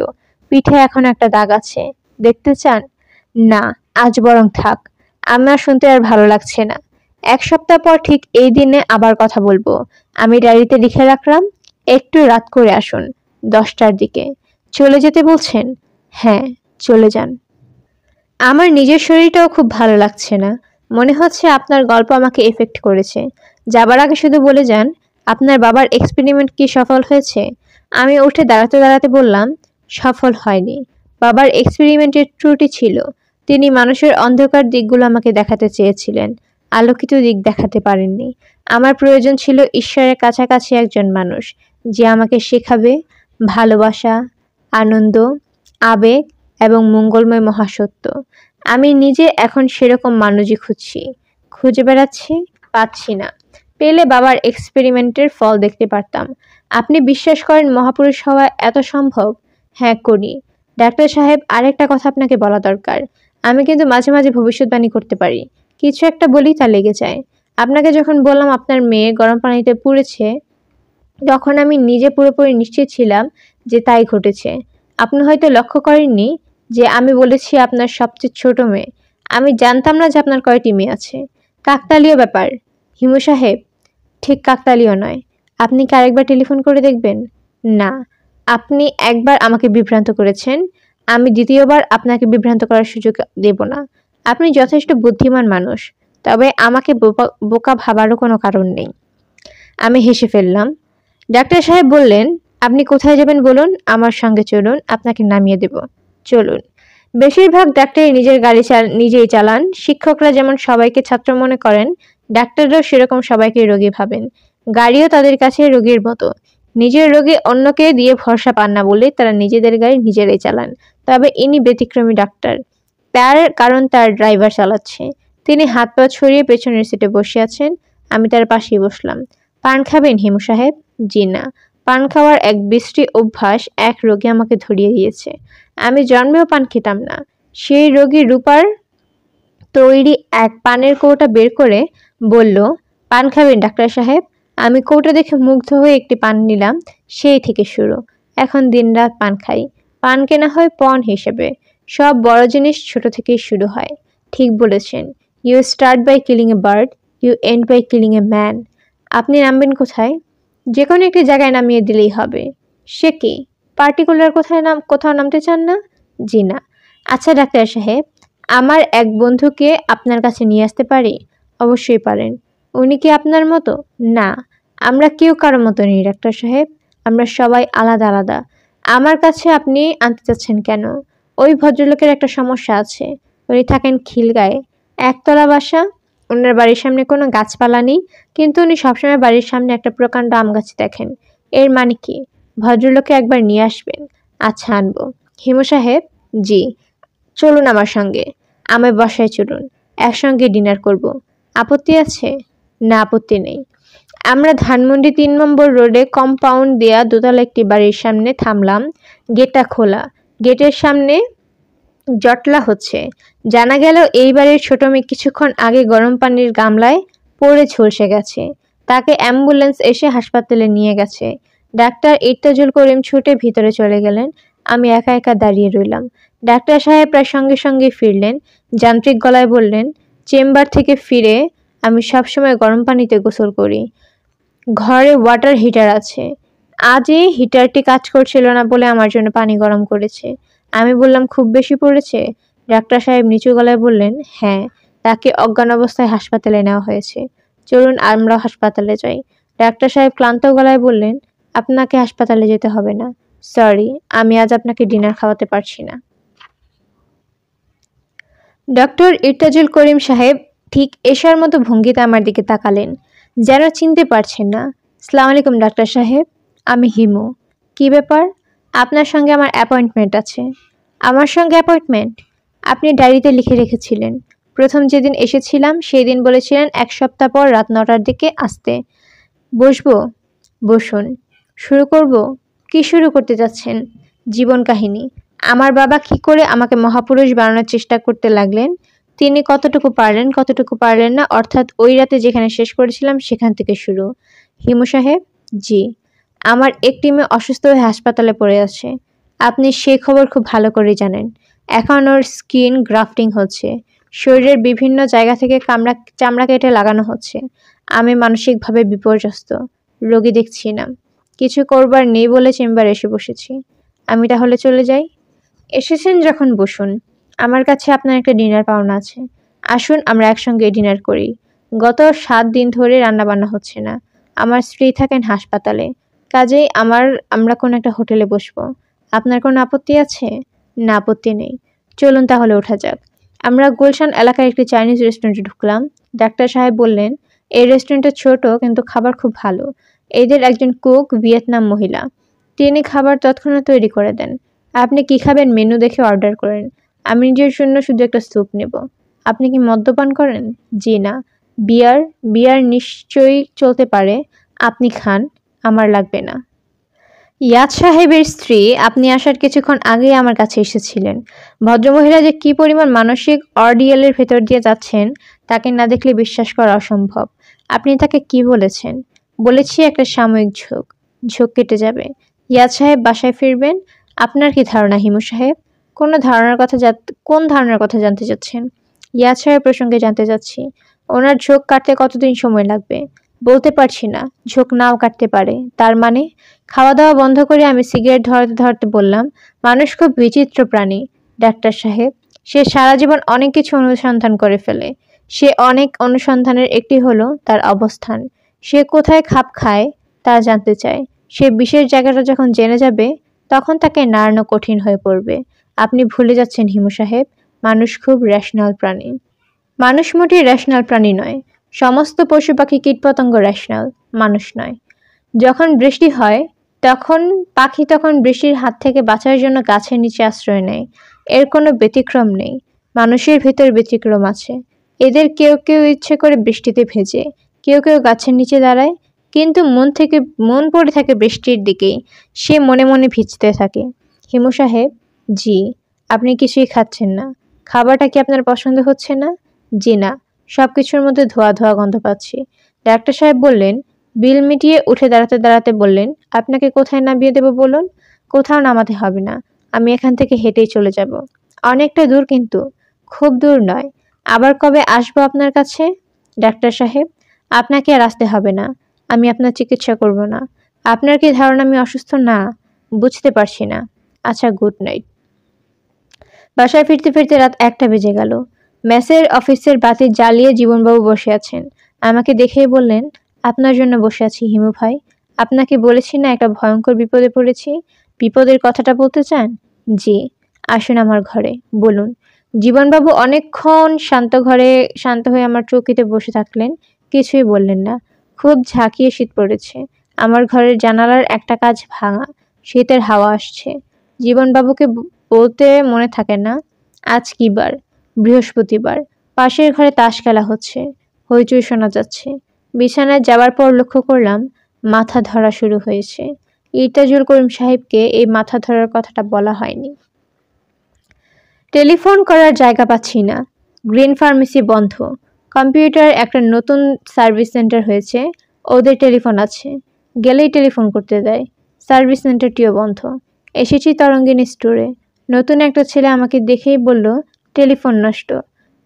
পিঠে এখন একটা দাগ আছে। দেখতে চান? না, আজ বরং থাক। আমার শুনতে আর ভালো লাগছে না। 1 সপ্তাহ পর ঠিক এই দিনে আবার কথা বলবো। আমি ডায়েরিতে লিখে রাখলাম, একটু রাত করে আসুন, 10টার দিকে। চলে যেতে বলছেন? হ্যাঁ, চলে যান। আমার নিজের শরীরটাও খুব ভালো লাগছে না। মনে হচ্ছে আপনার গল্প আমাকে এফেক্ট করেছে। যাবার আগে শুধু বলে যান, আপনার বাবার এক্সপেরিমেন্ট কি সফল হয়েছে? আমি উঠে দাঁড়াতে দাঁড়াতে বললাম, সফল হয়নি। বাবার এক্সপেরিমেন্টের ত্রুটি ছিল। তিনি মানুষের অন্ধকার দিকগুলো আমাকে দেখাতে চেয়েছিলেন, আলোকিত দিক দেখাতে পারেননি। আমার প্রয়োজন ছিল ঈশ্বরের কাছাকাছি একজন মানুষ, যে আমাকে শেখাবে ভালোবাসা, আনন্দ, আবেগ এবং মঙ্গলময় মহাসত্য। আমি নিজে এখন সেরকম মানুষই খুঁজে বেড়াচ্ছি, পাচ্ছি না। পেলে বাবার এক্সপেরিমেন্টের ফল দেখতে পারতাম। আপনি বিশ্বাস করেন মহাপুরুষ হওয়া এত সম্ভব? হ্যাঁ করি। ডাক্তার সাহেব, আরেকটা কথা আপনাকে বলা দরকার। আমি কিন্তু মাঝে মাঝে ভবিষ্যৎবাণী করতে পারি। কিছু একটা বলি তা লেগে যায়। আপনাকে যখন বললাম আপনার মেয়ে গরম পানিতে পুড়েছে, তখন আমি নিজে পুরোপুরি নিশ্চিত ছিলাম যে তাই ঘটেছে। আপনি হয়তো লক্ষ্য করেননি যে আমি বলেছি আপনার সবচেয়ে ছোট মেয়ে। আমি জানতাম না যে আপনার কয়টি মেয়ে আছে। কাকতালীয় ব্যাপার, হিমু সাহেব। ঠিক কাকতালীয় নয়। আপনি কি আরেকবার টেলিফোন করে দেখবেন? না, আপনি একবার আমাকে বিভ্রান্ত করেছেন, আমি দ্বিতীয়বার আপনাকে বিভ্রান্ত করার সুযোগ দেব না। আপনি যথেষ্ট বুদ্ধিমান মানুষ, তবে আমাকে বোকা ভাবারও কোনো কারণ নেই। আমি হেসে ফেললাম। ডাক্তার সাহেব বললেন, আপনি কোথায় যাবেন বলুন, আমার সঙ্গে চলুন, আপনাকে নামিয়ে দেব। চলুন। বেশিরভাগ ডাক্তারই নিজের গাড়ি নিজেই চালান। শিক্ষকরা যেমন সবাইকে ছাত্র মনে করেন, ডাক্তাররাও সেরকম সবাইকে রোগী ভাবেন। গাড়িও তাদের কাছে রোগীর মতো। নিজের রোগী অন্যকে দিয়ে ভরসা পান না বলে তারা নিজেদের গাড়ি নিজেরাই চালান। তবে ইনি ব্যতিক্রমী ডাক্তার। তার কারণ তার ড্রাইভার চালাচ্ছে। তিনি হাত পা ছড়িয়ে পেছনের সিটে বসে আছেন। আমি তার পাশেই বসলাম। পান খাবেন হিমু সাহেব? জি না। পান খাওয়ার এক বিশ্রী অভ্যাস এক রোগী আমাকে ধরিয়ে দিয়েছে। আমি জন্মেও পান খেতাম না। সেই রোগী রূপার তৈরি এক পানের কৌটা বের করে বলল, পান খাবেন ডাক্তার সাহেব? আমি কৌটা দেখে মুগ্ধ হয়ে একটি পান নিলাম। সেই থেকে শুরু। এখন দিনরাত পান খাই। পান কেনা হয় পণ হিসেবে। সব বড় জিনিস ছোট থেকেই শুরু হয়। ঠিক বলেছেন। You start by killing a bird, you end by killing a man. আপনি নামবেন কোথায়? যে কোনো একটি জায়গায় নামিয়ে দিলেই হবে। সে কি পার্টিকুলার কোথাও নামতে চান না? জি না। আচ্ছা ডাক্তার সাহেব, আমার এক বন্ধুকে আপনার কাছে নিয়ে আসতে পারি? অবশ্যই পারেন। উনি কি আপনার মতো? না, আমরা কেউ কারো মতো নেই ডাক্তার সাহেব। আমরা সবাই আলাদা আলাদা। আমার কাছে আপনি আনতে চাচ্ছেন কেন? ওই ভদ্রলোকের একটা সমস্যা আছে। উনি থাকেন খিলগাঁয়ে। একতলা বাসা। ওনার বাড়ির সামনে কোনো গাছপালা নেই, কিন্তু উনি সবসময় বাড়ির সামনে একটা প্রকাণ্ড আম গাছ দেখেন। এর মানে কি? ভদ্রলোককে একবার নিয়ে আসবেন। আচ্ছা, আনবো। হিমু সাহেব? জি। চলুন আমার সঙ্গে। আমার বাসায় চলুন। একসঙ্গে ডিনার করব। আপত্তি আছে? না, আপত্তি নেই। আমরা ধানমন্ডি ৩ নম্বর রোডে কম্পাউন্ড দেয়া দোতলা একটি বাড়ির সামনে থামলাম। গেটটা খোলা। গেটের সামনে জটলা হচ্ছে। জানা গেল এই বাড়ির ছোট মেয়ে কিছুক্ষণ আগে গরম পানির গামলায় পড়ে ঝলসে গেছে। তাকে অ্যাম্বুলেন্স এসে হাসপাতালে নিয়ে গেছে। ডাক্তার ইরতাজুল করিম ছুটে ভিতরে চলে গেলেন। আমি একা একা দাঁড়িয়ে রইলাম। ডাক্তার সাহেব প্রায় সঙ্গে সঙ্গে ফিরলেন। যান্ত্রিক গলায় বললেন, চেম্বার থেকে ফিরে আমি সবসময় গরম পানিতে গোসল করি। ঘরে ওয়াটার হিটার আছে। আজই হিটারটি কাজ করছিল না বলে আমার জন্য পানি গরম করেছে। আমি বললাম, খুব বেশি পড়েছে? ডাক্তার সাহেব নিচু গলায় বললেন, হ্যাঁ, তাকে অজ্ঞান অবস্থায় হাসপাতালে নেওয়া হয়েছে। চলুন আমরা হাসপাতালে যাই। ডাক্তার সাহেব ক্লান্ত গলায় বললেন, আপনাকে হাসপাতালে যেতে হবে না। সরি, আমি আজ আপনাকে ডিনার খাওয়াতে পারছি না। ডক্টর ইরতাজুল করিম সাহেব ঠিক এশার মতো ভঙ্গিতে আমার দিকে তাকালেন, যেন চিনতে পারছেন না। আসসালামু আলাইকুম ডাক্তার সাহেব, আমি হিমু। কি ব্যাপার? আপনার সঙ্গে আমার অ্যাপয়েন্টমেন্ট আছে। আমার সঙ্গে অ্যাপয়েন্টমেন্ট? আপনি ডায়েরিতে লিখে রেখেছিলেন। প্রথম যেদিন এসেছিলাম সেই দিন বলেছিলেন 1 সপ্তাহ পর রাত 9টার দিকে আসতে। বসবো? বসুন। শুরু করব? কি শুরু করতে যাচ্ছেন? জীবন কাহিনী। আমার বাবা কি করে আমাকে মহাপুরুষ বানানোর চেষ্টা করতে লাগলেন, তিনি কতটুকু পারলেন কতটুকু পারলেন না, অর্থাৎ ওই রাতে যেখানে শেষ করেছিলাম সেখান থেকে শুরু। হিমু সাহেব? জি। আমার একটি মেয়ে অসুস্থ হয়ে হাসপাতালে পড়ে আছে। আপনি সেই খবর খুব ভালো করে জানেন। এখন ওর স্কিন গ্রাফটিং হচ্ছে। শরীরের বিভিন্ন জায়গা থেকে চামড়া কেটে লাগানো হচ্ছে। আমি মানসিকভাবে বিপর্যস্ত। রোগী দেখছি না। কিছু করবার নেই বলে চেম্বারে এসে বসেছি। আমি তাহলে চলে যাই? এসেছেন যখন বসুন। আমার কাছে আপনার একটা ডিনার পাওনা আছে। আসুন আমরা একসঙ্গে ডিনার করি। গত 7 দিন ধরে রান্নাবান্না হচ্ছে না। আমার স্ত্রী থাকেন হাসপাতালে। কাজেই আমরা কোনো একটা হোটেলে বসবো। আপনার কোনো আপত্তি আছে? না, আপত্তি নেই। চলুন তাহলে ওঠা যাক। আমরা গুলশান এলাকার একটি চাইনিজ রেস্টুরেন্টে ঢুকলাম। ডাক্তার সাহেব বললেন, এই রেস্টুরেন্টটা ছোট কিন্তু খাবার খুব ভালো। এদের একজন কুক ভিয়েতনাম মহিলা। তিনি খাবার তৎক্ষণাৎ তৈরি করে দেন। আপনি কি খাবেন মেনু দেখে অর্ডার করেন। আমি নিজের জন্য শুধু একটা স্যুপ নেব। আপনি কি মদ্যপান করেন? জি না। বিয়ার নিশ্চয়ই চলতে পারে। আপনি খান, আমার লাগবে না। ইয়াদ সাহেবের স্ত্রী আপনি আসার কিছুক্ষণ আগেই আমার কাছে এসেছিলেন। ভদ্রমহিলা যে কি পরিমাণ মানসিক অর্ডিয়ালের ভেতর দিয়ে যাচ্ছেন তাকে না দেখলে বিশ্বাস করা অসম্ভব। আপনি তাকে কি বলেছেন? বলেছি একটা সাময়িক ঝোঁক কেটে যাবে। ইয়াদ সাহেব বাসায় ফিরবেন। আপনার কি ধারণা হিমু সাহেব? কোন ধারণার কথা জানতে চাচ্ছেন? ইয়াদ সাহেব প্রসঙ্গে জানতে চাচ্ছি। ওনার ঝোঁক কাটতে কতদিন সময় লাগবে? বলতে পারছি না। ঝোঁক নাও কাটতে পারে। তার মানে? খাওয়া দাওয়া বন্ধ করে আমি সিগারেট ধরতে ধরতে বললাম, মানুষ খুব বিচিত্র প্রাণী ডাক্তার সাহেব। সে সারা জীবন অনেক কিছু অনুসন্ধান করে ফেলে। সে অনেক অনুসন্ধানের একটি হলো তার অবস্থান। সে কোথায় খাপ খায় তা জানতে চায়। সে বিশেষ জায়গাটা যখন জেনে যাবে তখন তাকে নাড়ানো কঠিন হয়ে পড়বে। আপনি ভুলে যাচ্ছেন হিমু সাহেব, মানুষ খুব রেশনাল প্রাণী। মানুষ মোটেই রেশনাল প্রাণী নয়। সমস্ত পশু পাখি কীটপতঙ্গ রেশনাল, মানুষ নয়। যখন বৃষ্টি হয় তখন বৃষ্টির হাত থেকে বাঁচার জন্য গাছের নিচে আশ্রয় নেয়। এর কোনো ব্যতিক্রম নেই। মানুষের ভিতর ব্যতিক্রম আছে। এদের কেউ কেউ ইচ্ছে করে বৃষ্টিতে ভেজে, কেউ কেউ গাছের নিচে দাঁড়ায়, কিন্তু মন পড়ে থাকে বৃষ্টির দিকেই। সে মনে মনে ভিজতে থাকে। হিমু সাহেব, জি। আপনি কিছুই খাচ্ছেন না। খাবারটা কি আপনার পছন্দ হচ্ছে না? জি না, সবকিছুর মধ্যে ধোয়া ধোয়া গন্ধ পাচ্ছি। ডাক্তার সাহেব বললেন, বিল মিটিয়ে উঠে দাঁড়াতে দাঁড়াতে বললেন, আপনাকে কোথায় নামিয়ে দেব বলুন? কোথাও নামাতে হবে না, আমি এখান থেকে হেঁটেই চলে যাব। অনেকটা দূর কিন্তু, খুব দূর নয়। আবার কবে আসবো আপনার কাছে? ডাক্তার সাহেব, আপনাকে আর আসতে হবে না। আমি আপনার চিকিৎসা করব না। আপনার কি ধারণা আমি অসুস্থ না? বুঝতে পারছি না। আচ্ছা, গুড নাইট। বাসায় ফিরতে ফিরতে রাত 1টা বেজে গেল। মেসের অফিসের বাতি জ্বালিয়ে জীবনবাবু বসে আছেন। আমাকে দেখেই বললেন, আপনার জন্য বসে আছি হিমু ভাই। আপনাকে বলেছি না একটা ভয়ঙ্কর বিপদে পড়েছি? বিপদের কথাটা বলতে চান? জি। আসুন আমার ঘরে, বলুন। জীবনবাবু অনেকক্ষণ শান্ত হয়ে আমার চৌকিতে বসে থাকলেন, কিছুই বললেন না। খুব ঝাঁকিয়ে শীত পড়েছে। আমার ঘরের জানালার একটা কাচ ভাঙা, শীতের হাওয়া আসছে। জীবনবাবুকে বলতে মনে থাকে না, আজ কি বার? বৃহস্পতিবার। পাশের ঘরে তাস খেলা হচ্ছে, হইচই শোনা যাচ্ছে। বিছানায় যাবার পর লক্ষ্য করলাম মাথা ধরা শুরু হয়েছে। ইরতাজুল করিম সাহেবকে এই মাথা ধরার কথাটা বলা হয়নি। টেলিফোন করার জায়গা পাচ্ছি না। গ্রিন ফার্মেসি বন্ধ। কম্পিউটার একটা নতুন সার্ভিস সেন্টার হয়েছে, ওদের টেলিফোন আছে, গেলেই টেলিফোন করতে দেয়। সার্ভিস সেন্টারটিও বন্ধ। এসেছি তরঙ্গিনী স্টোরে। নতুন একটা ছেলে আমাকে দেখেই বলল, টেলিফোন নষ্ট।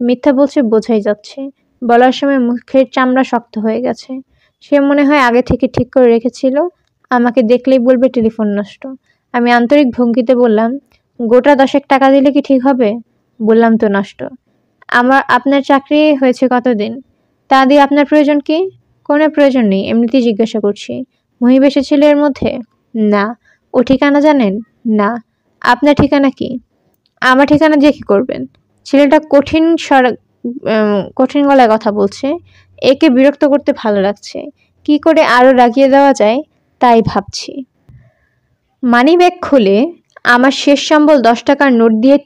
মিথ্যা বলছে বোঝাই যাচ্ছে। বলার সময় মুখের চামড়া শক্ত হয়ে গেছে। সে মনে হয় আগে থেকে ঠিক করে রেখেছিল, আমাকে দেখলেই বলবে টেলিফোন নষ্ট। আমি আন্তরিক ভঙ্গিতে বললাম, গোটা 10 টাকা দিলে কি ঠিক হবে? বললাম তো নষ্ট। আপনার চাকরি হয়েছে কতদিন? তা দিয়ে আপনার প্রয়োজন কি? কোনো প্রয়োজন নেই, এমনিতেই জিজ্ঞাসা করছি। মহিব এসেছিল এর মধ্যে? না। ও ঠিকানা জানেন? না। আপনার ঠিকানা কি? আমার ঠিকানা দিয়ে কি করবেন? ছেলেটা কঠিন গলায় কথা বলছে। একে বিরক্ত করতে ভালো লাগছে। কি করে আরো রাগিয়ে দেওয়া যায় তাই ভাবছি। মানিব্যাগ খুলে আমার শেষ সম্বল 10 টাকার নোট দিয়ে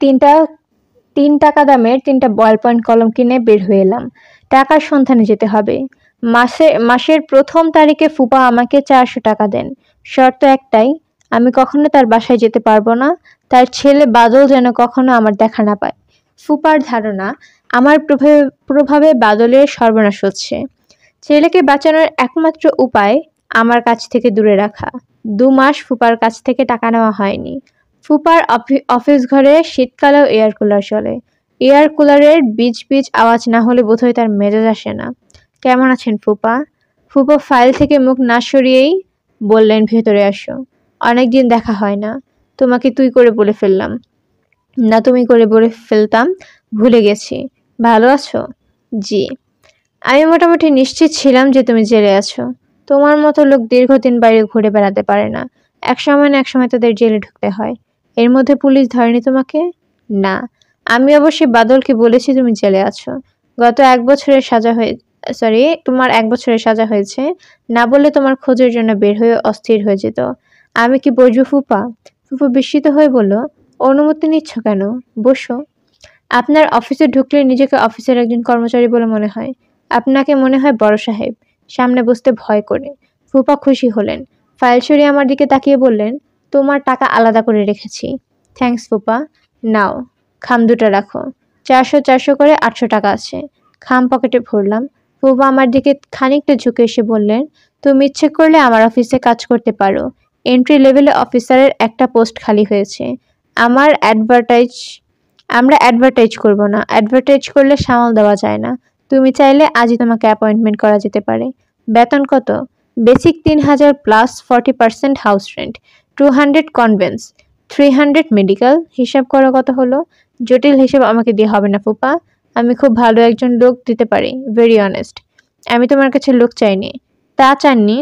3 টাকা দামের 3টা বল পয়েন্ট কলম কিনে বের হয়ে এলাম। টাকার সন্ধানে যেতে হবে। মাসের প্রথম তারিখে ফুপা আমাকে 400 টাকা দেন। শর্ত একটাই, আমি কখনো তার বাসায় যেতে পারবো না। তার ছেলে বাদল যেন কখনো আমার দেখা না পায়। ফুপার ধারণা আমার প্রভাবে বাদলের সর্বনাশ হচ্ছে। ছেলেকে বাঁচানোর একমাত্র উপায় আমার কাছ থেকে দূরে রাখা। 2 মাস ফুপার কাছ থেকে টাকা নেওয়া হয়নি। ফুপার অফিস ঘরে শীতকালেও এয়ার কুলার চলে। এয়ার কুলারের বিজ বিজ আওয়াজ না হলে বোধহয় তার মেজাজ আসে না। কেমন আছেন ফুপা? ফুপা ফাইল থেকে মুখ না সরিয়েই বললেন, ভেতরে আসো। অনেকদিন দেখা হয় না। তোমাকে তুই করে বলে ফেললাম। না, তুমি করে বলে ফেলতাম, ভুলে গেছি। ভালো আছো? জি। আমি মোটামুটি নিশ্চিত ছিলাম যে তুমি জেলে আছো। তোমার মতো লোক দীর্ঘদিন বাইরে ঘুরে বেড়াতে পারে না। এক সময় না এক সময় তাদের জেলে ঢুকতে হয়। এর মধ্যে পুলিশ ধরেনি তোমাকে? না। আমি অবশ্যই বাদলকে বলেছি তুমি জেলে আছো। গত 1 বছরের সাজা তোমার 1 বছরের সাজা হয়েছে। না বললে তোমার খোঁজের জন্য বের হয়ে অস্থির হয়ে যেত। আমি কি বসবো ফুপা? ফুপা বিস্মিত হয়ে বলল, অনুমতি নিচ্ছ কেন? বসো। আপনার অফিসে ঢুকলে নিজেকে অফিসের একজন কর্মচারী বলে মনে হয়। আপনাকে মনে হয় বড় সাহেব। সামনে বসতে ভয় করে। ফুপা খুশি হলেন। ফাইল সরিয়ে আমার দিকে তাকিয়ে বললেন, তোমার টাকা আলাদা করে রেখেছি। থ্যাঙ্কস ফুপা। নাও, খাম 2টা রাখো। 400 করে 800 টাকা আছে। খাম পকেটে ভরলাম। ফুপা আমার দিকে খানিকটা ঝুঁকে এসে বললেন, তুমি ইচ্ছে করলে আমার অফিসে কাজ করতে পারো। এন্ট্রি লেভেলে অফিসারের একটা পোস্ট খালি হয়েছে। আমরা অ্যাডভার্টাইজ করব না। অ্যাডভার্টাইজ করলে সামাল দেওয়া যায় না। তুমি চাইলে আজই তোমাকে অ্যাপয়েন্টমেন্ট করা যেতে পারে। বেতন কত? Basic 3000 plus 40% house rent, 200 convince, 300 medical. হিসাব করো কত হলো? জটিল হিসাব আমাকে দিয়ে হবে না ফুপা। আমি খুব ভালো একজন লোক দিতে পারি, ভেরি অনেস্ট। আমি তোমার কাছে লোক চাইনি। তা চাননি,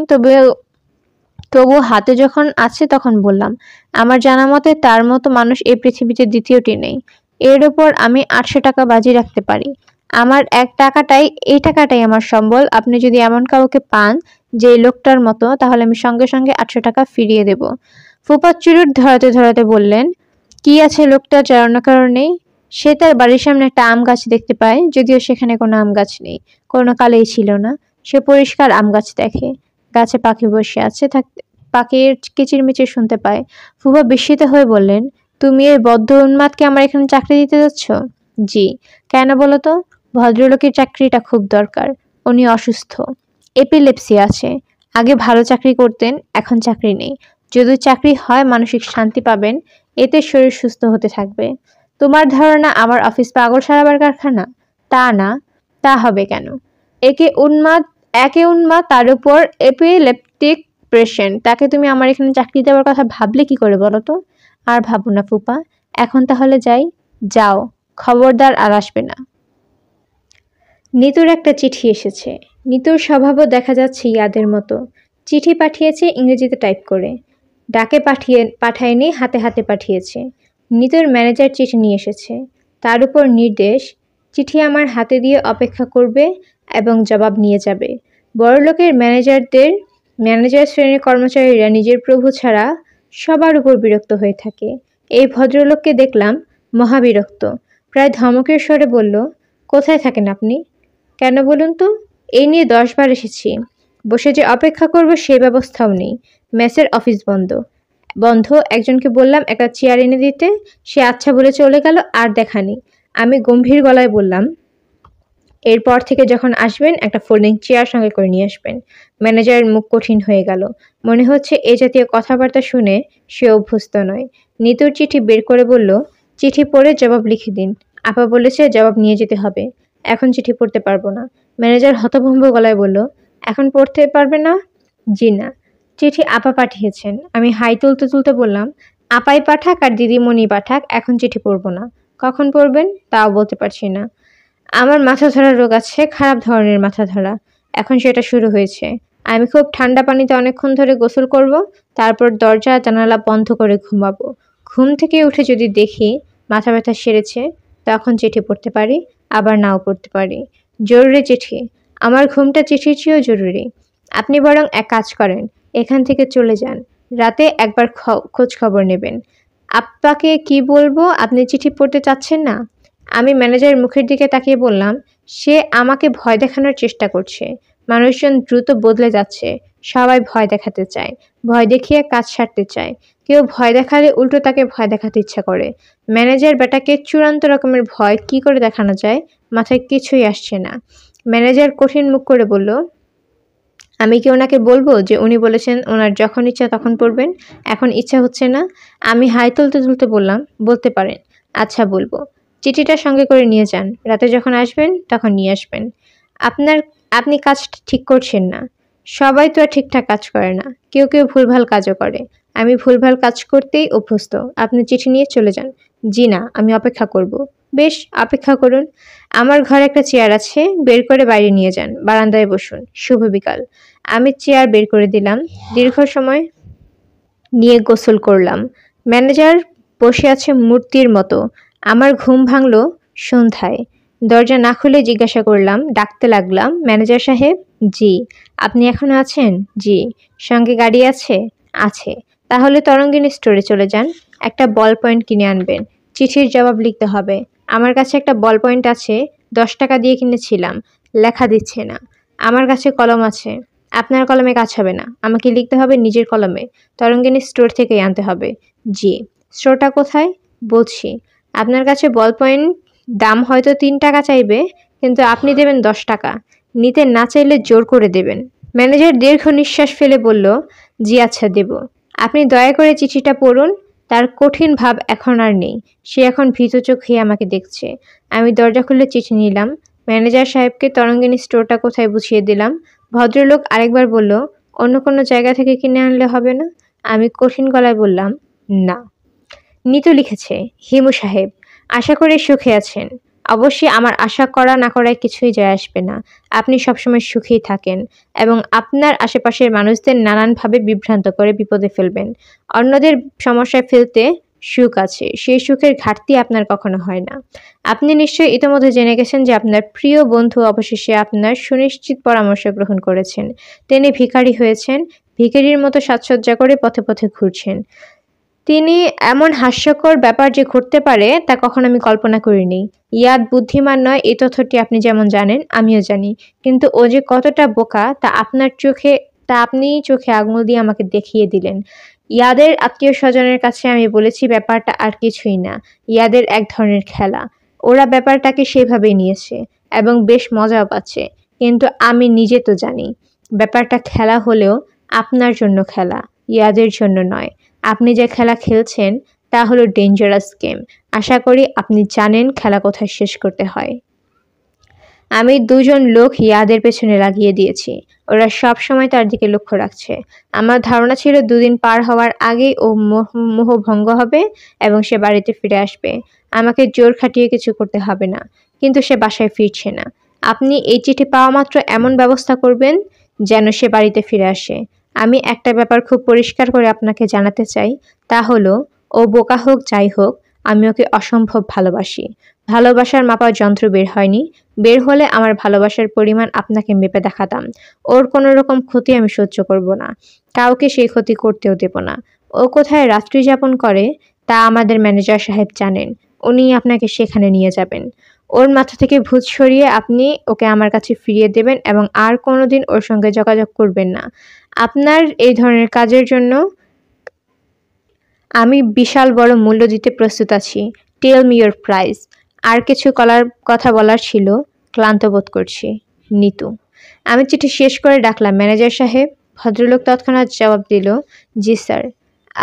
তবু হাতে যখন আছে তখন বললাম। আমার জানা মতে তার মতো মানুষ এই পৃথিবীতে দ্বিতীয়টি নেই। এর ওপর আমি 800 টাকা বাজি রাখতে পারি। আমার এই টাকাটাই আমার সম্বল। আপনি যদি এমন কাউকে পান যে লোকটার মতো, তাহলে আমি সঙ্গে সঙ্গে 800 টাকা ফিরিয়ে দেব। ফুপা চুরুট ধরাতে ধরাতে বললেন, কি আছে লোকটা জানানোর কারণেই? সে তার বাড়ির সামনে একটা আম গাছ দেখতে পায়, যদিও সেখানে কোনো আম গাছ নেই, কোনো কালেই ছিল না। সে পরিষ্কার আম গাছ দেখে, গাছে পাখি বসে আছে, পাখির কিচিরমিচির শুনতে পায়। ফুফা বিস্মিত হয়ে বললেন, তুমি এই বদ্ধ উন্মাদকে আমার এখানে চাকরি দিতে যাচ্ছ? জি। কেন বলো তো? ভদ্রলোকের চাকরিটা খুব দরকার, উনি অসুস্থ, এপিলেপসি আছে। আগে ভালো চাকরি করতেন, এখন চাকরি নেই। যদি চাকরি হয় মানসিক শান্তি পাবেন, এতে শরীর সুস্থ হতে থাকবে। তোমার ধারণা আমার অফিস পাগল সারাবার কারখানা? তা না। তা হবে কেন? একে উন্মাদ, তার উপর এপিলেপটিক পেশেন্ট, তাকে তুমি আমার এখানে চাকরি দেওয়ার কথা ভাবলে কি করে বলো তো? আর ভাবো না ফুপা, এখন তাহলে যাই। যাও, খবরদার আর আসবে না। নিতুর একটা চিঠি এসেছে। নিতুর স্বভাবও দেখা যাচ্ছে ইয়াদের মতো। চিঠি পাঠিয়েছে ইংরেজিতে টাইপ করে, ডাকে পাঠায়নি, হাতে হাতে পাঠিয়েছে। নিতুর ম্যানেজার চিঠি নিয়ে এসেছে, তার উপর নির্দেশ, চিঠি আমার হাতে দিয়ে অপেক্ষা করবে এবং জবাব নিয়ে যাবে। বড়লোকের ম্যানেজার শ্রেণীর কর্মচারীরা নিজের প্রভু ছাড়া সবার উপর বিরক্ত হয়ে থাকে। এই ভদ্রলোককে দেখলাম মহাবিরক্ত, প্রায় ধমকের স্বরে বলল, কোথায় থাকেন আপনি? কেন বলুন তো? এই নিয়ে 10 বার এসেছি। বসে যে অপেক্ষা করব সে ব্যবস্থাও নেই। মেসের অফিস বন্ধ। একজনকে বললাম একটা চেয়ার এনে দিতে, সে আচ্ছা বলে চলে গেল, আর দেখা নেই। আমি গম্ভীর গলায় বললাম, এরপর থেকে যখন আসবেন একটা ফোল্ডিং চেয়ার সঙ্গে করে নিয়ে আসবেন। ম্যানেজারের মুখ কঠিন হয়ে গেল। মনে হচ্ছে এ জাতীয় কথাবার্তা শুনে সে অভ্যস্ত নয়। নিতুর চিঠি বের করে বলল, চিঠি পড়ে জবাব লিখে দিন। আপা বলেছে জবাব নিয়ে যেতে হবে। এখন চিঠি পড়তে পারবো না। ম্যানেজার হতভম্ব গলায় বলল, এখন পড়তে পারবে না? জি না। চিঠি আপা পাঠিয়েছেন। আমি হাই তুলতে তুলতে বললাম, আপাই পাঠাক আর দিদিমণি পাঠাক, এখন চিঠি পড়বো না। কখন পড়বেন তাও বলতে পারছি না। আমার মাথা ধরার রোগ আছে, খারাপ ধরনের মাথা ধরা। এখন সেটা শুরু হয়েছে। আমি খুব ঠান্ডা পানিতে অনেকক্ষণ ধরে গোসল করব, তারপর দরজা জানালা বন্ধ করে ঘুমাবো। ঘুম থেকে উঠে যদি দেখি মাথা ব্যথা সেরেছে, তখন চিঠি পড়তে পারি, আবার নাও পড়তে পারি। জরুরি চিঠি। আমার ঘুমটা চিঠির চেয়েও জরুরি। আপনি বরং এক কাজ করেন, এখান থেকে চলে যান। রাতে একবার খোঁজ খবর নেবেন। আপ্পাকে কি বলবো আপনি চিঠি পড়তে চাচ্ছেন না? আমি ম্যানেজারের মুখের দিকে তাকিয়ে বললাম, সে আমাকে ভয় দেখানোর চেষ্টা করছে। মানুষজন দ্রুত বদলে যাচ্ছে, সবাই ভয় দেখাতে চায়, ভয় দেখিয়ে কাজ সারতে চায়। কেউ ভয় দেখালে উল্টো তাকে ভয় দেখাতে ইচ্ছা করে। ম্যানেজার বেটাকে চূড়ান্ত রকমের ভয় কি করে দেখানো যায় মাথায় কিছুই আসছে না। ম্যানেজার কঠিন মুখ করে বলল, আমি কি ওনাকে বলবো যে উনি বলেছেন ওনার যখন ইচ্ছা তখন পড়বেন, এখন ইচ্ছা হচ্ছে না? আমি হাই তুলতে তুলতে বললাম, বলতে পারেন। আচ্ছা বলবো। চিঠিটা সঙ্গে করে নিয়ে যান, রাতে যখন আসবেন তখন নিয়ে আসবেন। আপনি কাজটা ঠিক করছেন না। সবাই তো আর ঠিকঠাক কাজ করে না, কেউ কেউ ভুলভাল কাজও করে। আমি ভুলভাল কাজ করতেই অভ্যস্ত। আপনি চিঠি নিয়ে চলে যান। জি না, আমি অপেক্ষা করব। বেশ, অপেক্ষা করুন। আমার ঘরে একটা চেয়ার আছে, বের করে বাইরে নিয়ে যান, বারান্দায় বসুন। শুভ বিকাল। আমি চেয়ার বের করে দিলাম, দীর্ঘ সময় নিয়ে গোসল করলাম। ম্যানেজার বসে আছে মূর্তির মতো। আমার ঘুম ভাঙল সন্ধ্যায়। দরজা না খুলে জিজ্ঞাসা করলাম, ডাকতে লাগলাম, ম্যানেজার সাহেব? জি। আপনি এখনো আছেন? জি। সঙ্গে গাড়ি আছে? আছে। তাহলে তরঙ্গিনী স্টোরে চলে যান, একটা বল পয়েন্ট কিনে আনবেন। চিঠির জবাব লিখতে হবে। আমার কাছে একটা বল পয়েন্ট আছে, 10 টাকা দিয়ে কিনেছিলাম, লেখা দিচ্ছে না। আমার কাছে কলম আছে। আপনার কলমে কাজ হবে না, আমাকে লিখতে হবে নিজের কলমে। তরঙ্গিনী স্টোর থেকেই আনতে হবে। জি। স্টোরটা কোথায়? বলছি। আপনার কাছে বল পয়েন্ট দাম হয়তো 3 টাকা চাইবে, কিন্তু আপনি দেবেন 10 টাকা। নিতে না চাইলে জোর করে দেবেন। ম্যানেজার দীর্ঘ নিঃশ্বাস ফেলে বলল, জি আচ্ছা দেব। আপনি দয়া করে চিঠিটা পড়ুন। তার কঠিন ভাব এখন আর নেই। সে এখন ভীত চোখে আমাকে দেখছে। আমি দরজা খুলে চিঠি নিলাম। ম্যানেজার সাহেবকে তরঙ্গিনী স্টোরটা কোথায় বুঝিয়ে দিলাম। ভদ্রলোক আরেকবার বলল, অন্য কোনো জায়গা থেকে কিনে আনলে হবে না? আমি কঠিন গলায় বললাম, না। নিতু লিখেছে, হিমু সাহেব, আশা করি সুখে আছেন। অবশ্যই আমার আশা করা না করায় কিছুই যায় আসবে না। আপনি সবসময় সুখেই থাকেন এবং আপনার আশেপাশের মানুষদের নানানভাবে বিভ্রান্ত করে বিপদে ফেলবেন। অন্যদের সমস্যায় ফেলতে সুখ আছে, সেই সুখের ঘাটতি আপনার কখনো হয় না। আপনি নিশ্চয়ই ইতোমধ্যে জেনে গেছেন যে আপনার প্রিয় বন্ধু অবশেষে আপনার সুনিশ্চিত পরামর্শ গ্রহণ করেছেন। তিনি ভিখারি হয়েছেন, ভিখারির মতো সাজসজ্জা করে পথে পথে ঘুরছেন। তিনি এমন হাস্যকর ব্যাপার যে ঘটতে পারে তা কখনো আমি কল্পনা করিনি। ইয়াদ বুদ্ধিমান নয় এই তথ্যটি আপনি যেমন জানেন আমিও জানি, কিন্তু ও যে কতটা বোকা তা আপনি চোখে আঙুল দিয়ে আমাকে দেখিয়ে দিলেন। ইয়াদের আত্মীয় স্বজনের কাছে আমি বলেছি ব্যাপারটা আর কিছুই না, ইয়াদের এক ধরনের খেলা। ওরা ব্যাপারটাকে সেভাবেই নিয়েছে এবং বেশ মজাও পাচ্ছে, কিন্তু আমি নিজে তো জানি ব্যাপারটা খেলা হলেও আপনার জন্য খেলা, ইয়াদের জন্য নয়। আপনি যে খেলা খেলছেন তা হলো ডেঞ্জারাস গেম। আশা করি আপনি জানেন খেলা কোথায় শেষ করতে হয়। আমি 2 জন লোক ইয়াদের পেছনে লাগিয়ে দিয়েছি। ওরা সব সময় তার দিকে লক্ষ্য রাখছে। আমার ধারণা ছিল 2 দিন পার হওয়ার আগেই ও মোহভঙ্গ হবে এবং সে বাড়িতে ফিরে আসবে। আমাকে জোর খাটিয়ে কিছু করতে হবে না। কিন্তু সে বাসায় ফিরছে না। আপনি এই চিঠি পাওয়া মাত্র এমন ব্যবস্থা করবেন যেন সে বাড়িতে ফিরে আসে। আমি একটা ব্যাপার খুব পরিষ্কার করে আপনাকে জানাতে চাই, তা হলো ও বোকা হোক যাই হোক, আমি ওকে অসম্ভব ভালোবাসি। ভালোবাসার মাপার যন্ত্র বের হয়নি। বের হলে আমার ভালোবাসার পরিমাণ আপনাকে মেপে দেখাতাম। ওর কোনো রকম ক্ষতি আমি সহ্য করব না। কাউকে সেই ক্ষতি করতেও দেব না। ও কোথায় রাত্রি যাপন করে তা আমাদের ম্যানেজার সাহেব জানেন। উনিই আপনাকে সেখানে নিয়ে যাবেন। ওর মাথা থেকে ভূত সরিয়ে আপনি ওকে আমার কাছে ফিরিয়ে দেবেন এবং আর কোনোদিন ওর সঙ্গে যোগাযোগ করবেন না। আপনার এই ধরনের কাজের জন্য আমি বিশাল বড় মূল্য দিতে প্রস্তুত আছি। Tell me your price. আর কিছু কথা বলার ছিল, ক্লান্ত বোধ করছি। নিতু। আমি চিঠি শেষ করে ডাকলাম, ম্যানেজার সাহেব। ভদ্রলোক তৎক্ষণাৎ জবাব দিল, জি স্যার।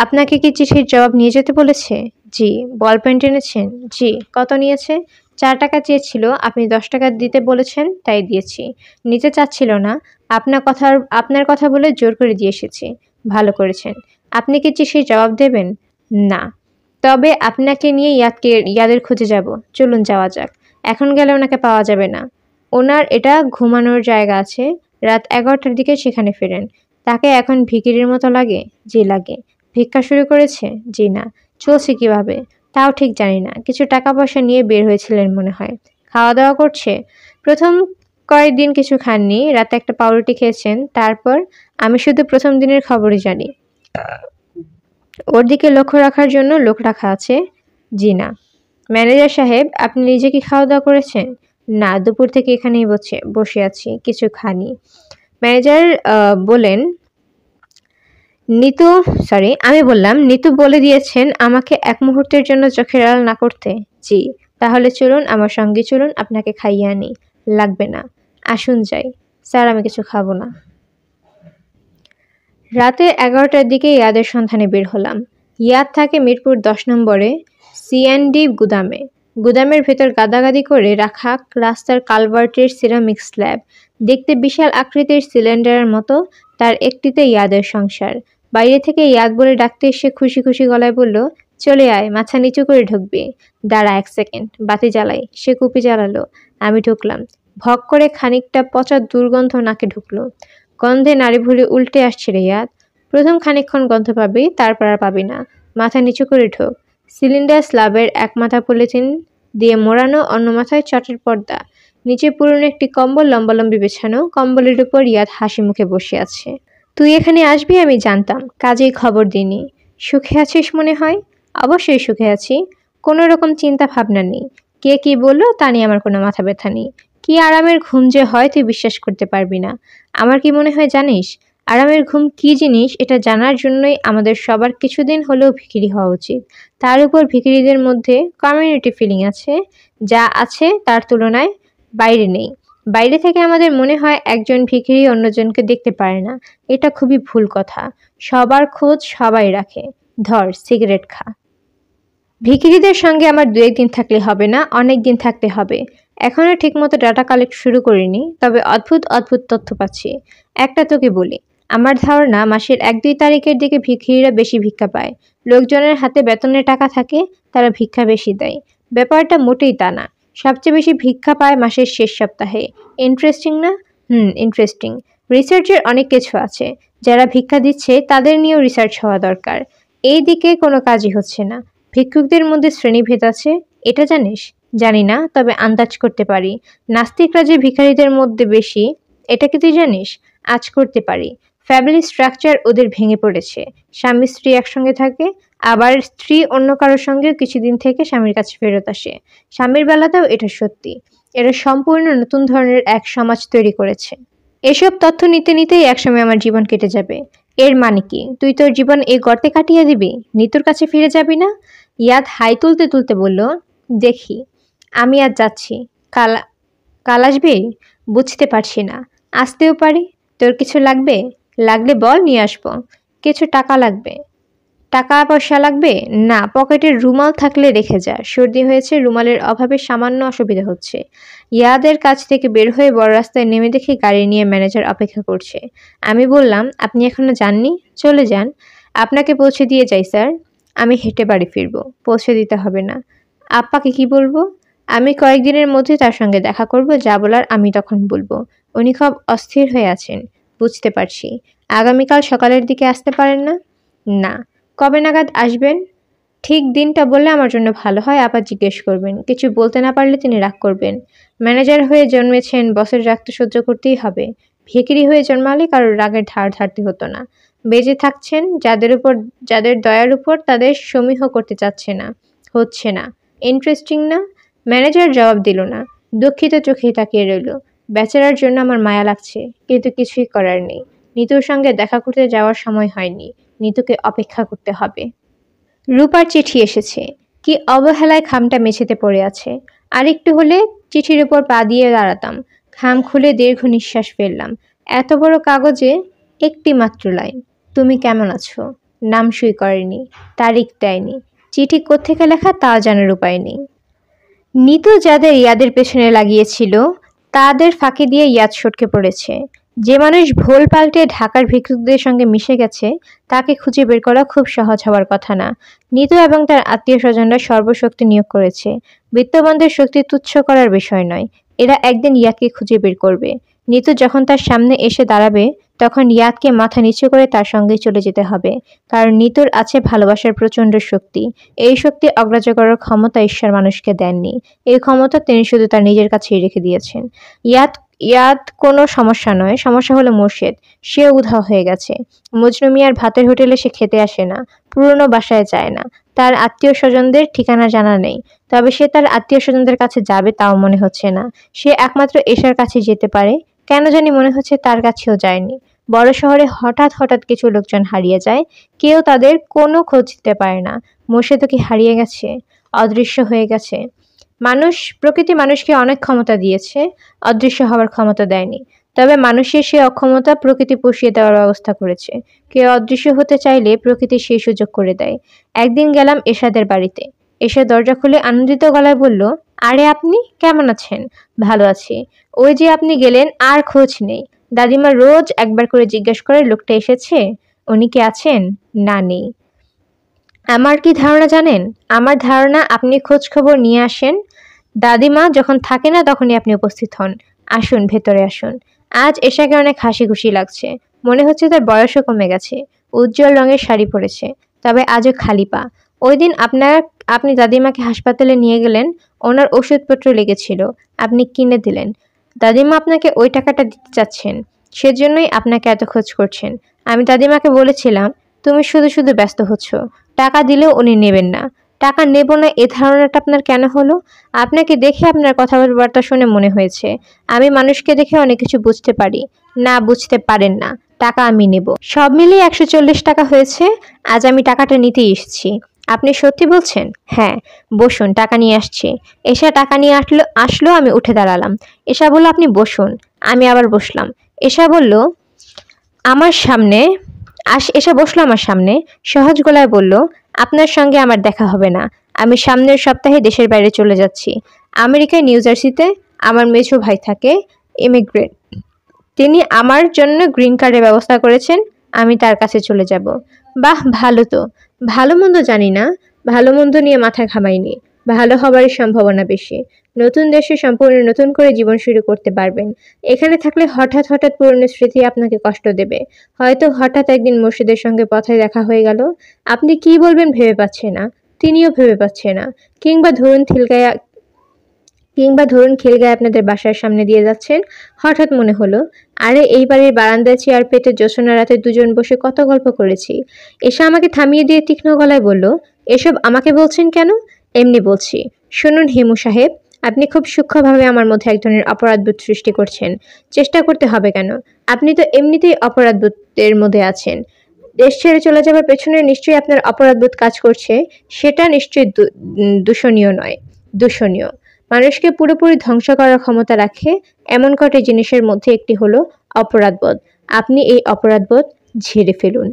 আপনাকে কি চিঠির জবাব নিয়ে যেতে বলেছে? জি। বল পেন এনেছেন? জি। কত নিয়েছে? 4 টাকা চেয়েছিল, আপনি 10 টাকা দিতে বলেছেন তাই দিয়েছি। নিতে চাচ্ছিল না, আপনার কথা বলে জোর করে দিয়ে এসেছি। ভালো করেছেন। আপনি কি চিঠির জবাব দেবেন? না। তবে আপনাকে নিয়ে ইয়াদের খুঁজে যাব। চলুন যাওয়া যাক। এখন গেলে ওনাকে পাওয়া যাবে না। ওনার এটা ঘুমানোর জায়গা আছে। রাত 11টার দিকে সেখানে ফেরেন। তাকে এখন ভিখিরির মতো লাগে? জি লাগে। ভিক্ষা শুরু করেছে? জি না। চলছে কিভাবে? তাও ঠিক জানি না। কিছু টাকা পয়সা নিয়ে বের হয়েছিলেন মনে হয়। খাওয়া দাওয়া করছে? প্রথম কয়েকদিন কিছু খাননি, রাতে একটা পাউরুটি খেয়েছেন। তারপর আমি শুধু প্রথম দিনের খবরই জানি। ওর দিকে লক্ষ্য রাখার জন্য লোক রাখা আছে? জি না। ম্যানেজার সাহেব, আপনি নিজে কি খাওয়া দাওয়া করেছেন? না, দুপুর থেকে এখানেই বসে আছি, কিছু খানি। ম্যানেজার বলেন, আমি বললাম, নিতু বলে দিয়েছেন আমাকে এক মুহূর্তের জন্য চোখের আড়াল না করতে? জি। তাহলে চলুন, আমার সঙ্গে চলুন, আপনাকে খাইয়ে আনি। লাগবে না। আসুন যাই। স্যার, আমি কিছু খাবো না। রাতে 11টার দিকে ইয়াদের সন্ধানে বের হলাম। ইয়াদ থাকে মিরপুর 10 নম্বরে C&D গুদামে। গুদামের ভেতর গাদাগাদি করে রাখা রাস্তার কালভার্টের সিরামিক স্ল্যাব। দেখতে বিশাল আকৃতির সিলিন্ডারের মতো, তার একটিতে ইয়াদের সংসার। বাইরে থেকে ইয়াদ বলে ডাকতে এসে খুশি খুশি গলায় বলল, চলে আয়, মাথা নিচু করে ঢুকবি। দাঁড়া 1 সেকেন্ড, বাতি জ্বালাই। সে কুপি জ্বালালো। আমি ঢুকলাম। ভক করে খানিকটা পচা দুর্গন্ধ নাকে ঢুকলো। গন্ধে নাড়ি ভুড়ি উল্টে আসছে রে ইয়াদ। প্রথম খানিকক্ষণ গন্ধ পাবি, তারপর আর পাবি না। মাথা নিচু করে ঢোক। সিলিন্ডার স্ল্যাবের এক মাথা পলিথিন দিয়ে মোড়ানো, অন্য মাথায় চটের পর্দা। নিচে পুরনো একটি কম্বল লম্বালম্বি বিছানো। কম্বলের উপর ইয়াদ হাসি মুখে বসে আছে। তুই এখানে আসবি আমি জানতাম, কাজেই খবর দিইনি। সুখে আছিস মনে হয়? অবশ্যই সুখে আছি। কোনো রকম চিন্তা ভাবনা নেই। কে কি বললো তা নিয়ে আমার কোনো মাথা ব্যথা নেই। কি আরামের ঘুম যে হয় তুই বিশ্বাস করতে পারবি না। আমার কি মনে হয় জানিস? আরামের ঘুম কি জিনিস এটা জানার জন্যই আমাদের সবার কিছুদিন হলেও ভিখিরি হওয়া উচিত। তার উপর ভিখিরিদের মধ্যে কমিউনিটি ফিলিং আছে, যা আছে তার তুলনায় বাইরে নেই। বাইরে থেকে আমাদের মনে হয় একজন ভিখিরি অন্যজনকে দেখতে পারে না। এটা খুবই ভুল কথা। সবার খোঁজ সবাই রাখে। ধর সিগারেট খা। ভিখিরিদের সঙ্গে আমার 2-1 দিন থাকলে হবে না, অনেক দিন থাকতে হবে। এখনো ঠিকমতো ডাটা কালেক্ট শুরু করিনি, তবে অদ্ভুত অদ্ভুত তথ্য পাচ্ছি। একটা তোকে বলি, আমার ধারণা মাসের 1-2 তারিখের দিকে ভিখিরিরা বেশি ভিক্ষা পায়। লোকজনের হাতে বেতনের টাকা থাকে, তারা ভিক্ষা বেশি দেয়। ব্যাপারটা মোটেই তা না। সবচেয়ে বেশি ভিক্ষা পায় মাসের শেষ সপ্তাহে। ইন্টারেস্টিং না? ইন্টারেস্টিং। রিসার্চের অনেক কিছু আছে। যারা ভিক্ষা দিচ্ছে তাদের নিয়েও রিসার্চ হওয়া দরকার। এই দিকে কোনো কাজই হচ্ছে না। ভিক্ষুকদের মধ্যে শ্রেণীভেদ আছে, এটা জানিস? জানি না, তবে আন্দাজ করতে পারি। নাস্তিকরা যে ভিখারিদের মধ্যে বেশি, এটা কি তুই জানিস? আজ করতে পারি। ফ্যামিলি স্ট্রাকচার ওদের ভেঙে পড়েছে। স্বামী স্ত্রী একসঙ্গে থাকে, আবার স্ত্রী অন্য কারোর সঙ্গেও কিছুদিন থেকে স্বামীর কাছে ফেরত আসে। স্বামীর বেলাতেও এটা সত্যি। এরা সম্পূর্ণ নতুন ধরনের এক সমাজ তৈরি করেছে। এসব তথ্য নিতে নিতেই একসময় আমার জীবন কেটে যাবে। এর মানে কি তুই তোর জীবন এই গর্তে কাটিয়ে দিবি? নিতুর কাছে ফিরে যাবি না? ইয়াদ হাই তুলতে তুলতে বলল, দেখি, আমি আজ যাচ্ছি। কাল কাল আসবি? বুঝতে পারছি না। আসতেও পারি। তোর কিছু লাগবে? লাগলে বল, নিয়ে আসবো। কিছু টাকা লাগবে। টাকা পয়সা লাগবে? না, পকেটের রুমাল থাকলে রেখে যা। সর্দি হয়েছে, রুমালের অভাবে সামান্য অসুবিধা হচ্ছে। ইয়াদের কাছ থেকে বের হয়ে বড় রাস্তায় নেমে দেখি গাড়ি নিয়ে ম্যানেজার অপেক্ষা করছে। আমি বললাম, আপনি এখনো যাননি? চলে যান। আপনাকে পৌঁছে দিয়ে যাই স্যার। আমি হেঁটে বাড়ি ফিরবো। পৌঁছে দিতে হবে না। আপ্পাকে কি বলবো? আমি কয়েকদিনের মধ্যে তার সঙ্গে দেখা করব, যা বলার আমি তখন বলবো। উনি খুব অস্থির হয়ে আছেন, বুঝতে পারছি। আগামীকাল সকালের দিকে আসতে পারেন না? না। কবে নাগাদ আসবেন? ঠিক দিনটা বললে আমার জন্য ভালো হয়। আবার জিজ্ঞেস করবেন। কিছু বলতে না পারলে তিনি রাগ করবেন। ম্যানেজার হয়ে জন্মেছেন, বসের রাগ তো সহ্য করতেই হবে। ভিখিরি হয়ে জন্মালে কারোর রাগের ধার ধারতে হতো না। বেঁচে থাকছেন যাদের দয়ার উপর, তাদের সমীহ করতে চাচ্ছে না, হচ্ছে না। ইন্টারেস্টিং না? ম্যানেজার জবাব দিল না, দুঃখিত চোখেই তাকিয়ে রইল। বেচারার জন্য আমার মায়া লাগছে, কিন্তু কিছুই করার নেই। নিতুর সঙ্গে দেখা করতে যাওয়ার সময় হয়নি। নিতুকে অপেক্ষা করতে হবে। রূপার চিঠি এসেছে। কি অবহেলায় খামটা মেঝেতে পড়ে আছে। আরেকটু হলে চিঠির উপর পা দিয়ে দাঁড়াতাম। খাম খুলে দীর্ঘ নিঃশ্বাস ফেললাম। এত বড় কাগজে একটি মাত্র লাইন, তুমি কেমন আছো। নাম সই করেনি, তারিখ দেয়নি। চিঠি কোত্থেকে লেখা তা জানার উপায় নেই। নিতু যাদের ইয়াদের পেছনে লাগিয়েছিল, তাদের ফাঁকি দিয়ে ইয়াদ সটকে পড়েছে। যে মানুষ ভোল পাল্টে ঢাকার ভিক্ষুকদের সঙ্গে মিশে গেছে, তাকে খুঁজে বের করা খুব সহজ হওয়ার কথা না। নিতু এবং তার আত্মীয় স্বজনরা সর্বশক্তি নিয়োগ করেছে। বিত্তবানদের শক্তি তুচ্ছ করার বিষয় নয়। এরা একদিন ইয়াদকে খুঁজে বের করবে। নিতু যখন তার সামনে এসে দাঁড়াবে, তখন ইয়াদকে মাথা নিচু করে তার সঙ্গে চলে যেতে হবে। কারণ নিতুর আছে ভালোবাসার প্রচণ্ড শক্তি। এই শক্তি অগ্রাহ্য করার ক্ষমতা ঈশ্বর মানুষকে দেননি। এই ক্ষমতা তিনি শুধু তার নিজের কাছেই রেখে দিয়েছেন। ইয়াদ কোনো সমস্যা নয়, সমস্যা হলো মোর্শেদ। সেও উধাও হয়ে গেছে। মজনু মিয়ার ভাতের হোটেলে সে খেতে আসে না, পুরনো বাসায় যায় না। তার আত্মীয় স্বজনদের ঠিকানা জানা নেই। তবে সে তার আত্মীয় স্বজনদের কাছে যাবে তাও মনে হচ্ছে না। সে একমাত্র এশার কাছে যেতে পারে। কেন জানি মনে হচ্ছে তার কাছেও যায়নি। বড় শহরে হঠাৎ হঠাৎ কিছু লোকজন হারিয়ে যায়, কেউ তাদের কোনো খোঁজ দিতে পারে না। মোর্শেদও কি হারিয়ে গেছে, অদৃশ্য হয়ে গেছে? প্রকৃতি মানুষকে অনেক ক্ষমতা দিয়েছে, অদৃশ্য হওয়ার ক্ষমতা দেয়নি। তবে মানুষের সেই অক্ষমতা প্রকৃতি পুষিয়ে দেওয়ার ব্যবস্থা করেছে। কেউ অদৃশ্য হতে চাইলে প্রকৃতি সেই সুযোগ করে দেয়। একদিন গেলাম এশাদের বাড়িতে। এসে দরজা খুলে আনন্দিত গলায় বলল, আরে আপনি কেমন আছেন? ভালো আছি। ওই যে আপনি গেলেন, আর খোঁজ নেই। দাদিমা রোজ একবার করে জিজ্ঞেস করে, লোকটা এসেছে? উনি কি আছেন? না, নেই। আমার কি ধারণা জানেন? আমার ধারণা আপনি খোঁজ খবর নিয়ে আসেন। দাদিমা যখন থাকে না তখনই আপনি উপস্থিত হন। আসুন, ভেতরে আসুন। আজ এশাকে অনেক হাসি খুশি লাগছে। মনে হচ্ছে তার বয়সও কমে গেছে। উজ্জ্বল রঙের শাড়ি পরেছে, তবে আজও খালি পা। ওই দিন আপনি দাদিমাকে হাসপাতালে নিয়ে গেলেন, ওনার ওষুধপত্র লেগেছিল, আপনি কিনে দিলেন। দাদিমা আপনাকে ওই টাকাটা দিতে চাচ্ছেন, সেজন্যই আপনাকে এত খোঁজ করছেন। আমি দাদিমাকে বলেছিলাম, তুমি শুধু শুধু ব্যস্ত হচ্ছ। টাকা দিলেও উনি নেবেন না। টাকা নেব না এ ধারণাটা আপনার কেন হলো? আপনাকে দেখে, আপনার কথাবার্তা শুনে মনে হয়েছে আমি মানুষকে দেখে অনেক কিছু বুঝতে পারি। না, বুঝতে পারেন না। টাকা আমি নেব। সব মিলিয়ে 140 টাকা হয়েছে। আজ আমি টাকাটা নিতেই এসেছি। আপনি সত্যি বলছেন? হ্যাঁ। বসুন, টাকা নিয়ে আসছি। এশা টাকা নিয়ে আসলো। আমি উঠে দাঁড়ালাম। এশা বলল, আপনি বসুন। আমি আবার বসলাম। এশা বলল, আমার সামনে এসে বসলো আমার সামনে। সহজ গলায় বলল, আপনার সঙ্গে আমার দেখা হবে না। আমি সামনের সপ্তাহে দেশের বাইরে চলে যাচ্ছি। আমেরিকায় নিউ জার্সিতে আমার মেঝো ভাই থাকে, ইমিগ্রেন্ট। তিনি আমার জন্য গ্রিন কার্ডের ব্যবস্থা করেছেন। আমি তার কাছে চলে যাব। বাহ, ভালো তো। ভালো মন্দ জানি না, ভালো মন্দ নিয়ে মাথা ঘামাইনি। ভালো হবারই সম্ভাবনা বেশি। নতুন দেশে সম্পূর্ণ নতুন করে জীবন শুরু করতে পারবেন। এখানে থাকলে হঠাৎ হঠাৎ পুরনো স্মৃতি আপনাকে কষ্ট দেবে। হয়তো হঠাৎ একদিন মুর্শিদের সঙ্গে পথে দেখা হয়ে গেল। আপনি কি বলবেন ভেবে পাচ্ছে না, তিনিও ভেবে পাচ্ছে না। কিংবা ধরুন কিংবা ধরুন খিলগাঁয়ে আপনাদের বাসার সামনে দিয়ে যাচ্ছেন, হঠাৎ মনে হলো আরে এই বাড়ির বারান্দায় চেয়ার পেতে জ্যোৎস্না রাতে দুজন বসে কত গল্প করেছি। এসে আমাকে থামিয়ে দিয়ে তীক্ষ্ণ গলায় বলল, এসব আমাকে বলছেন কেন? এমনি বলছি। শুনুন হিমু সাহেব, আপনি খুব সূক্ষ্মভাবে আমার মধ্যে এক ধরনের অপরাধবোধ সৃষ্টি করছেন। চেষ্টা করতে হবে কেন? আপনি তো এমনিতেই অপরাধবোধের মধ্যে আছেন। দেশ ছেড়ে চলে যাবার পেছনে নিশ্চয়ই আপনার অপরাধবোধ কাজ করছে। সেটা নিশ্চয়ই দূষণীয় নয়, দূষণীয়। মানুষকে পুরোপুরি ধ্বংস করার ক্ষমতা রাখে এমন কটি জিনিসের মধ্যে একটি হলো অপরাধবোধ। আপনি এই অপরাধবোধ ঝেড়ে ফেলুন।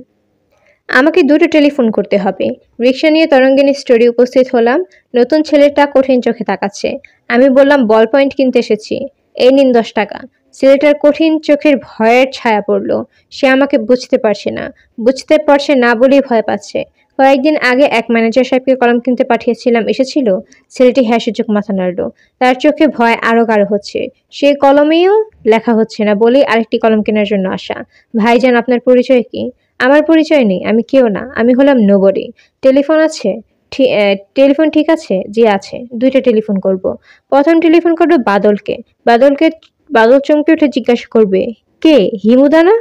আমাকে দুটো টেলিফোন করতে হবে। রিকশা নিয়ে তরঙ্গিনী স্টোরে উপস্থিত হলাম। নতুন ছেলেটা কঠিন চোখে তাকাচ্ছে। আমি বললাম, বল পয়েন্ট কিনতে এসেছি। এই নিন 10 টাকা। ছেলেটার কঠিন চোখের ভয়ের ছায়া পড়ল। সে আমাকে বুঝতে পারছে না বলেই ভয় পাচ্ছে। কয়েকদিন আগে এক ম্যানেজার সাহেবকে কলম কিনতে পাঠিয়েছিলাম, এসেছিল? ছেলেটি হ্যাঁ সূচক মাথা নাড়ল। তার চোখে ভয় আরো গাঢ় হচ্ছে। সেই কলমেও লেখা হচ্ছে না বলেই আরেকটি কলম কেনার জন্য আসা। ভাইজান, আপনার পরিচয় কি? আমার পরিচয় নেই, আমি কেউ না, আমি হলাম নোবডি। টেলিফোন আছে? টেলিফোন ঠিক আছে? জি আছে। 2টা টেলিফোন করব। প্রথম টেলিফোন করবো বাদলকে। বাদল চমকে উঠে জিজ্ঞাসা করবে, কে? হিমুদা না?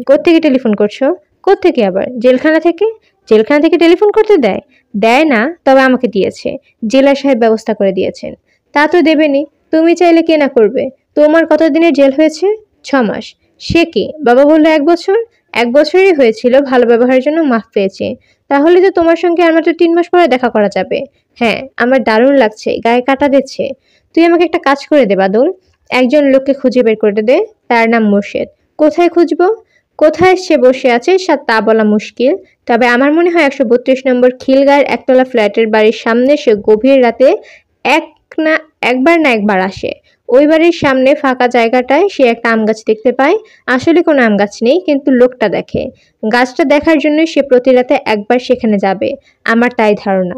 কোত্থেকে টেলিফোন করছো? কোত্থেকে আবার? জেলখানা থেকে। জেলখানা থেকে টেলিফোন করতে দেয়? দেয় না, তবে আমাকে দিয়েছে। জেলা সাহেব ব্যবস্থা করে দিয়েছেন। তা তো দেবেনি, তুমি চাইলে কে না করবে। তোমার কতদিনের জেল হয়েছে? 6 মাস। সে কি? বাবা বললো 1 বছর। 1 বছরই হয়েছিল, ভালো ব্যবহারের জন্য মাফ পেয়েছি। তাহলে তো তোমার সঙ্গে আর মাত্র 3 মাস পরে দেখা করা যাবে। হ্যাঁ, আমার দারুণ লাগছে, গায়ে কাটা দিচ্ছে। তুই আমাকে একটা কাজ করে দে বাদল। একজন লোককে খুঁজে বের করে দে, তার নাম মোর্শেদ। কোথায় খুঁজবো? কোথায় সে বসে আছে তা বলা মুশকিল, তবে আমার মনে হয় 132 নম্বর খিলগাঁয়ের একতলা ফ্ল্যাটের বাড়ির সামনে সে গভীর রাতে একবার না একবার আসে। ওই বাড়ির সামনে ফাঁকা জায়গাটায় সে একটা আম গাছ দেখতে পায়। আসলে কোনো আম গাছ নেই, কিন্তু লোকটা দেখে। গাছটা দেখার জন্য সে প্রতি রাতে একবার সেখানে যাবে, আমার তাই ধারণা।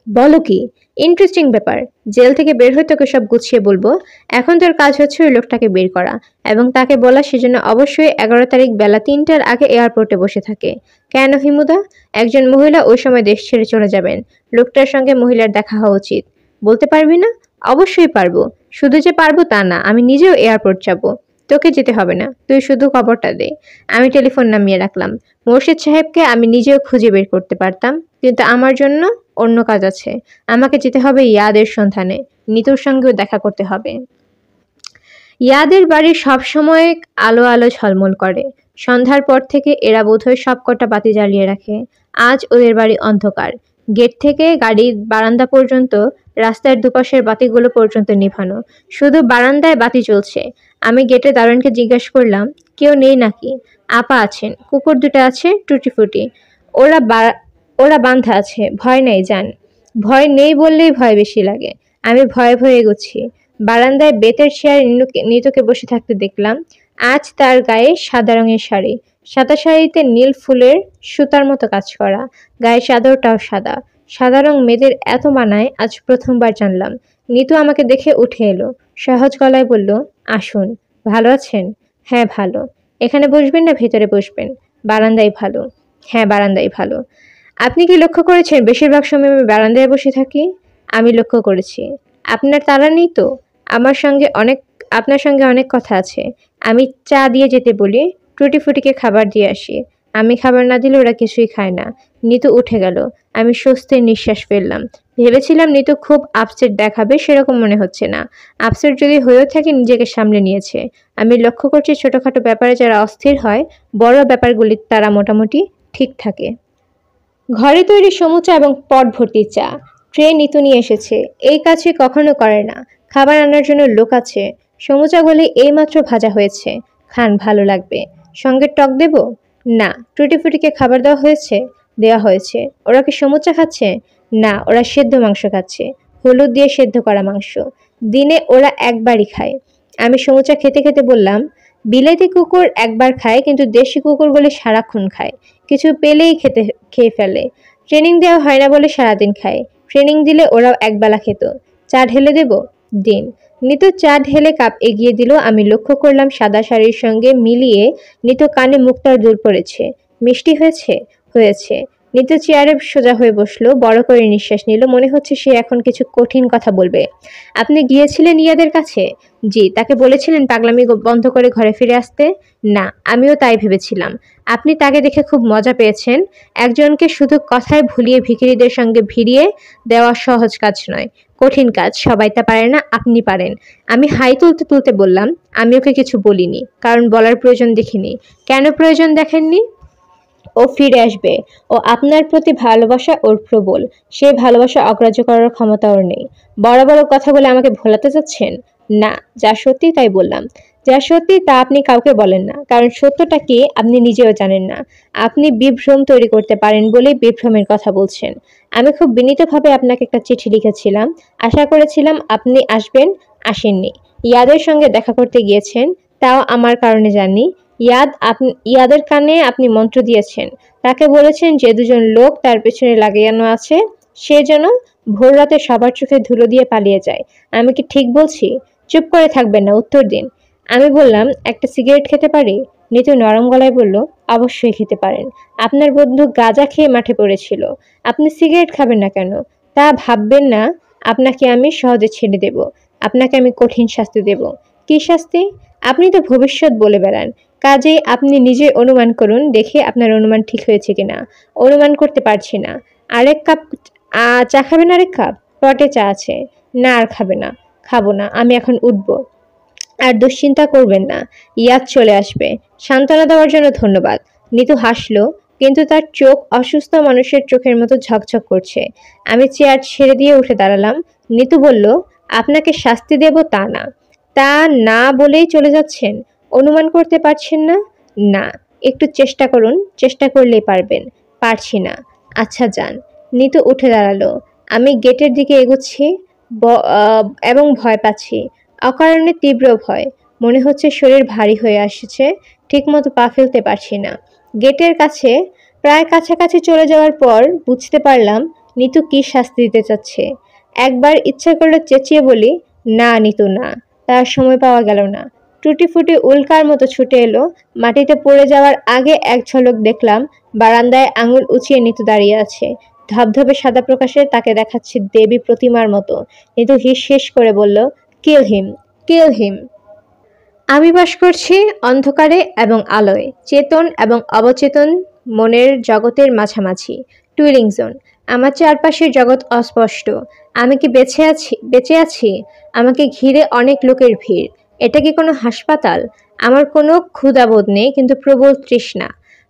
বলো কি? ইন্টারেস্টিং ব্যাপার। জেল থেকে বের হয়ে তোকে সব গুছিয়ে বলবো। এখন তোর কাজ হচ্ছে ওই লোকটাকে বের করা এবং তাকে বলা সেজন্য অবশ্যই 11 তারিখ বেলা 3টার আগে এয়ারপোর্টে বসে থাকে। কেন হিমুদা? একজন মহিলা ওই সময় দেশ ছেড়ে চলে যাবেন। লোকটার সঙ্গে মহিলার দেখা হওয়া উচিত। বলতে পারবি না? অবশ্যই পারবো। শুধু যে পারবো তা না, আমি নিজেও এয়ারপোর্ট যাব। তোকে যেতে হবে না, তুই শুধু খবরটা দে। আমি টেলিফোন নামিয়ে রাখলাম। মোর্শেদ সাহেবকে আমি নিজেও খুঁজে বের করতে পারতাম, কিন্তু আমার জন্য অন্য কাজ আছে। আমাকে যেতে হবে ইয়াদের সন্ধানে। নিতুর সঙ্গেও দেখা করতে হবে। ইয়াদের বাড়ি সবসময় আলো আলো ঝলমল করে। সন্ধ্যার পর থেকে এরা বোধহয় সবকটা বাতি জ্বালিয়ে রাখে। আজ ওদের বাড়ি অন্ধকার। গেট থেকে গাড়ির বারান্দা পর্যন্ত, রাস্তার দুপাশের বাতিগুলো পর্যন্ত নিভানো। শুধু বারান্দায় বাতি জ্বলছে। আমি গেটে দারোয়ানকে জিজ্ঞাসা করলাম, কেউ নেই নাকি? আপা আছেন, কুকুর 2টা আছে, টুটিফুটি। ওরা ওরা বাঁধা আছে, ভয় নেই যান। ভয় নেই বললেই ভয় বেশি লাগে। আমি ভয়ে ভয়ে এগোচ্ছি। বারান্দায় বেতের চেয়ারে নিতুকে বসে থাকতে দেখলাম। আজ তার গায়ে সাদা রঙের শাড়ি। সাদা শাড়িতে নীল ফুলের সুতার মতো কাজ করা। গায়ে চাদরটাও সাদা। সাদা রং মেয়েদের এত মানায় আজ প্রথমবার জানলাম। নিতু আমাকে দেখে উঠে এলো। সহজ গলায় বলল, আসুন। ভালো আছেন? হ্যাঁ ভালো। এখানে বসবেন না ভেতরে বসবেন? বারান্দায় ভালো। হ্যাঁ, বারান্দায় ভালো। আপনি কি লক্ষ্য করেছেন বেশিরভাগ সময় আমি বারান্দায় বসে থাকি? আমি লক্ষ্য করেছি। আপনার তাড়া নেই তো? আপনার সঙ্গে অনেক কথা আছে। আমি চা দিয়ে যেতে বলি, টুটিফুটিকে খাবার দিয়ে আসি। আমি খাবার না দিলে ওরা কিছুই খায় না। নিতু উঠে গেল। আমি স্বস্তির নিঃশ্বাস ফেললাম। ভেবেছিলাম নিতু খুব আপসেট দেখাবে, সেরকম মনে হচ্ছে না। আপসেট যদি হয়েও থাকে নিজেকে সামলে নিয়েছে। আমি লক্ষ্য করছি ছোটখাটো ব্যাপারে যারা অস্থির হয়, বড় ব্যাপারগুলি তারা মোটামুটি ঠিক থাকে। ঘরে তৈরি সমুচা এবং পট ভর্তি চা। ট্রে নিতু নিয়ে এসেছে। এই কাজ সে কখনো করে না। খাবার আনার জন্য লোক আছে। সমুচাগুলি এইমাত্র ভাজা হয়েছে। খান, ভালো লাগবে। সঙ্গে টক দেব? না। টুটিফুটিকে খাবার দেওয়া হয়েছে? দেওয়া হয়েছে। ওরা কি সমুচা খাচ্ছে? না, ওরা সেদ্ধ মাংস খাচ্ছে। হলুদ দিয়ে সেদ্ধ করা মাংস। দিনে ওরা একবারই খায়। আমি সমুচা খেতে খেতে বললাম, বিলেতি কুকুর একবার খায়, কিন্তু দেশি কুকুরগুলি সারাক্ষণ খায়। কিছু পেলেই খেয়ে ফেলে। ট্রেনিং দেওয়া হয় না বলে সারাদিন খায়। ট্রেনিং দিলে ওরাও একবেলা খেত। চা ঢেলে দেব? দিন। নিতু চা ঢেলে কাপ এগিয়ে দিল। আমি লক্ষ্য করলাম সাদা শাড়ির সঙ্গে মিলিয়ে নিতু কানে মুক্তার দুল পড়েছে। মিষ্টি হয়েছে? হয়েছে। নিতু চেয়ারে সোজা হয়ে বসলো, বড় করে নিঃশ্বাস নিল। মনে হচ্ছে সে এখন কিছু কঠিন কথা বলবে। আপনি গিয়েছিলেন ইয়াদের কাছে? জি। তাকে বলেছিলেন পাগলামি বন্ধ করে ঘরে ফিরে আসতে? না, আমিও তাই ভেবেছিলাম। আপনি তাকে দেখে খুব মজা পেয়েছেন। একজনকে শুধু কথায় ভুলিয়ে ভিখিরিদের সঙ্গে ভিড়িয়ে দেওয়া সহজ কাজ নয়, কঠিন কাজ। সবাই তা পারে না, আপনি পারেন। আমি হাই তুলতে তুলতে বললাম, আমি ওকে কিছু বলিনি, কারণ বলার প্রয়োজন দেখিনি। কেন প্রয়োজন দেখেননি? ও ফিরে আসবে। ও আপনার প্রতি ভালোবাসা ওর প্রবল। সে ভালোবাসা অগ্রাহ্য করার ক্ষমতা ওর নেই। বড় বড় কথা বলে আমাকে ভোলাতে চাচ্ছেন? না, যা সত্যি তাই বললাম। যা সত্যি তা আপনি কাউকে বলেন না, কারণ সত্যটা কি আপনি নিজেও জানেন না। আপনি বিভ্রম তৈরি করতে পারেন বলেই বিভ্রমের কথা বলছেন। আমি খুব বিনীতভাবে আপনাকে একটা চিঠি লিখেছিলাম। আশা করেছিলাম আপনি আসবেন, আসেননি। ইয়াদের সঙ্গে দেখা করতে গিয়েছেন, তাও আমার কারণে যাননি। ইয়াদের কানে আপনি মন্ত্র দিয়েছেন। তাকে বলেছেন যে দুজন লোক তার পেছনে লাগানো আছে, সে যেন ভোর রাতে সবার চোখে ধুলো দিয়ে পালিয়ে যায়। আমি কি ঠিক বলছি? চুপ করে থাকবেন না, উত্তর দিন। আমি বললাম, একটা সিগারেট খেতে পারি? নিতু নরম গলায় বলল, অবশ্যই খেতে পারেন। আপনার বন্ধু গাঁজা খেয়ে মাঠে পড়েছিল, আপনি সিগারেট খাবেন না কেন? তা ভাববেন না আপনাকে আমি সহজে ছেড়ে দেব। আপনাকে আমি কঠিন শাস্তি দেব। কি শাস্তি? আপনি তো ভবিষ্যৎ বলে বেড়ান, কাজেই আপনি নিজে অনুমান করুন, দেখে আপনার অনুমান ঠিক হয়েছে কিনা। অনুমান করতে পারছি না। আরেক কাপ চা খাবেন? আরেক কাপ? পটে চা আছে। না, আর খাবে না। খাবো না, আমি এখন উঠব। আর দুশ্চিন্তা করবেন না, ইয়াদ চলে আসবে। সান্ত্বনা দেওয়ার জন্য ধন্যবাদ। নিতু হাসলো, কিন্তু তার চোখ অসুস্থ মানুষের চোখের মতো ঝকঝক করছে। আমি চেয়ার ছেড়ে দিয়ে উঠে দাঁড়ালাম। নিতু বলল, আপনাকে শাস্তি দেব তা না। তা না বলেই চলে যাচ্ছেন? অনুমান করতে পারছেন না? না, একটু চেষ্টা করুন, চেষ্টা করলেই পারবেন। পারছি না। আচ্ছা যান। নিতু উঠে দাঁড়ালো। আমি গেটের দিকে এগুচ্ছি এবং ভয় পাচ্ছি, অকারণে তীব্র ভয়। মনে হচ্ছে শরীর ভারী হয়ে আসছে, ঠিকমতো পা ফেলতে পারছি না। গেটের কাছে প্রায় কাছাকাছি চলে যাওয়ার পর বুঝতে পারলাম নিতু কি শাস্তি দিতে চাচ্ছে। একবার ইচ্ছা করলে চেঁচিয়ে বলি, না নিতু না। তার সময় পাওয়া গেল না। টুটি ফুটি উল্কার মতো ছুটে এলো। মাটিতে পড়ে যাওয়ার আগে এক ঝলক দেখলাম বারান্দায় আঙুল উঁচিয়ে নিতু দাঁড়িয়ে আছে। ধবধবে সাদা প্রকাশে তাকে দেখাচ্ছে দেবী প্রতিমার মতো। নিতু হিস হিস করে বলল, কিল হিম, কিল হিম। আমি বাস করছি অন্ধকারে এবং আলোয়, চেতন এবং অবচেতন মনের জগতের মাঝামাঝি, টুইলিং জোন। আমার চারপাশের জগৎ অস্পষ্ট। আমি কি বেঁচে আছি? আমাকে ঘিরে অনেক লোকের ভিড়। এটা কি কোনো হাসপাতাল? আমার কোনো ক্ষুধাবোধ নেই, কিন্তু প্রবল তৃষ্ণা।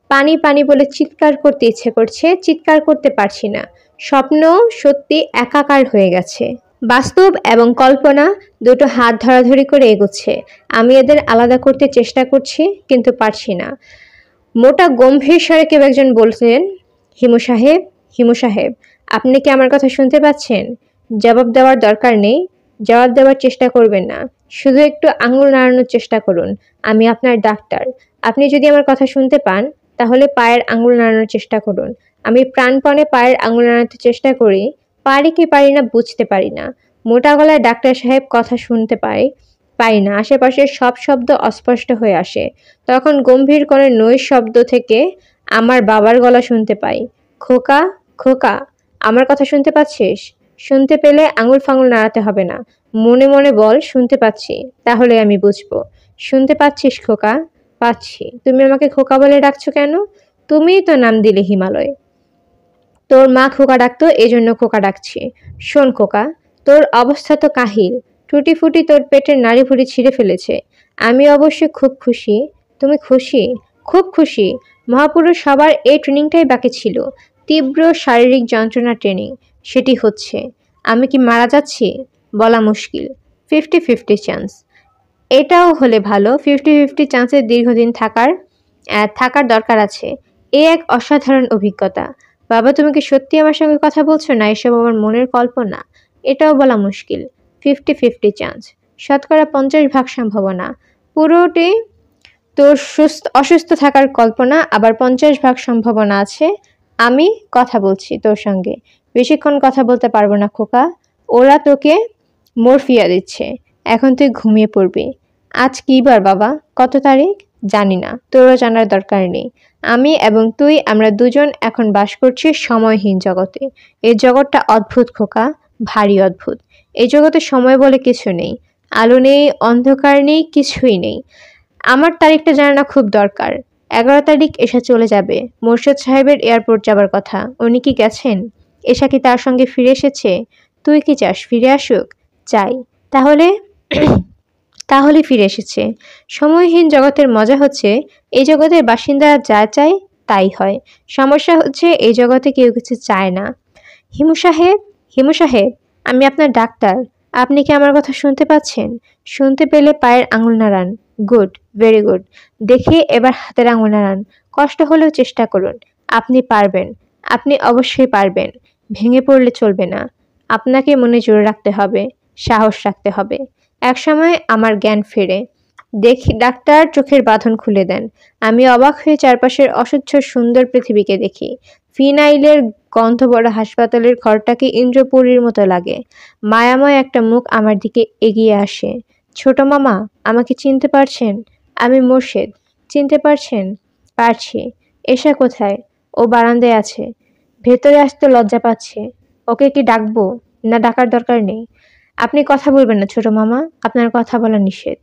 পানি পানি বলে চিৎকার করতে ইচ্ছে করছে, চিৎকার করতে পারছি না। স্বপ্ন সত্যি একাকার হয়ে গেছে। বাস্তব এবং কল্পনা দুটো হাত ধরাধরি করে এগোচ্ছে। আমি এদের আলাদা করতে চেষ্টা করছি, কিন্তু পারছি না। মোটা গম্ভীর স্বরে কেউ একজন বললেন, হিমু সাহেব, হিমু সাহেব, আপনি কি আমার কথা শুনতে পাচ্ছেন? জবাব দেওয়ার দরকার নেই, জবাব দেওয়ার চেষ্টা করবেন না। শুধু একটু আঙুল নাড়ানোর চেষ্টা করুন। আমি আপনার ডাক্তার। আপনি যদি আমার কথা শুনতে পান, তাহলে পায়ের আঙুল নাড়ানোর চেষ্টা করুন। আমি প্রাণপণে পায়ের আঙুল নাড়াতে চেষ্টা করি, পারি কি পারি না বুঝতে পারি না। মোটা গলায় ডাক্তার সাহেব কথা শুনতে পাই না। আশেপাশের সব শব্দ অস্পষ্ট হয়ে আসে। তখন গম্ভীর কোনো নৈ শব্দ থেকে আমার বাবার গলা শুনতে পাই। খোকা, খোকা, আমার কথা শুনতে পাচ্ছিস? শুনতে পেলে আঙুল ফাঙুল নাড়াতে হবে না। মনে মনে বল, শুনতে পাচ্ছি, তাহলে আমি বুঝবো। শুনতে পাচ্ছিস খোকা? পাচ্ছি। তুমি আমাকে খোকা বলে ডাকছো কেন? তুমিই তো নাম দিলে হিমালয়। তোর মা খোকা ডাকতো, এজন্য খোকা ডাকছি। শোন খোকা, তোর অবস্থা তো কাহিল। টুটি ফুটি তোর পেটের নাড়ি ভুড়ি ছিঁড়ে ফেলেছে। আমি অবশ্য খুব খুশি। তুমি খুশি? খুব খুশি। মহাপুরুষ সবার এই ট্রেনিংটাই বাকি ছিল, তীব্র শারীরিক যন্ত্রণা ট্রেনিং। সেটি হচ্ছে। আমি কি মারা যাচ্ছি? বলা মুশকিল। 50-50 চান্স। এটাও হলে ভালো, 50-50 চান্সের দীর্ঘদিন থাকার দরকার আছে। এ এক অসাধারণ অভিজ্ঞতা। বাবা, তুমি কি সত্যি আমার সঙ্গে কথা বলছো, না এসব আমার মনের কল্পনা? এটাও বলা মুশকিল। 50-50 চান্স, শতকরা 50% সম্ভাবনা। পুরোটি তোর অসুস্থ থাকার কল্পনা, আবার 50% সম্ভাবনা আছে আমি কথা বলছি তোর সঙ্গে। বেশিক্ষণ কথা বলতে পারবো না খোকা। ওরা তোকে মরফিয়া দিচ্ছে। এখন তুই ঘুমিয়ে পড়বি। আজ কি বার বাবা? কত তারিখ? জানি না, তোরও জানার দরকার নেই। আমি এবং তুই আমরা দুজন এখন বাস করছি সময়হীন জগতে। এই জগৎটা অদ্ভুত খোকা, ভারী অদ্ভুত। এই জগতে সময় বলে কিছু নেই। আলো নেই, অন্ধকার নেই, কিছুই নেই। আমার তারিখটা জানা খুব দরকার। 11 তারিখ এসা চলে যাবে। মোর্শেদ সাহেবের এয়ারপোর্ট যাবার কথা। উনি কি গেছেন? এশা কি তার সঙ্গে ফিরে এসেছে? তুই কি চাস ফিরে আসুক? চাই। তাহলে তাহলে ফিরে এসেছে। সময়হীন জগতের মজা হচ্ছে এই জগতের বাসিন্দারা যা চায় তাই হয়। সমস্যা হচ্ছে এই জগতে কেউ কিছু চায় না। হিমু সাহেব, হিমু সাহেব, আমি আপনার ডাক্তার। আপনি কি আমার কথা শুনতে পাচ্ছেন? শুনতে পেলে পায়ের আঙুল নাড়ান। Good, very good. দেখে এবার হাতের আঙুল নাড়ান। কষ্ট হলেও চেষ্টা করুন। আপনি পারবেন। আপনি অবশ্যই পারবেন। ভেঙে পড়লে চলবে না। আপনাকে মনে জোর রাখতে হবে, সাহস রাখতে হবে। একসময় আমার জ্ঞান ফেরে। দেখি ডাক্তার চোখের বাঁধন খুলে দেন। আমি অবাক হয়ে চারপাশের অসহ্য সুন্দর পৃথিবীকে দেখি। ফিনাইলের গন্ধ ভরা হাসপাতালের ঘরটাকে ইন্দ্রপুরীর মতো লাগে। মায়াময় একটা মুখ আমার দিকে এগিয়ে আসে। ছোট মামা, আমাকে চিনতে পারছেন? আমি মোর্শেদ। চিনতে পারছেন? পারছি। এশা কোথায়? ও বারান্দায় আছে। ভেতরে আসতে লজ্জা পাচ্ছে। ওকে কি ডাকবো? না, ডাকার দরকার নেই। আপনি কথা বলবেন না ছোট মামা, আপনার কথা বলা নিষেধ।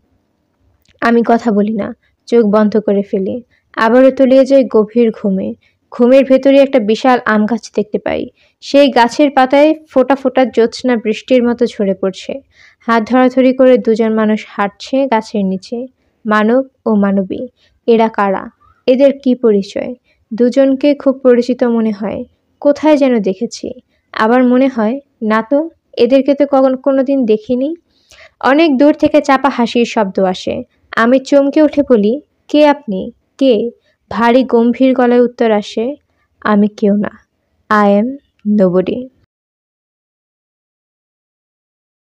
আমি কথা বলি না, চোখ বন্ধ করে ফেলি। আবারও তলিয়ে যাই গভীর ঘুমে। ঘুমের ভেতরে একটা বিশাল আম গাছ দেখতে পাই। সেই গাছের পাতায় ফোঁটা ফোঁটা জ্যোৎস্না বৃষ্টির মতো ঝরে পড়ছে। হাত ধরাধরি করে দুজন মানুষ হাঁটছে গাছের নিচে। মানব ও মানবী। এরা কারা? এদের কি পরিচয়? দুজনকে খুব পরিচিত মনে হয়। কোথায় যেন দেখেছি। আবার মনে হয় না তো, এদেরকে তো কোনোদিন দেখিনি। অনেক দূর থেকে চাপা হাসির শব্দ আসে। আমি চমকে উঠে বলি, কে আপনি? কে? ভারী গম্ভীর গলায় উত্তর আসে, আমি কেউ না। I am nobody.